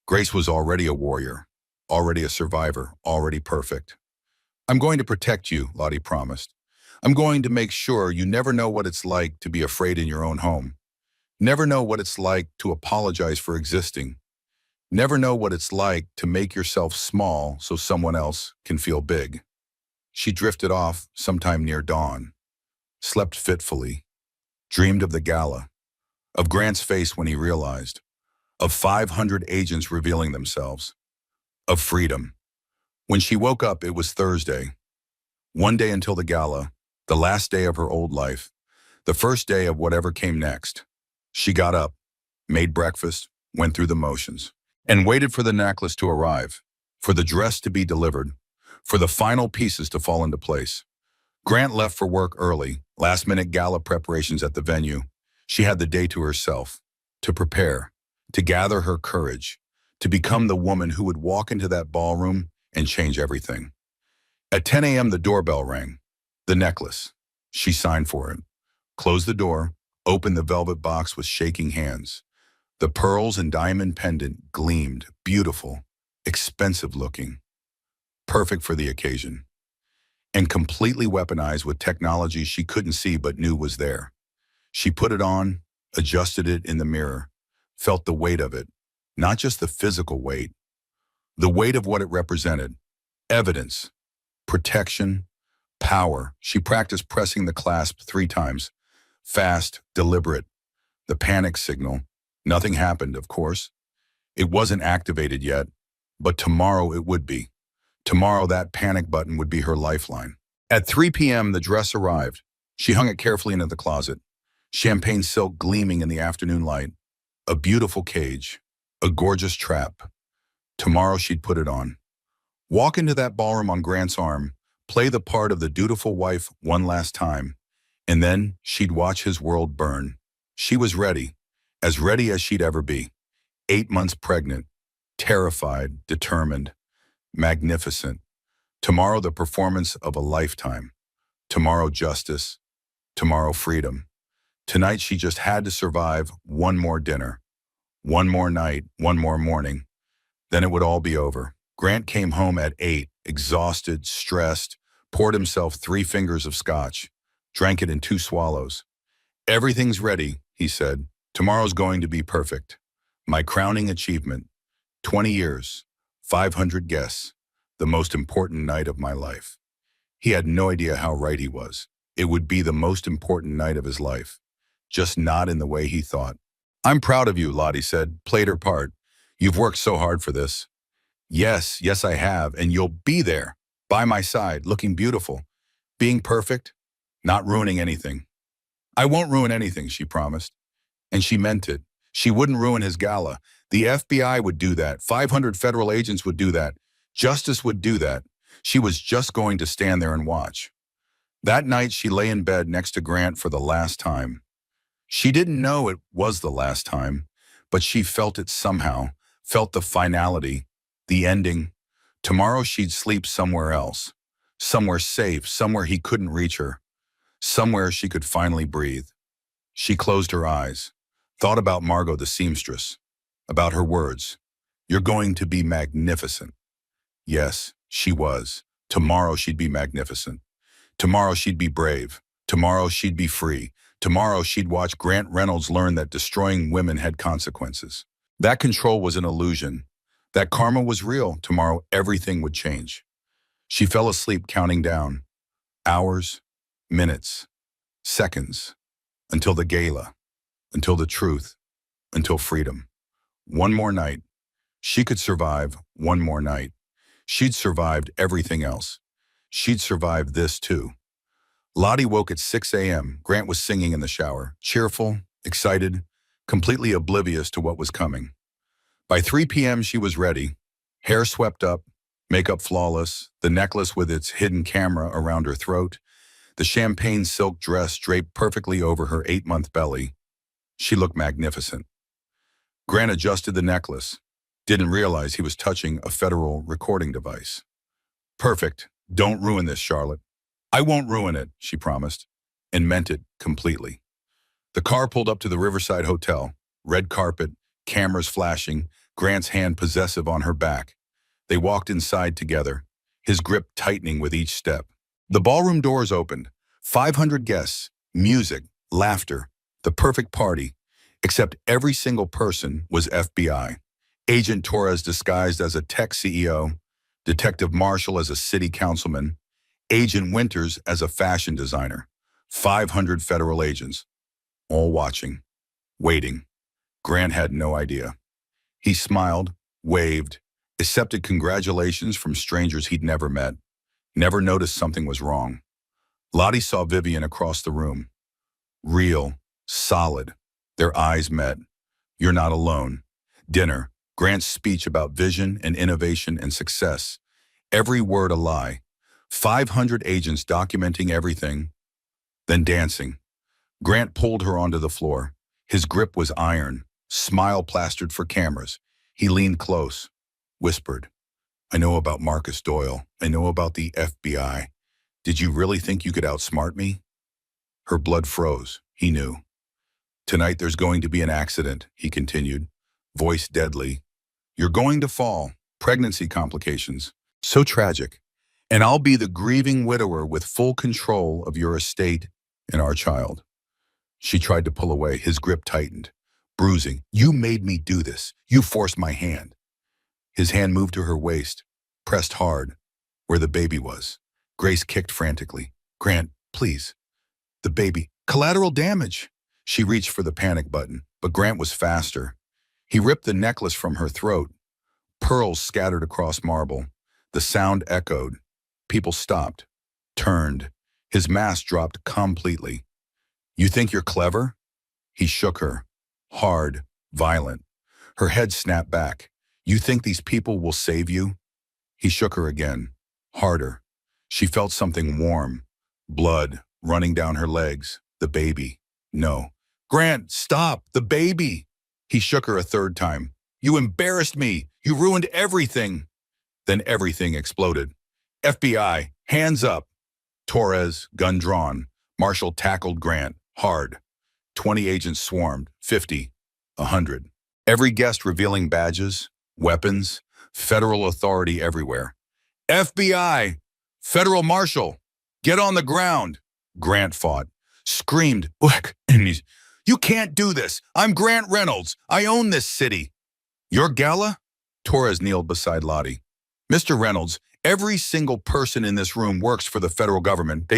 Grace was already a warrior, already a survivor, already perfect. I'm going to protect you, Lottie promised. I'm going to make sure you never know what it's like to be afraid in your own home. Never know what it's like to apologize for existing. Never know what it's like to make yourself small so someone else can feel big. She drifted off sometime near dawn, slept fitfully, dreamed of the gala, of Grant's face when he realized, of 500 agents revealing themselves, of freedom. When she woke up, it was Thursday, one day until the gala, the last day of her old life, the first day of whatever came next. She got up, made breakfast, went through the motions, and waited for the necklace to arrive, for the dress to be delivered, for the final pieces to fall into place. Grant left for work early, last-minute gala preparations at the venue. She had the day to herself, to prepare, to gather her courage, to become the woman who would walk into that ballroom and change everything. At 10 a.m., the doorbell rang. The necklace. She signed for it, closed the door, opened the velvet box with shaking hands. The pearls and diamond pendant gleamed, beautiful, expensive looking, perfect for the occasion, and completely weaponized with technology she couldn't see but knew was there. She put it on, adjusted it in the mirror, felt the weight of it, not just the physical weight, the weight of what it represented, evidence, protection, power. She practiced pressing the clasp 3 times, fast, deliberate, the panic signal. Nothing happened, of course. It wasn't activated yet, but tomorrow it would be. Tomorrow that panic button would be her lifeline. At 3 p.m., the dress arrived. She hung it carefully into the closet, champagne silk gleaming in the afternoon light, a beautiful cage, a gorgeous trap. Tomorrow she'd put it on. Walk into that ballroom on Grant's arm, play the part of the dutiful wife one last time, and then she'd watch his world burn. She was ready as she'd ever be. 8 months pregnant, terrified, determined, magnificent. Tomorrow the performance of a lifetime. Tomorrow justice. Tomorrow freedom. Tonight she just had to survive one more dinner, one more night, one more morning. Then it would all be over. Grant came home at 8, exhausted, stressed, poured himself 3 fingers of scotch, drank it in 2 swallows. Everything's ready, he said. Tomorrow's going to be perfect. My crowning achievement. 20 years, 500 guests, the most important night of my life. He had no idea how right he was. It would be the most important night of his life, just not in the way he thought. I'm proud of you, Lottie said, played her part. You've worked so hard for this. Yes, I have, and you'll be there, by my side, looking beautiful, being perfect, not ruining anything. I won't ruin anything, she promised. And she meant it. She wouldn't ruin his gala. The FBI would do that. 500 federal agents would do that. Justice would do that. She was just going to stand there and watch. That night, she lay in bed next to Grant for the last time. She didn't know it was the last time, but she felt it somehow, felt the finality, the ending. Tomorrow she'd sleep somewhere else, somewhere safe, somewhere he couldn't reach her, somewhere she could finally breathe. She closed her eyes, thought about Margot the seamstress, about her words. You're going to be magnificent. Yes, she was. Tomorrow she'd be magnificent. Tomorrow she'd be brave. Tomorrow she'd be free. Tomorrow she'd watch Grant Reynolds learn that destroying women had consequences. That control was an illusion. That karma was real. Tomorrow everything would change. She fell asleep counting down. Hours, minutes, seconds, until the gala, until the truth, until freedom. One more night. She could survive one more night. She'd survived everything else. She'd survived this too. Lottie woke at 6 a.m. Grant was singing in the shower, cheerful, excited, completely oblivious to what was coming. By 3 p.m. she was ready, hair swept up, makeup flawless, the necklace with its hidden camera around her throat, the champagne silk dress draped perfectly over her 8-month belly. She looked magnificent. Grant adjusted the necklace, didn't realize he was touching a federal recording device. Perfect. Don't ruin this, Charlotte. I won't ruin it, she promised, and meant it completely. The car pulled up to the Riverside Hotel, red carpet, cameras flashing, Grant's hand possessive on her back. They walked inside together, his grip tightening with each step. The ballroom doors opened. 500 guests, music, laughter, the perfect party, except every single person was FBI. Agent Torres disguised as a tech CEO, Detective Marshall as a city councilman, Agent Winters as a fashion designer. 500 federal agents, all watching, waiting. Grant had no idea. He smiled, waved, accepted congratulations from strangers he'd never met, never noticed something was wrong. Lottie saw Vivian across the room. Real, solid. Their eyes met. You're not alone. Dinner. Grant's speech about vision and innovation and success. Every word a lie. 500 agents documenting everything. Then dancing. Grant pulled her onto the floor. His grip was iron, smile plastered for cameras. He leaned close, whispered, I know about Marcus Doyle. I know about the FBI. Did you really think you could outsmart me? Her blood froze. He knew. Tonight there's going to be an accident, he continued, voice deadly. You're going to fall. Pregnancy complications. So tragic. And I'll be the grieving widower with full control of your estate and our child. She tried to pull away. His grip tightened, bruising. You made me do this. You forced my hand. His hand moved to her waist, pressed hard, where the baby was. Grace kicked frantically. Grant, please. The baby. Collateral damage. She reached for the panic button, but Grant was faster. He ripped the necklace from her throat. Pearls scattered across marble. The sound echoed. People stopped, turned. His mask dropped completely. You think you're clever? He shook her. Hard, violent. Her head snapped back. You think these people will save you? He shook her again. Harder. She felt something warm. Blood running down her legs. The baby. No. Grant, stop! The baby! He shook her a third time. You embarrassed me! You ruined everything! Then everything exploded. FBI, hands up! Torres, gun drawn. Marshall tackled Grant, hard. 20 agents swarmed, 50, 100. Every guest revealing badges, weapons, federal authority everywhere. FBI! Federal Marshal! Get on the ground! Grant fought, screamed, you can't do this! I'm Grant Reynolds! I own this city! You're Gala? Torres kneeled beside Lottie. Mr. Reynolds, every single person in this room works for the federal government.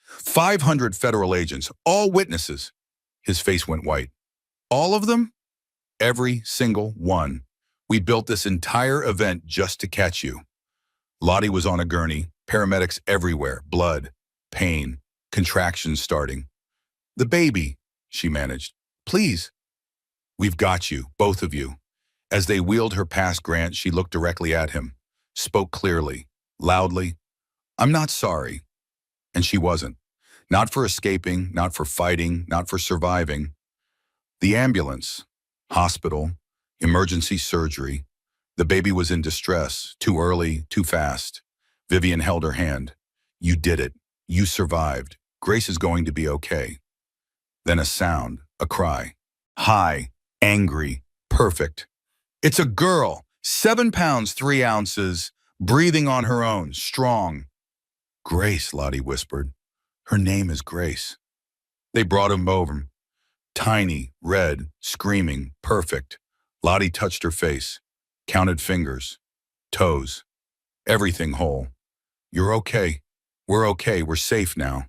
500 federal agents, all witnesses. His face went white. All of them? Every single one. We built this entire event just to catch you. Lottie was on a gurney, paramedics everywhere, blood, pain, contractions starting. The baby, she managed. Please. We've got you, both of you. As they wheeled her past Grant, she looked directly at him, spoke clearly, loudly. I'm not sorry. And she wasn't. Not for escaping, not for fighting, not for surviving. The ambulance, hospital, emergency surgery. The baby was in distress, too early, too fast. Vivian held her hand. You did it. You survived. Grace is going to be okay. Then a sound, a cry. High, angry, perfect. It's a girl, 7 pounds, 3 ounces, breathing on her own, strong. Grace, Lottie whispered. Her name is Grace. They brought him over. Tiny, red, screaming, perfect. Lottie touched her face, counted fingers, toes, everything whole. You're okay. We're safe now.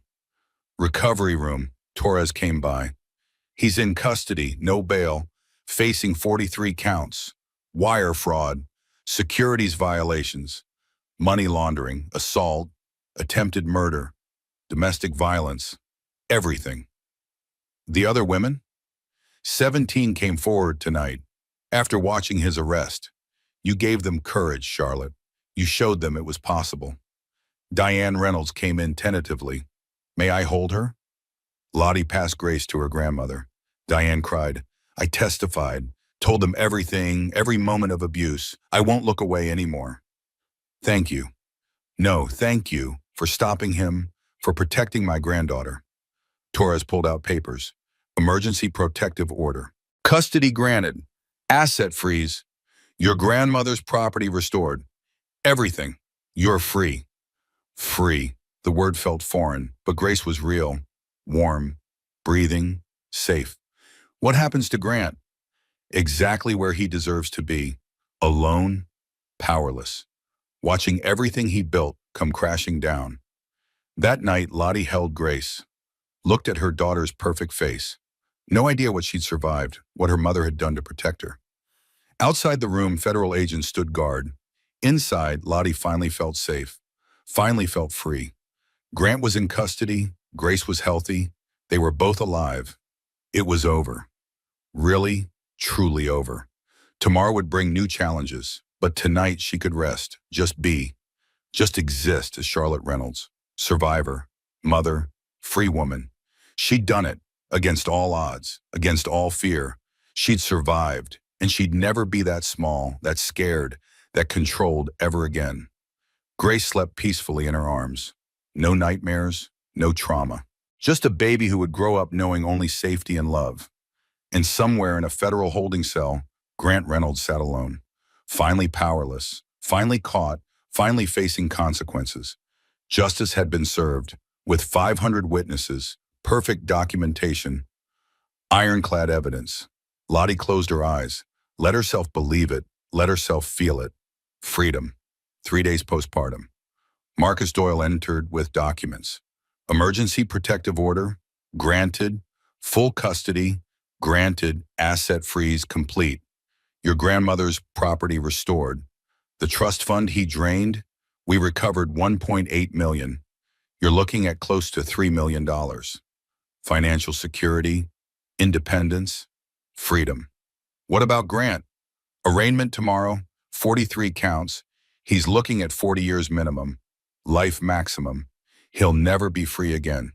Recovery room, Torres came by. He's in custody, no bail, facing 43 counts. Wire fraud, securities violations, money laundering, assault, attempted murder, domestic violence, everything. The other women? 17 came forward tonight. After watching his arrest, you gave them courage, Charlotte. You showed them it was possible. Diane Reynolds came in tentatively. May I hold her? Lottie passed Grace to her grandmother. Diane cried, I testified, told them everything, every moment of abuse. I won't look away anymore. Thank you. No, thank you for stopping him, for protecting my granddaughter. Torres pulled out papers. Emergency protective order. Custody granted. Asset freeze. Your grandmother's property restored. Everything. You're free. Free. The word felt foreign, but Grace was real, warm, breathing, safe. What happens to Grant? Exactly where he deserves to be. Alone, powerless, watching everything he built come crashing down. That night, Lottie held Grace, looked at her daughter's perfect face. No idea what she'd survived, what her mother had done to protect her. Outside the room, federal agents stood guard. Inside, Lottie finally felt safe, finally felt free. Grant was in custody, Grace was healthy, they were both alive. It was over. Really, truly over. Tomorrow would bring new challenges, but tonight she could rest, just be, just exist as Charlotte Reynolds. Survivor, mother, free woman. She'd done it, against all odds, against all fear. She'd survived, and she'd never be that small, that scared, that controlled ever again. Grace slept peacefully in her arms. No nightmares, no trauma. Just a baby who would grow up knowing only safety and love. And somewhere in a federal holding cell, Grant Reynolds sat alone, finally powerless, finally caught, finally facing consequences. Justice had been served, with 500 witnesses, perfect documentation, ironclad evidence. Lottie closed her eyes, let herself believe it, let herself feel it. Freedom. 3 days postpartum. Marcus Doyle entered with documents. Emergency protective order, granted. Full custody, granted. Asset freeze complete. Your grandmother's property restored. The trust fund he drained, we recovered 1.8 million. You're looking at close to $3 million. Financial security, independence, freedom. What about Grant? Arraignment tomorrow, 43 counts. He's looking at 40 years minimum, life maximum. He'll never be free again.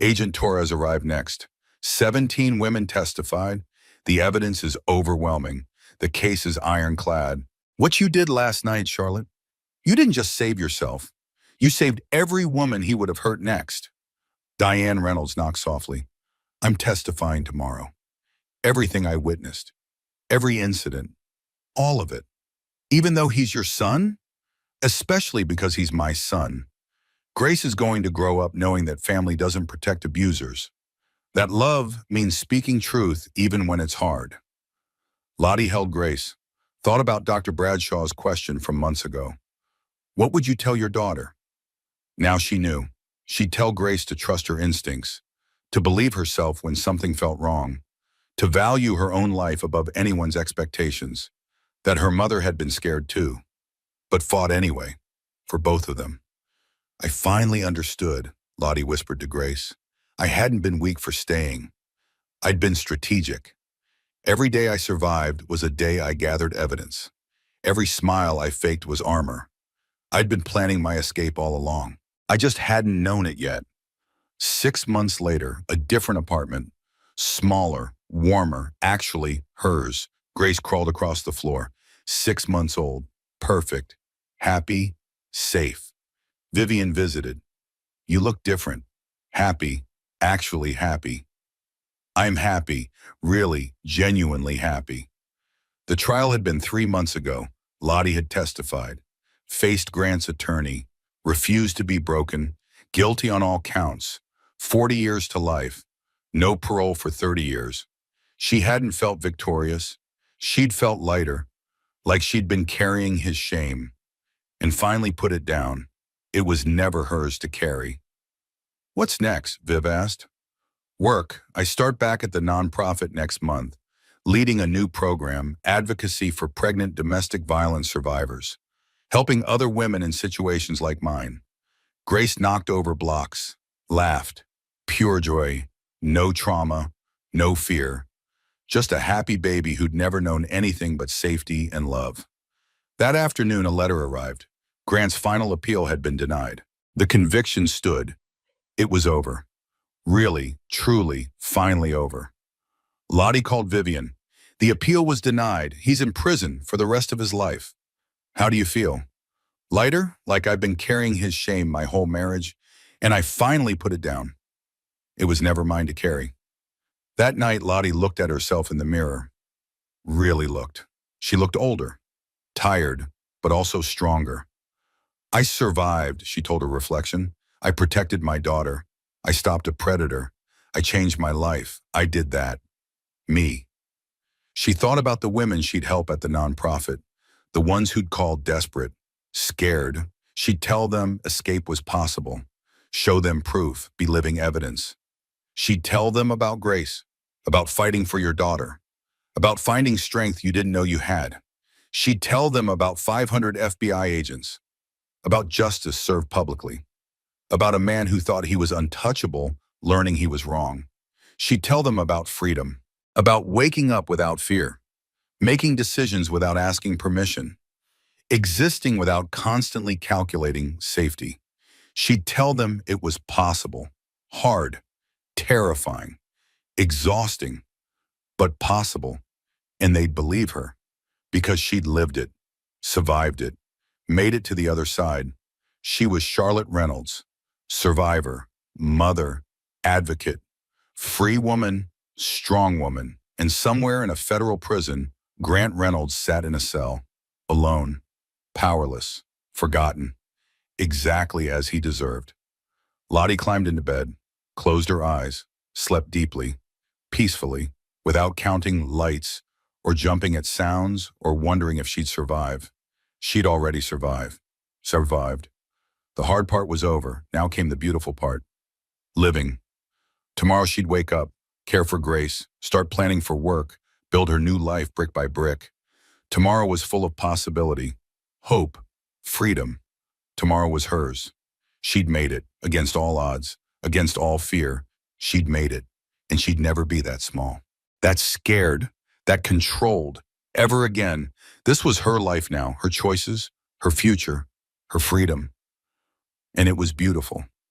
Agent Torres arrived next. 17 women testified. The evidence is overwhelming. The case is ironclad. What you did last night, Charlotte, you didn't just save yourself. You saved every woman he would have hurt next. Diane Reynolds knocked softly. I'm testifying tomorrow. Everything I witnessed, every incident, all of it. Even though he's your son? Especially because he's my son. Grace is going to grow up knowing that family doesn't protect abusers. That love means speaking truth even when it's hard. Lottie held Grace, thought about Dr. Bradshaw's question from months ago. What would you tell your daughter? Now she knew. She'd tell Grace to trust her instincts, to believe herself when something felt wrong, to value her own life above anyone's expectations, that her mother had been scared too, but fought anyway, for both of them. I finally understood, Lottie whispered to Grace. I hadn't been weak for staying. I'd been strategic. Every day I survived was a day I gathered evidence. Every smile I faked was armor. I'd been planning my escape all along. I just hadn't known it yet. 6 months later, a different apartment, smaller, warmer, actually hers. Grace crawled across the floor. 6 months old, perfect, happy, safe. Vivian visited. You look different. Happy, actually happy. I'm happy, really, genuinely happy. The trial had been 3 months ago. Lottie had testified, faced Grant's attorney, refused to be broken, guilty on all counts, 40 years to life, no parole for 30 years. She hadn't felt victorious. She'd felt lighter, like she'd been carrying his shame, and finally put it down. It was never hers to carry. What's next? Viv asked. Work. I start back at the nonprofit next month, leading a new program, advocacy for pregnant domestic violence survivors, helping other women in situations like mine. Grace knocked over blocks, laughed, pure joy, no trauma, no fear, just a happy baby who'd never known anything but safety and love. That afternoon, a letter arrived. Grant's final appeal had been denied. The conviction stood. It was over. Really, truly, finally over. Lottie called Vivian. The appeal was denied. He's in prison for the rest of his life. How do you feel? Lighter, like I've been carrying his shame my whole marriage, and I finally put it down. It was never mine to carry. That night, Lottie looked at herself in the mirror. Really looked. She looked older, tired, but also stronger. I survived, she told her reflection. I protected my daughter. I stopped a predator. I changed my life. I did that. Me. She thought about the women she'd help at the nonprofit, the ones who'd call desperate, scared. She'd tell them escape was possible, show them proof, be living evidence. She'd tell them about grace, about fighting for your daughter, about finding strength you didn't know you had. She'd tell them about 500 FBI agents, about justice served publicly, about a man who thought he was untouchable, learning he was wrong. She'd tell them about freedom, about waking up without fear, making decisions without asking permission, existing without constantly calculating safety. She'd tell them it was possible, hard, terrifying, exhausting, but possible, and they'd believe her because she'd lived it, survived it, made it to the other side. She was Charlotte Reynolds, survivor, mother, advocate, free woman, strong woman, and somewhere in a federal prison, Grant Reynolds sat in a cell, alone, powerless, forgotten, exactly as he deserved. Lottie climbed into bed, closed her eyes, slept deeply, peacefully, without counting lights or jumping at sounds or wondering if she'd survive. She'd already survived. Survived. The hard part was over. Now came the beautiful part. Living. Tomorrow she'd wake up, care for Grace, start planning for work, build her new life brick by brick. Tomorrow was full of possibility, hope, freedom. Tomorrow was hers. She'd made it, against all odds, against all fear. She'd made it, and she'd never be that small, that scared, that controlled, ever again. This was her life now, her choices, her future, her freedom. And it was beautiful.